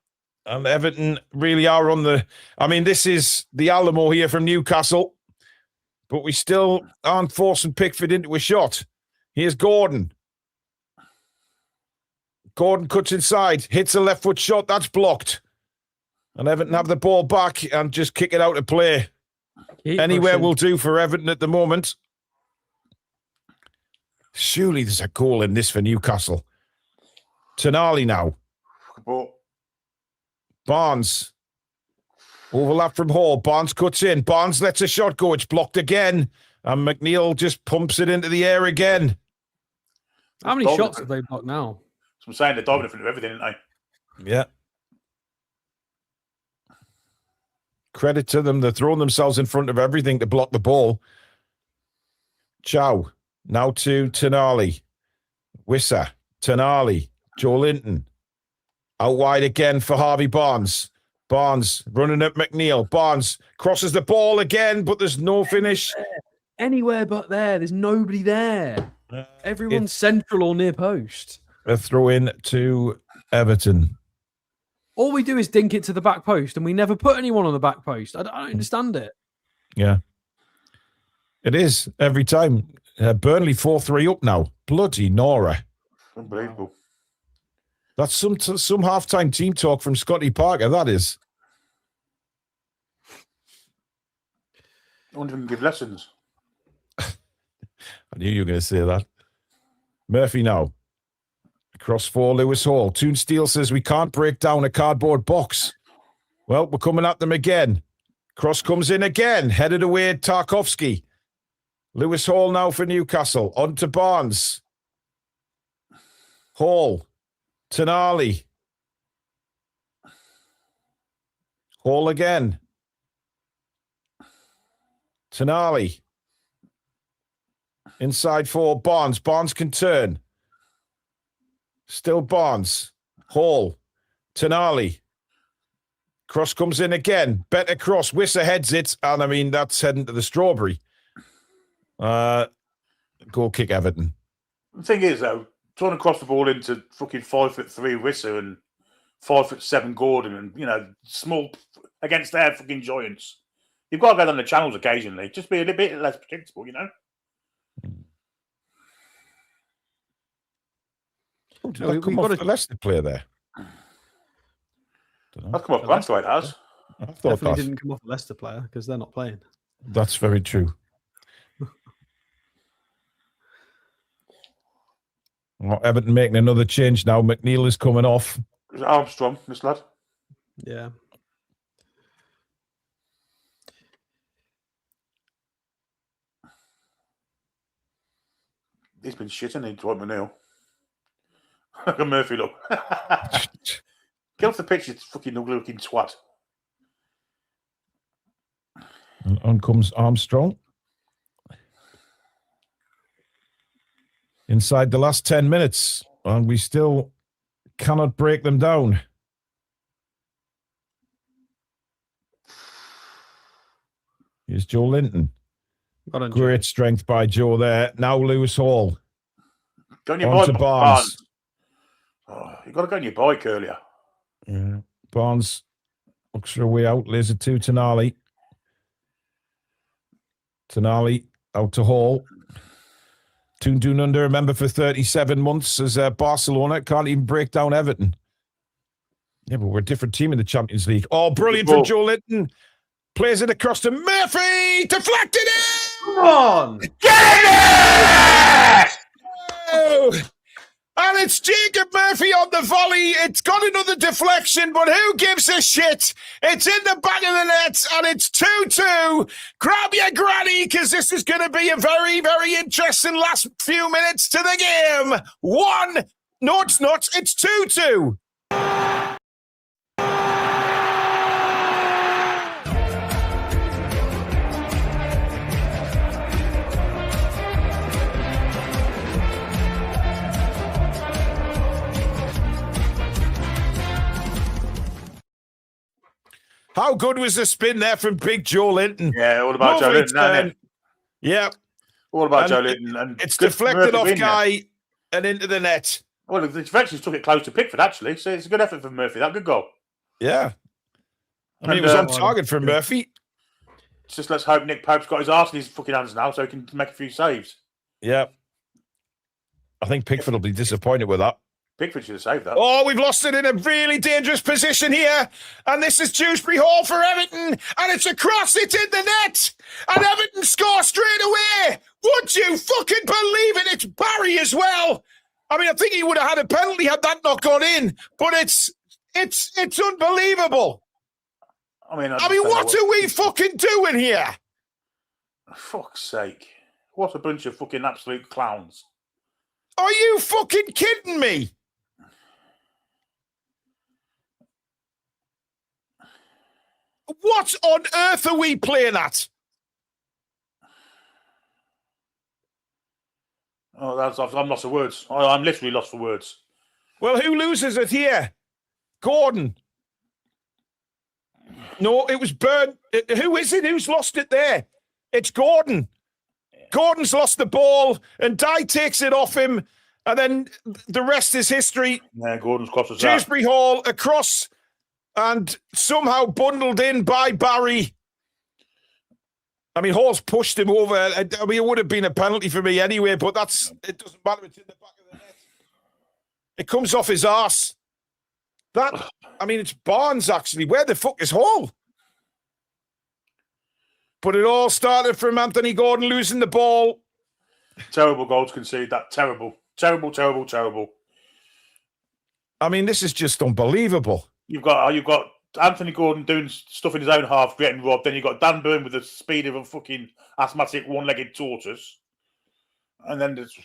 And Everton really are on the... I mean, this is the Alamo here from Newcastle. But we still aren't forcing Pickford into a shot. Here's Gordon. Gordon cuts inside. Hits a left foot shot. That's blocked. And Everton have the ball back and just kick it out of play. Anywhere will do for Everton at the moment. Surely there's a goal in this for Newcastle. Tonali now. Barnes. Overlap from Hall. Barnes cuts in. Barnes lets a shot go. It's blocked again. And McNeil just pumps it into the air again. How many shots have they blocked now? So I'm saying they're diving in front of everything, aren't they? Yeah. Credit to them. They're throwing themselves in front of everything to block the ball. Chow. Now to Tonali. Wissa. Tonali. Joe Linton. Out wide again for Harvey Barnes. Barnes running at McNeil. Barnes crosses the ball again, but there's no finish. Anywhere but there. There's nobody there. Everyone's central or near post. A throw in to Everton. All we do is dink it to the back post, and we never put anyone on the back post. I don't understand it. Yeah. It is every time. Burnley 4-3 up now. Bloody Nora. Unbelievable. That's some half-time team talk from Scotty Parker, that is. I wonder if we can give lessons. I knew you were going to say that. Murphy now. Cross for Lewis Hall. Toon Steel says we can't break down a cardboard box. Well, we're coming at them again. Cross comes in again. Headed away Tarkovsky. Lewis Hall now for Newcastle. On to Barnes. Hall. Tonali. Hall again. Tonali. Inside for Barnes. Barnes can turn. Still Barnes. Hall. Tonali. Cross comes in again. Better cross. Wissa heads it. And I mean, that's heading to the strawberry. Goal kick Everton. The thing is, though, trying to cross the ball into fucking 5'3" Wissa and 5'7" Gordon and, small against their fucking giants. You've got to go down the channels occasionally. Just be a little bit less predictable, Oh, did that come off the Leicester player there? That's come off Grantwright, has. I thought Definitely didn't come off a Leicester player because they're not playing. That's very true. Well, Everton making another change now. McNeil is coming off. Armstrong, this lad. Yeah. He's been shit, hasn't he, Dwight McNeil? Look at Murphy, look. Get off the pitch, you fucking ugly-looking twat. And on comes Armstrong. Inside the last 10 minutes, and we still cannot break them down. Here's Joe Linton. Great strength by Joe there. Now Lewis Hall. Go on your On to bike, Barnes. Oh, you got to go on your bike earlier. Yeah. Barnes looks for a way out. Lays it to Tonali. Tonali out to Hall. Toon under a member for 37 months as Barcelona. Can't even break down Everton. Yeah, but we're a different team in the Champions League. Oh, brilliant from Joe Linton. Plays it across to Murphy. Deflected it! Come on! Get it! Oh! And it's Jacob Murphy on the volley. It's got another deflection, but who gives a shit? It's in the back of the net, and it's 2-2. Grab your granny, because this is going to be a very, very interesting last few minutes to the game. No, it's not. It's 2-2. How good was the spin there from Big Joe Linton? Yeah, all about Joe Linton. Yeah. All about Joe Linton. And it's deflected off Guy and into the net. Well, the deflections took it close to Pickford, actually. So it's a good effort from Murphy. That good goal. Yeah. I mean, it was on target for Murphy. Just let's hope Nick Pope's got his arse in his fucking hands now so he can make a few saves. Yeah. I think Pickford will be disappointed with that. Pickford should have saved that. Oh, we've lost it in a really dangerous position here. And this is Dewsbury Hall for Everton. And it's across, it's in the net. And Everton score straight away. Would you fucking believe it? It's Barry as well. I mean, I think he would have had a penalty had that not gone in. But it's unbelievable. I mean, what are we fucking doing here? For fuck's sake. What a bunch of fucking absolute clowns. Are you fucking kidding me? What on earth are we playing at? Oh, I'm lost for words. I'm literally lost for words. Well, who loses it here? Gordon. No, it was Burn. Who is it? Who's lost it there? It's Gordon. Gordon's lost the ball, and Dye takes it off him, and then the rest is history. Yeah, Gordon's crossed us. Dewsbury Hall across. And somehow bundled in by Barry. I mean, Hall's pushed him over. I mean, it would have been a penalty for me anyway, but it doesn't matter. It's in the back of the net. It comes off his arse. It's Barnes, actually. Where the fuck is Hall? But it all started from Anthony Gordon losing the ball. Terrible goals conceded. That terrible. Terrible, terrible, terrible. I mean, this is just unbelievable. You've got Anthony Gordon doing stuff in his own half, getting robbed. Then you've got Dan Burn with the speed of a fucking asthmatic one-legged tortoise. And then there's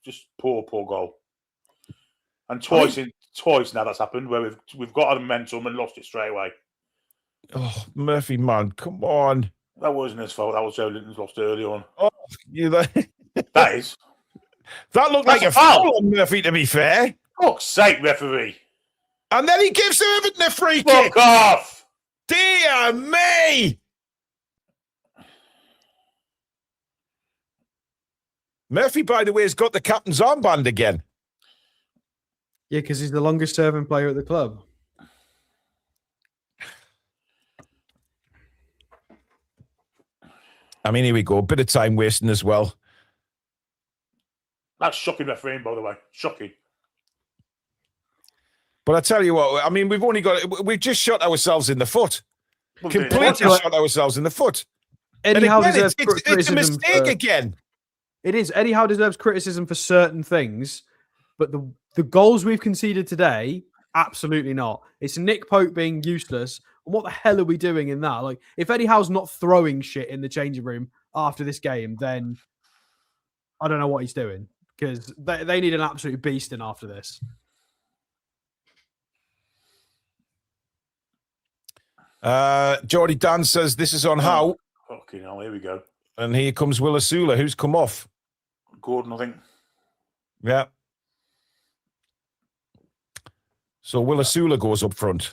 just poor goal. And twice now that's happened where we've got a momentum and lost it straight away. Oh, Murphy, man, come on. That wasn't his fault. That was Joe Linton's lost early on. Oh, that is. That looked like a foul on Murphy, to be fair. Fuck's sake, referee. And then he gives Everton a free kick. Fuck off! Dear me! Murphy, by the way, has got the captain's armband again. Yeah, because he's the longest serving player at the club. I mean, here we go. A bit of time wasting as well. That's shocking refereeing, by the way. Shocking. But I tell you what, I mean, we've just shot ourselves in the foot. Completely shot ourselves in the foot. Eddie Howe deserves it's a mistake again. It is. Eddie Howe deserves criticism for certain things, but the goals we've conceded today, absolutely not. It's Nick Pope being useless. And what the hell are we doing in that? Like, if Eddie Howe's not throwing shit in the changing room after this game, then I don't know what he's doing, because they need an absolute beast in after this. Geordie Dan says this is on Howe. Fucking hell, here we go. And here comes Will Asula, who's come off. Gordon, I think. Yeah. So Will Asula goes up front.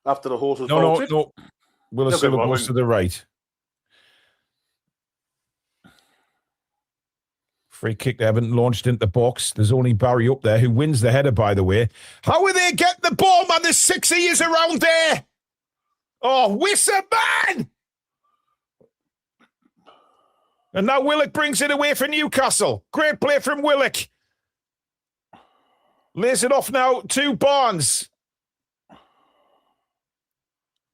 After the horse was No. Will Asula goes to the right. Free kick to Everton, launched into the box. There's only Barry up there who wins the header, by the way. How are they getting the ball, man? There's 6 ears around there. Oh, Wissa, man! And now Willock brings it away for Newcastle. Great play from Willock. Lays it off now to Barnes.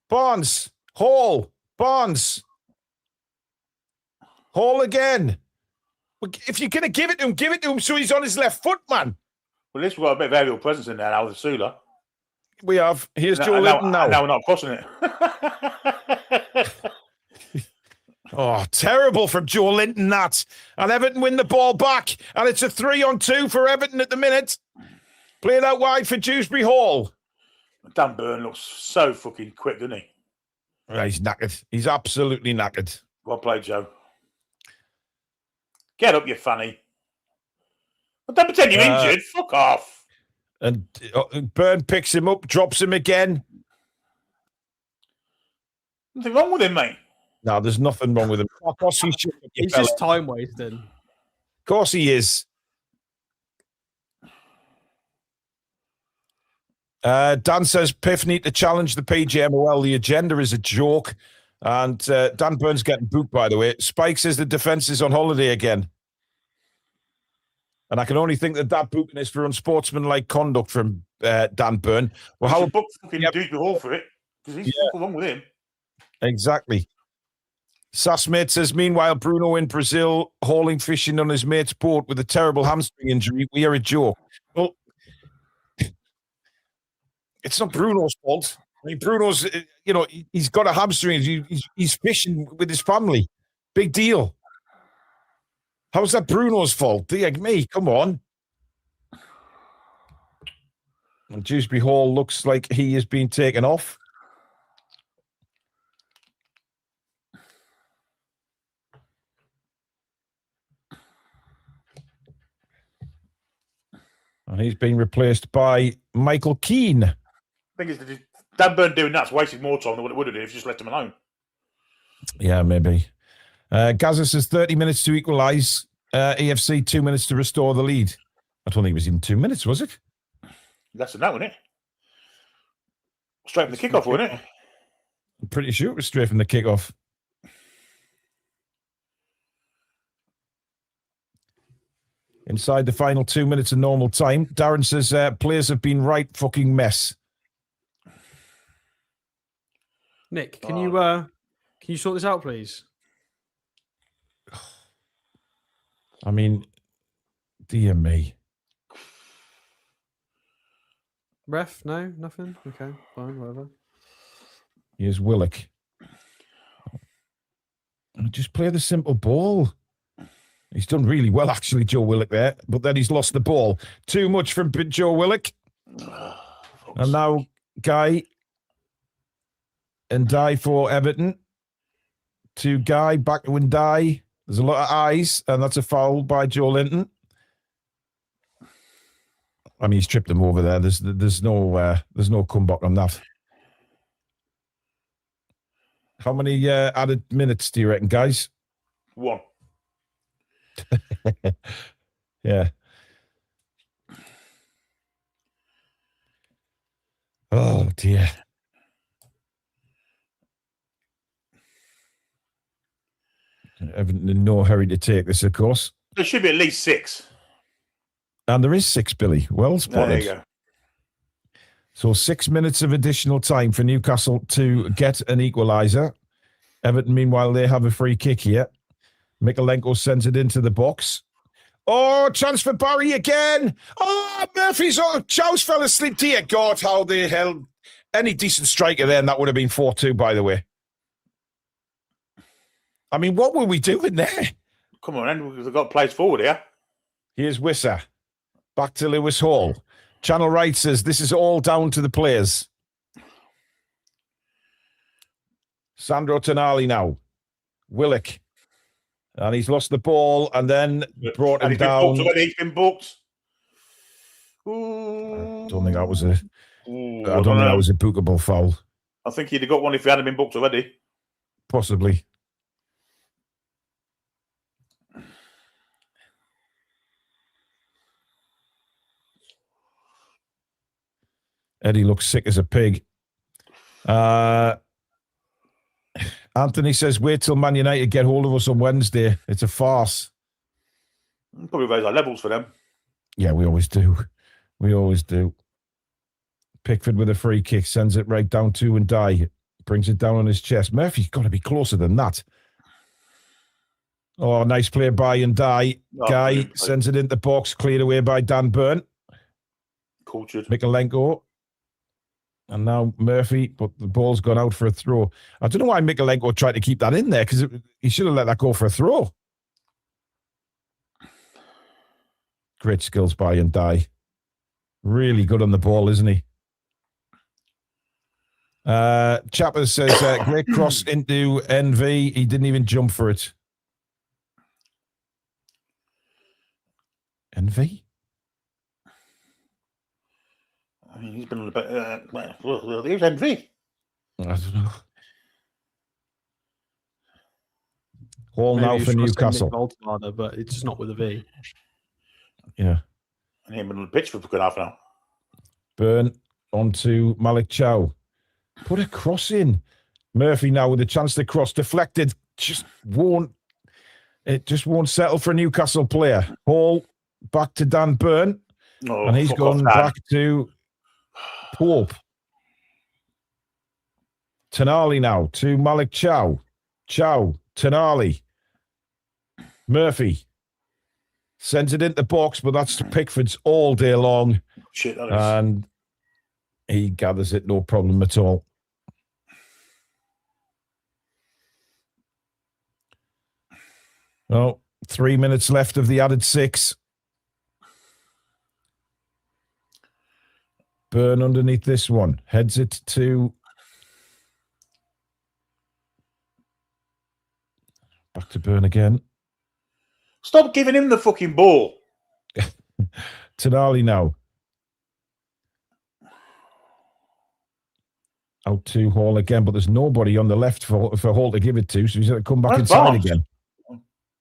Barnes. Hall. Barnes. Hall again. If you're going to give it to him so he's on his left foot, man. Well, at least we've got a bit of aerial presence in there now with Sula. We have. Here's Joe Linton now. Now we're not crossing it. Oh, terrible from Joe Linton, that. And Everton win the ball back. And it's a 3-on-2 for Everton at the minute. Played out wide for Dewsbury Hall. Dan Burn looks so fucking quick, doesn't he? He's knackered. He's absolutely knackered. Well played, Joe. Get up, you fanny. But don't pretend you're injured. Fuck off. And Burn picks him up, drops him again. Nothing wrong with him, mate. No, there's nothing wrong with him. Of course he's just time wasting. Of course he is. Dan says Piff need to challenge the PGMOL. The agenda is a joke. And Dan Burn's getting booked, by the way. Spike says the defence is on holiday again. And I can only think that booking is for unsportsmanlike conduct from Dan Burn. Well, how book fucking Dewsbury Hall for it? Because he's fucking wrong with him. Exactly. Sassmate says, meanwhile, Bruno in Brazil hauling fishing on his mate's boat with a terrible hamstring injury. We are a joke. Well, it's not Bruno's fault. I mean, Bruno's, he's got a hamstring. He's fishing with his family. Big deal. How's that Bruno's fault? Me, come on. And Dewsbury Hall looks like he is being taken off. And he's been replaced by Michael Keane. I think it's Dan Burn doing that's wasted more time than what it would have done if you just left him alone. Yeah, maybe. Gaza says 30 minutes to equalise. EFC 2 minutes to restore the lead. I don't think it was even 2 minutes, was it? Less than that, wasn't it? Straight from the kickoff, wasn't it? I'm pretty sure it was straight from the kickoff. Inside the final 2 minutes of normal time, Darren says players have been right fucking mess. Nick, can you sort this out, please? I mean, dear me. Ref, no, nothing. Okay, fine, whatever. Here's Willock. Just play the simple ball. He's done really well, actually, Joe Willock there, but then he's lost the ball. Too much from Joe Willock. And now Guy and Dye for Everton. To Guy, back to Dye. There's a lot of eyes, and that's a foul by Joe Linton. I mean, he's tripped him over there. There's no comeback on that. How many added minutes do you reckon, guys? 1. Yeah. Oh dear. Everton in no hurry to take this, of course. There should be at least 6. And there is 6, Billy. Well spotted. There you go. So 6 minutes of additional time for Newcastle to get an equaliser. Everton, meanwhile, they have a free kick here. Mikolenko sends it into the box. Oh, chance for Barry again. Oh, Murphy's Chows fell asleep. Dear God, how the hell. Any decent striker there, and that would have been 4-2, by the way. I mean, what were we doing there? Come on, then. We've got plays forward here. Here's Wissa. Back to Lewis Hall. Channel Right says this is all down to the players. Sandro Tonali now. Willock. And he's lost the ball and then brought him down. He's been booked. I don't think that was a bookable foul. I think he'd have got one if he hadn't been booked already. Possibly. Eddie looks sick as a pig. Anthony says, wait till Man United get hold of us on Wednesday. It's a farce. Probably raise our levels for them. Yeah, we always do. We always do. Pickford with a free kick, sends it right down to and Die. Brings it down on his chest. Murphy's got to be closer than that. Oh, nice play by and Die. Guy sends it into the box, cleared away by Dan Burn. Cultured. Mikolenko. And now Murphy, but the ball's gone out for a throw. I don't know why Mikolenko tried to keep that in there, because he should have let that go for a throw. Great skills by and Die. Really good on the ball, isn't he? Chapper says, great cross into NV. He didn't even jump for it. NV? I mean, he's been on a bit. Here's NV. I don't know. Hall now for Newcastle. But it's just not with a V. Yeah. And he's been on the pitch for a good half an hour. Burn onto Malik Chow. Put a cross in. Murphy now with a chance to cross. Deflected. It just won't settle for a Newcastle player. Hall back to Dan Burn. Oh, and he's gone back to Pope. Tonali now to Malik Chow. Chow. Tonali. Murphy. Sends it into the box, but that's Pickford's all day long. Shit, that is. And he gathers it, no problem at all. Oh, 3 minutes left of the added 6. Burn underneath this one. Heads it to... Back to Burn again. Stop giving him the fucking ball. Tonali now. Out to Hall again, but there's nobody on the left for Hall to give it to, so he's going to come back inside again.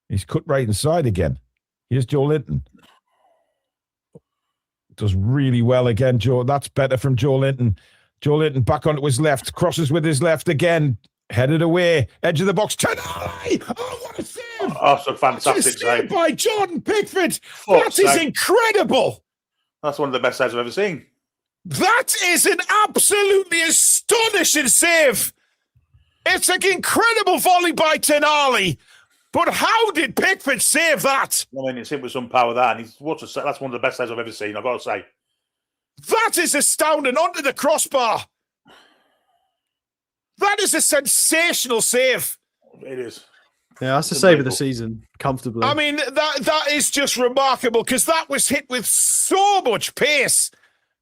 He's cut right inside again. Here's Joe Linton. Does really well again, Joe. That's better from Joe Linton. Joe Linton back onto his left. Crosses with his left again. Headed away. Edge of the box. Tonali! Oh, what a save! Oh, so fantastic save by Jordan Pickford. That is incredible. That's one of the best saves I've ever seen. That is an absolutely astonishing save. It's an incredible volley by Tonali. But how did Pickford save that? I mean, it's him with some power there. And that's one of the best saves I've ever seen, I've got to say. That is astounding. Onto the crossbar. That is a sensational save. It is. Yeah, that's the save of the season, comfortably. I mean, that is just remarkable because that was hit with so much pace.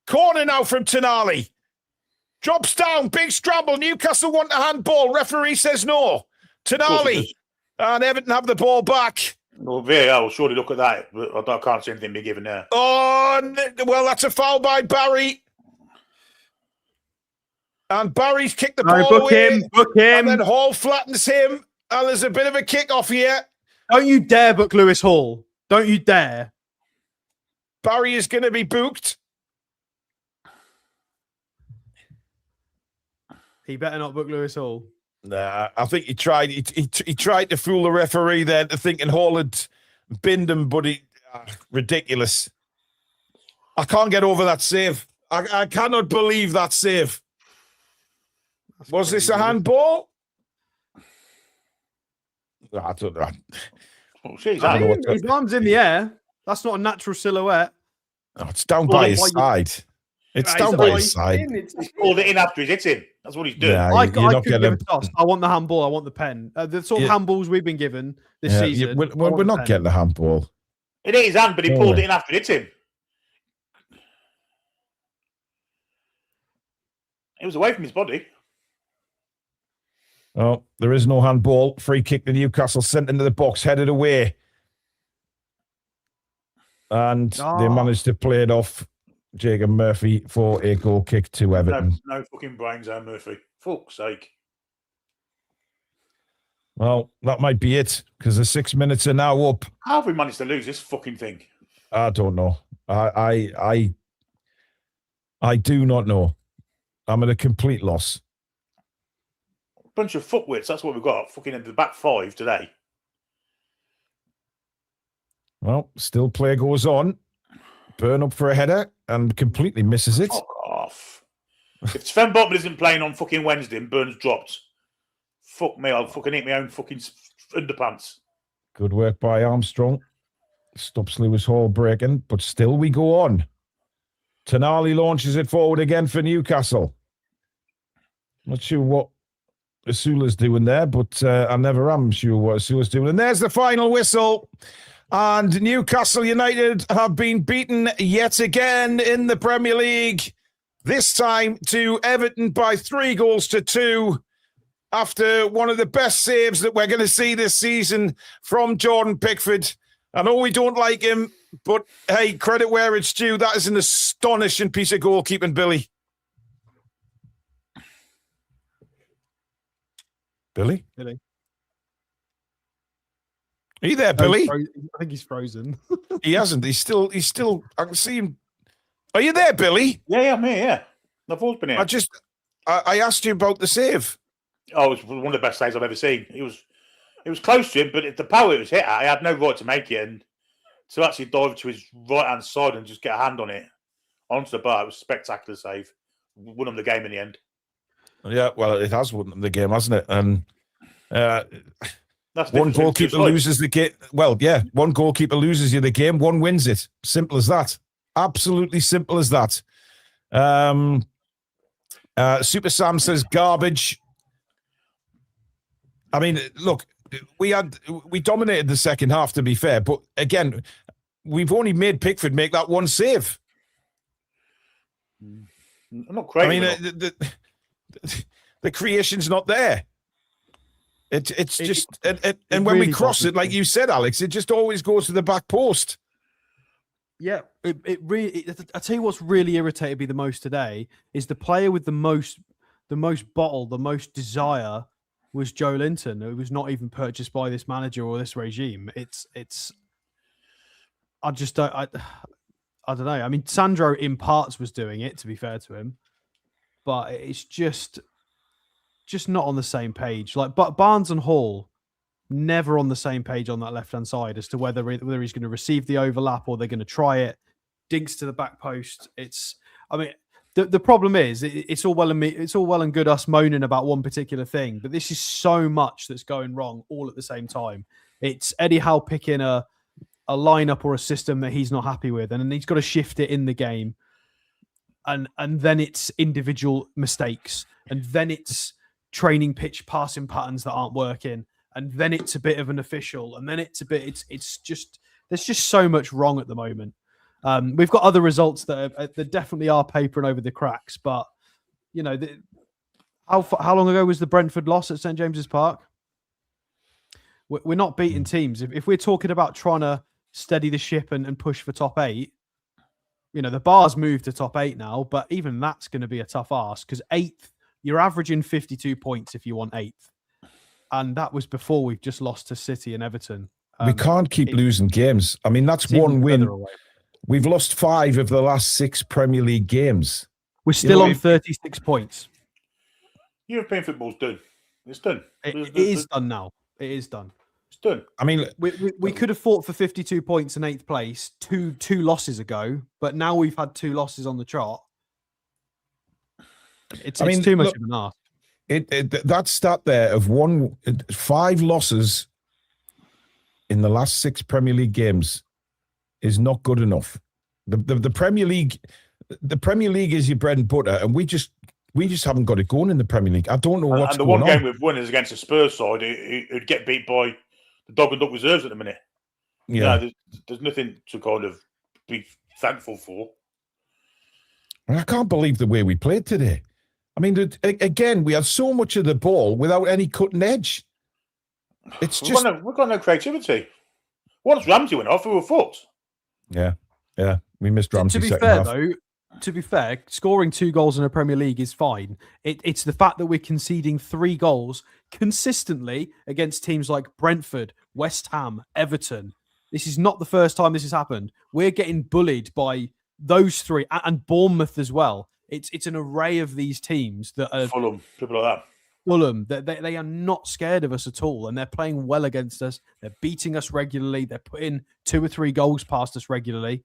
Corner now from Tonali. Drops down, big scramble. Newcastle want a handball. Referee says no. Tonali and Everton have the ball back. Well, VAR will surely look at that, but I can't see anything being given there. Oh, well, that's a foul by Barry. And Barry's kicked the ball away. Book him. And then Hall flattens him. And there's a bit of a kick-off here. Don't you dare book Lewis Hall. Don't you dare. Barry is going to be booked. He better not book Lewis Hall. Nah, I think he tried. He tried to fool the referee there, thinking Hall had binned him, but ridiculous. I can't get over that save. I cannot believe that save. Was this a handball? I don't know. Oh, geez, his arm's in the air. That's not a natural silhouette. Oh, it's down by his side. It's down by his side. He's pulled it in after he's hit him. That's what he's doing. Yeah, I could give a toss. I want the handball. I want the pen. The sort of handballs we've been given this season. We're not getting the handball. It is his hand, but he pulled it in after it hit him. It was away from his body. Oh, there is no handball. Free kick to Newcastle, sent into the box, headed away. And they managed to play it off Jacob Murphy for a goal kick to Everton. No fucking brains there, Murphy. Fuck's sake. Well, that might be it, because the 6 minutes are now up. How have we managed to lose this fucking thing? I don't know. I I do not know. I'm at a complete loss. Bunch of footwits. That's what we've got. Fucking in the back five today. Well, still play goes on. Burn up for a header and completely misses it. Fuck off. If Sven Botman isn't playing on fucking Wednesday and Burns dropped, fuck me, I'll fucking eat my own fucking underpants. Good work by Armstrong. Stops Lewis Hall breaking, but still we go on. Tonali launches it forward again for Newcastle. Not sure what Asula's doing there, but I never am sure what Asula's doing. And there's the final whistle. And Newcastle United have been beaten yet again in the Premier League. This time to Everton by 3-2 after one of the best saves that we're going to see this season from Jordan Pickford. I know we don't like him, but hey, credit where it's due. That is an astonishing piece of goalkeeping, Billy. Billy? Are you there, Billy? I think he's frozen. He hasn't. He's still, I can see him. Are you there, Billy? Yeah, I'm here, yeah. I've always been here. I asked you about the save. Oh, it was one of the best saves I've ever seen. It was close to him, but the power it was hit at, I had no right to make it. And to actually dive to his right-hand side and just get a hand on it, onto the bar, it was a spectacular save. Won him the game in the end. Yeah, well, it has won them the game, hasn't it? And That's one goalkeeper loses the game. Well, yeah, one goalkeeper loses you the game, one wins it. Simple as that. Absolutely simple as that. Super Sam says garbage. I mean, look, we dominated the second half, to be fair, but again, we've only made Pickford make that one save. I'm not crazy. I mean, the creation's not there. It's just, and when really we cross it, like you said, Alex, it just always goes to the back post. Yeah, it really. I tell you what's really irritated me the most today is the player with the most bottle, the most desire was Joe Linton, who was not even purchased by this manager or this regime. It's. I just don't. I don't know. I mean, Sandro in parts was doing it, to be fair to him, but it's just not on the same page. Like, but Barnes and Hall never on the same page on that left-hand side as to whether he's going to receive the overlap or they're going to try it. Dinks to the back post. I mean, the problem is it's all well and good us moaning about one particular thing, but this is so much that's going wrong all at the same time. It's Eddie Howe picking a lineup or a system that he's not happy with, and then he's got to shift it in the game, and then it's individual mistakes, and then it's training pitch passing patterns that aren't working, and then it's a bit of an official, and then it's just there's just so much wrong at the moment. We've got other results that definitely are papering over the cracks, but you know, how long ago was the Brentford loss at St James's Park? We're not beating teams. If we're talking about trying to steady the ship and push for top 8, you know, the bar's moved to top 8 now, but even that's going to be a tough ask because 8th, you're averaging 52 points if you want 8th. And that was before we've just lost to City and Everton. We can't keep losing games. I mean, that's one win. We've lost 5 of the last 6 Premier League games. We're still on 36 points. European football's done. It's done. It is done now. It is done. It's done. I mean, we could have fought for 52 points in 8th place two losses ago, but now we've had 2 losses on the trot. It's too much of an ask. That stat there of 5 losses in the last 6 Premier League games is not good enough. The Premier League is your bread and butter, and we just haven't got it going in the Premier League. I don't know what's going on. And the one game we've won is against the Spurs side who'd get beat by the dog and duck reserves at the minute. Yeah, there's nothing to kind of be thankful for. And I can't believe the way we played today. I mean, again, we had so much of the ball without any cutting edge. We've got no creativity. Once Ramsey went off, we were fucked. Yeah, we missed Ramsey. To be fair, scoring 2 goals in a Premier League is fine. It's the fact that we're conceding 3 goals consistently against teams like Brentford, West Ham, Everton. This is not the first time this has happened. We're getting bullied by those three, and Bournemouth as well. It's an array of these teams that are Fulham, people like that. Fulham. They are not scared of us at all, and they're playing well against us. They're beating us regularly. They're putting 2 or 3 goals past us regularly.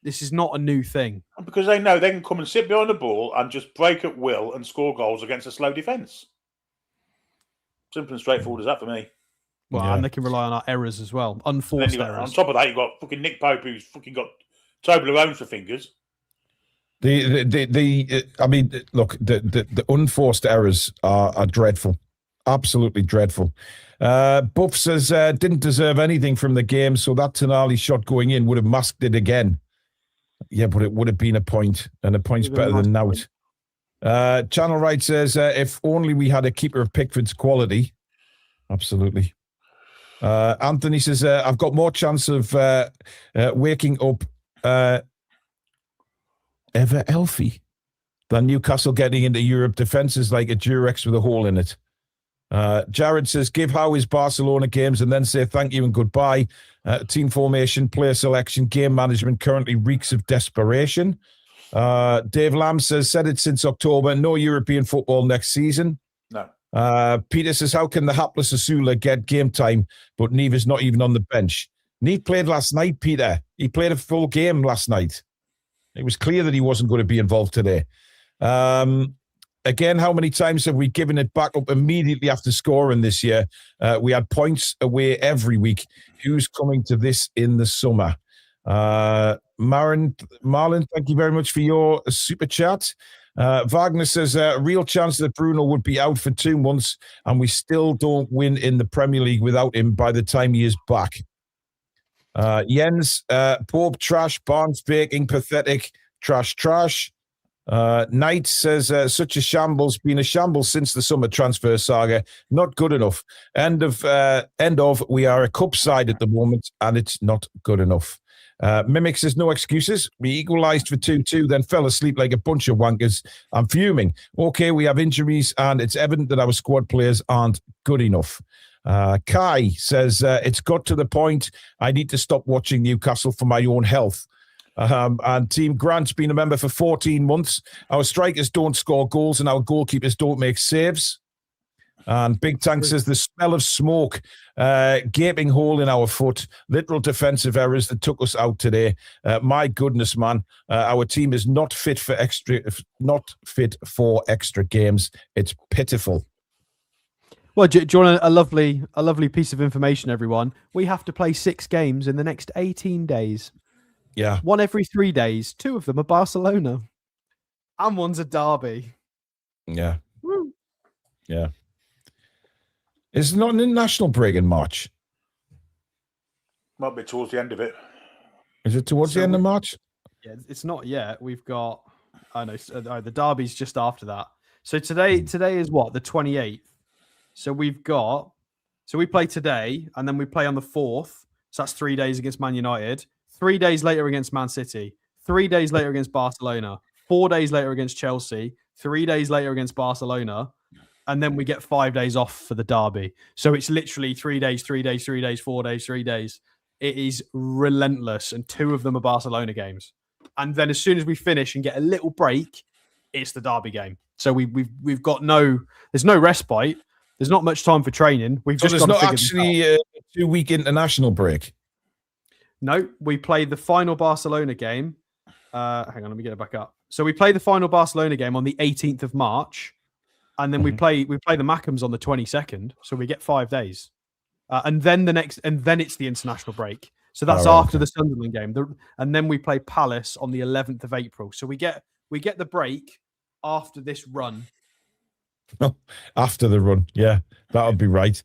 This is not a new thing. Because they know they can come and sit behind the ball and just break at will and score goals against a slow defence. Simple and straightforward as that for me. Well, and they can rely on our errors as well, unforced errors. On top of that, you've got fucking Nick Pope, who's fucking got Toblerones for fingers. I mean, look, the unforced errors are dreadful, absolutely dreadful. Buff says didn't deserve anything from the game, so that Tonali shot going in would have masked it again. Yeah, but it would have been a point, and a point's better than nout. Channel Right says if only we had a keeper of Pickford's quality. Absolutely. Anthony says I've got more chance of waking up ever Elfie than Newcastle getting into Europe. Defenses like a Durex with a hole in it. Jared says give Howe his Barcelona games and then say thank you and goodbye. Team formation, player selection, game management currently reeks of desperation. Dave Lamb says said it since October, no European football next season. No. Peter says how can the hapless Asula get game time but Neve is not even on the bench? Neve played last night, Peter. He played a full game last night. It was clear that he wasn't going to be involved today. Again, how many times have we given it back up immediately after scoring this year? We had points away every week. Who's coming to this in the summer? Marlon, thank you very much for your super chat. Wagner says, real chance that Bruno would be out for 2 months and we still don't win in the Premier League without him by the time he is back. Jens, Pope, trash, Barnes, baking, pathetic, trash. Knight says, such a shambles, been a shambles since the summer transfer saga. Not good enough. End of, we are a cup side at the moment and it's not good enough. Mimic says, no excuses. We equalised for 2-2, then fell asleep like a bunch of wankers. I'm fuming. Okay, we have injuries and it's evident that our squad players aren't good enough. Kai says, it's got to the point I need to stop watching Newcastle for my own health. And Team Grant's been a member for 14 months. Our strikers don't score goals and our goalkeepers don't make saves. And Big Tank says the smell of smoke, gaping hole in our foot, literal defensive errors that took us out today. My goodness, man, our team is not fit for extra games. It's pitiful. Well, do you want a lovely piece of information, everyone? We have to play 6 games in the next 18 days. Yeah. 1 every 3 days. 2 of them are Barcelona. And 1's a derby. Yeah. Woo. Yeah. It's not an international break in March. Might be towards the end of it. Is it towards the end of March? Yeah, it's not yet. We've got, the derby's just after that. So today is what? The 28th. So we play today and then we play on the 4th. So that's 3 days against Man United. 3 days later against Man City. 3 days later against Barcelona. 4 days later against Chelsea. 3 days later against Barcelona. And then we get 5 days off for the derby. So it's literally 3 days, 3 days, 3 days, 4 days, 3 days. It is relentless. And 2 of them are Barcelona games. And then as soon as we finish and get a little break, it's the derby game. So we've got there's no respite. There's not much time for training. There's not actually a 2-week international break. No, we played the final Barcelona game. Hang on, let me get it back up. So we play the final Barcelona game on the 18th of March, and then we play the Mackhams on the 22nd. So we get 5 days, and then it's the international break. So that's after the Sunderland game, and then we play Palace on the 11th of April. So we get the break after this run. After the run, yeah, that would be right.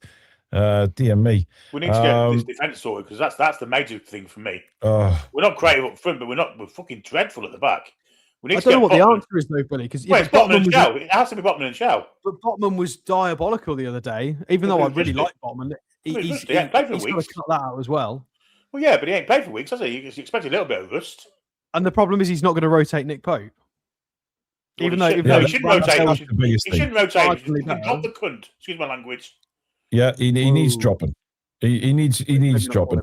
Dear me. We need to get this defence sorted because that's the major thing for me. We're not creative up front, but we're fucking dreadful at the back. We need I don't know what the answer is though, Billy. Because it's Botman and Shell. It has to be Botman and Shell. But Botman was diabolical the other day. Even though I really like Botman, he's got to cut that out as well. Well, yeah, but he ain't played for weeks, has he? He's expected a little bit of rust. And the problem is he's not going to rotate Nick Pope. He shouldn't rotate. He shouldn't rotate. He can drop the cunt. Excuse my language. Yeah, he needs dropping. He needs dropping.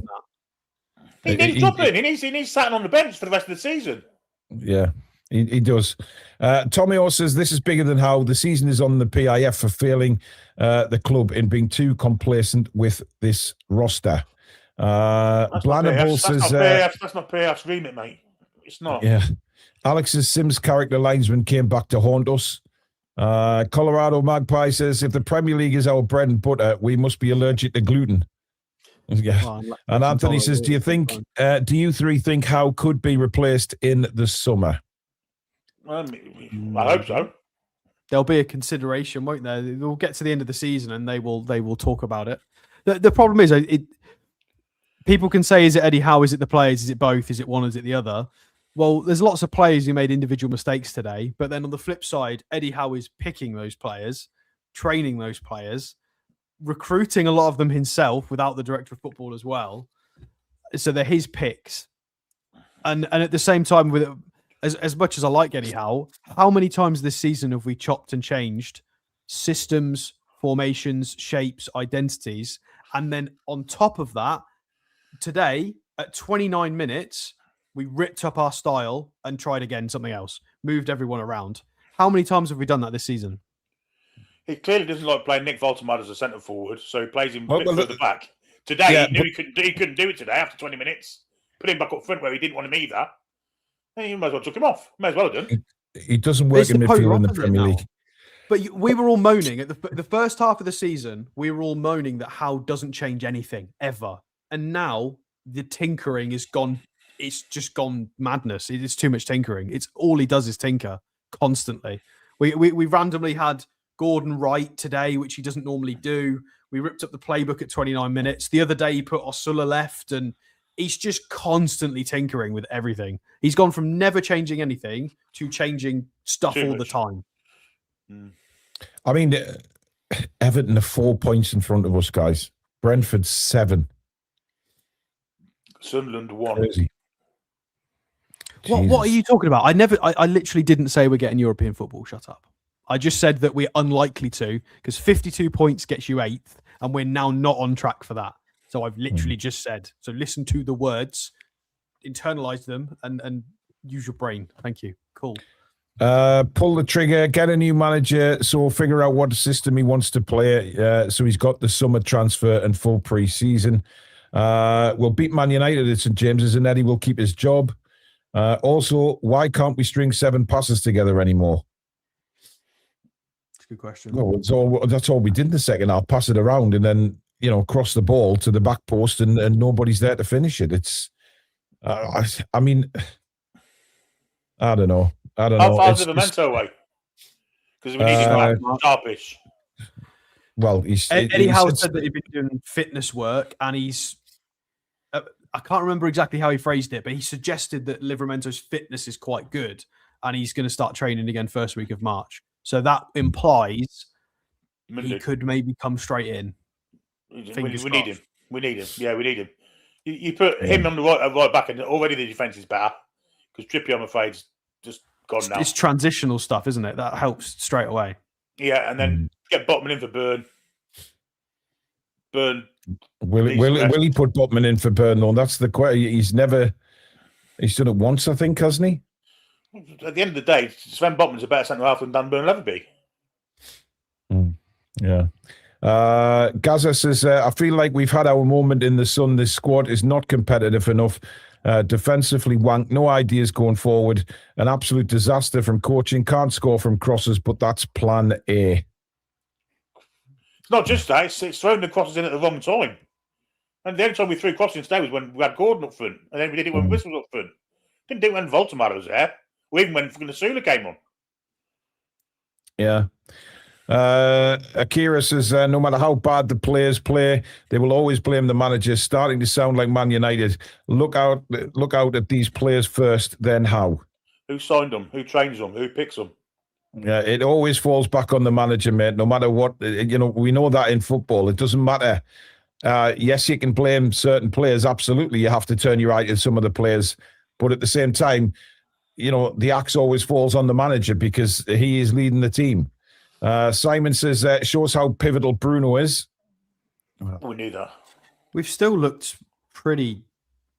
He needs dropping. He needs sat on the bench for the rest of the season. Yeah, he does. Tommy O says, this is bigger than how the season is on the PIF for failing the club in being too complacent with this roster. Blanable says... That's not PIF's remit, mate. It's not. Yeah. Alex's Sims character linesman came back to haunt us. Colorado Magpie says, if the Premier League is our bread and butter, we must be allergic to gluten. Yeah. Well, and Anthony says, do you three think Howe could be replaced in the summer? I hope so. There'll be a consideration, won't there? We'll get to the end of the season and they will talk about it. The problem is, people can say, is it Eddie Howe? Is it the players? Is it both? Is it one? Is it the other? Well, there's lots of players who made individual mistakes today. But then on the flip side, Eddie Howe is picking those players, training those players, recruiting a lot of them himself without the director of football as well. So they're his picks. And at the same time, with as much as I like Eddie Howe, how many times this season have we chopped and changed systems, formations, shapes, identities? And then on top of that, today at 29 minutes, we ripped up our style and tried again something else, moved everyone around. How many times have we done that this season? He clearly doesn't like playing Nick Voltemade as a centre forward, so he plays him a bit further back. Today, he knew he couldn't do it today after 20 minutes. Put him back up front where he didn't want him either. And you might as well took him off. May as well have done. He doesn't work in midfield in the Premier League. But we were all moaning at the first half of the season. We were all moaning that Howe doesn't change anything ever, and now the tinkering is gone. It's just gone madness. It is too much tinkering. It's all he does is tinker constantly. We randomly had Gordon Wright today, which he doesn't normally do. We ripped up the playbook at 29 minutes. The other day he put Osula left, and he's just constantly tinkering with everything. He's gone from never changing anything to changing stuff all the time. I mean, Everton are 4 points in front of us, guys. Brentford 7. Sunderland 1. Crazy. What are you talking about? I literally didn't say we're getting European football. Shut up. I just said that we're unlikely to, because 52 points gets you 8th, and we're now not on track for that. So I've literally just said. So listen to the words, internalize them, and use your brain. Thank you. Cool. Pull the trigger, get a new manager, so we'll figure out what system he wants to play. So he's got the summer transfer and full pre-season. We'll beat Man United at St James's, and Eddie will keep his job. Also, why can't we string 7 passes together anymore? That's a good question. Well, that's all we did in the second half. Pass it around and then, cross the ball to the back post, and nobody's there to finish it. It's, I mean, I don't know. How far is the Memento away? Because we need him back sharpish. Well, Eddie Howe said that he'd been doing fitness work, and he's. I can't remember exactly how he phrased it, but he suggested that Livramento's fitness is quite good, and he's going to start training again first week of March. So that implies he could maybe come straight in. We need him. We need him. Yeah, we need him. You put him on the right back, and already the defence is better because Trippier, I'm afraid, is just gone now. It's transitional stuff, isn't it? That helps straight away. Yeah, and then get Botman in for Burn. Will he put Botman in for Burn, though? That's the question. He's done it once, I think, hasn't he? At the end of the day, Sven Botman's a better centre half than Dan Burn will ever be. Yeah. Gaza says, I feel like we've had our moment in the sun. This squad is not competitive enough. Defensively wank, no ideas going forward. An absolute disaster from coaching. Can't score from crosses, but that's plan A. It's not just that, it's throwing the crosses in at the wrong time. And the only time we threw crosses today was when we had Gordon up front, and then we did it when Whistle was up front. Didn't do it when Voltemade was there, or even when Nasula came on. Yeah. Akira says, no matter how bad the players play, they will always blame the manager. Starting to sound like Man United. Look out at these players first, then how. Who signed them? Who trains them? Who picks them? Yeah, it always falls back on the manager, mate. No matter what, we know that in football. It doesn't matter. Yes, you can blame certain players. Absolutely, you have to turn your eye to some of the players. But at the same time, the axe always falls on the manager because he is leading the team. Simon says, shows how pivotal Bruno is. We knew that. We've still looked pretty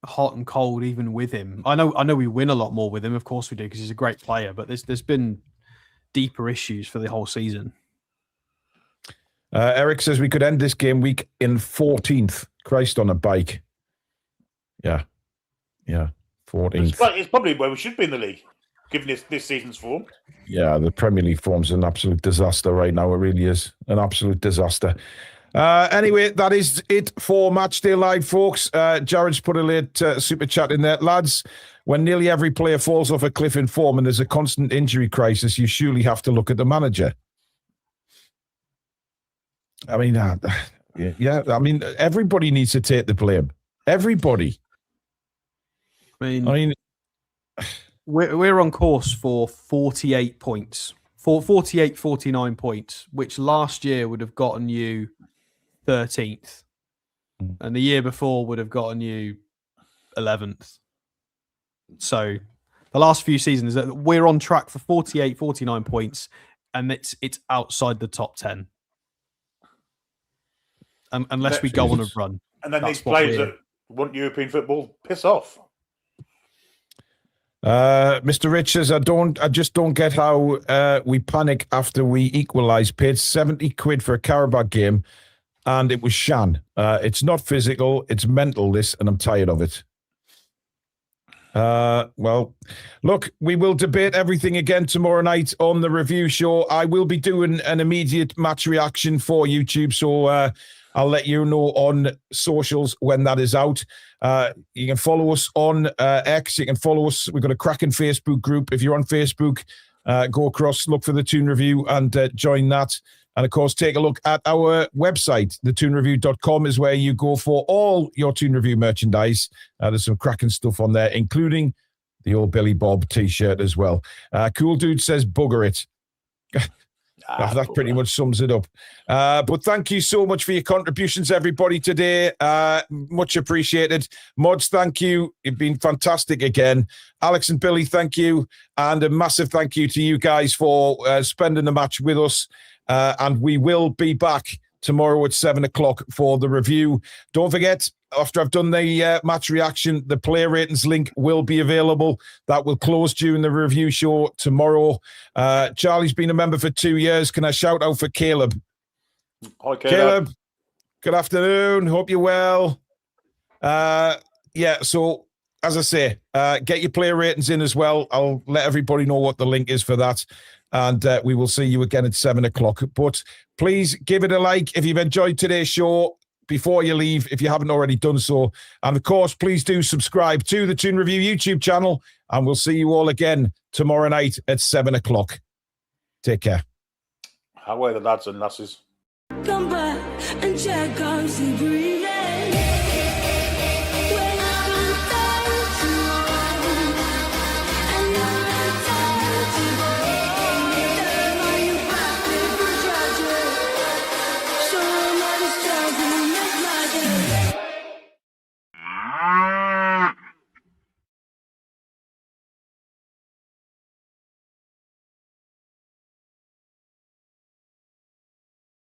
hot and cold even with him. I know we win a lot more with him, of course we do, because he's a great player, but there's been deeper issues for the whole season. Eric says we could end this game week in 14th. Christ on a bike. Yeah, 14th. It's probably where we should be in the league, given this season's form. Yeah, the Premier League form's an absolute disaster right now. It really is an absolute disaster. Anyway, that is it for Matchday Live, folks. Jared's put a late super chat in there. Lads, when nearly every player falls off a cliff in form and there's a constant injury crisis, you surely have to look at the manager. I mean, I mean, everybody needs to take the blame. Everybody. I mean, we're on course for 48 points, 49 points, which last year would have gotten you 13th, and the year before would have gotten you 11th. So the last few seasons, we're on track for 48, 49 points, and it's outside the top 10. Unless we go on a run. And then these players that want European football, piss off. Mr. Rich says, I just don't get how we panic after we equalise. Paid 70 quid for a Carabao game, and it was Shan. It's not physical, it's mental, this, and I'm tired of it. Well, look, we will debate everything again tomorrow night on the review show. I will be doing an immediate match reaction for YouTube, so I'll let you know on socials when that is out. You can follow us on X. You can follow us. We've got a cracking Facebook group. If you're on Facebook, go across, look for the Toon Review and join that. And, of course, take a look at our website. thetoonreview.com is where you go for all your Toon Review merchandise. There's some cracking stuff on there, including the old Billy Bob T-shirt as well. Cool Dude says, bugger it. That pretty much sums it up. But thank you so much for your contributions, everybody, today. Much appreciated. Mods, thank you. You've been fantastic again. Alex and Billy, thank you. And a massive thank you to you guys for spending the match with us. And we will be back tomorrow at 7 o'clock for the review. Don't forget, after I've done the match reaction, the player ratings link will be available. That will close during the review show tomorrow. Charlie's been a member for 2 years. Can I shout out for Caleb? Hi, Caleb. Good afternoon. Hope you're well. So as I say, get your player ratings in as well. I'll let everybody know what the link is for that. And we will see you again at 7 o'clock. But please give it a like if you've enjoyed today's show before you leave, if you haven't already done so. And, of course, please do subscribe to the Toon Review YouTube channel. And we'll see you all again tomorrow night at 7 o'clock. Take care. How are the lads and lasses? Come back and check on see breathing. Somebody's talking, make my day.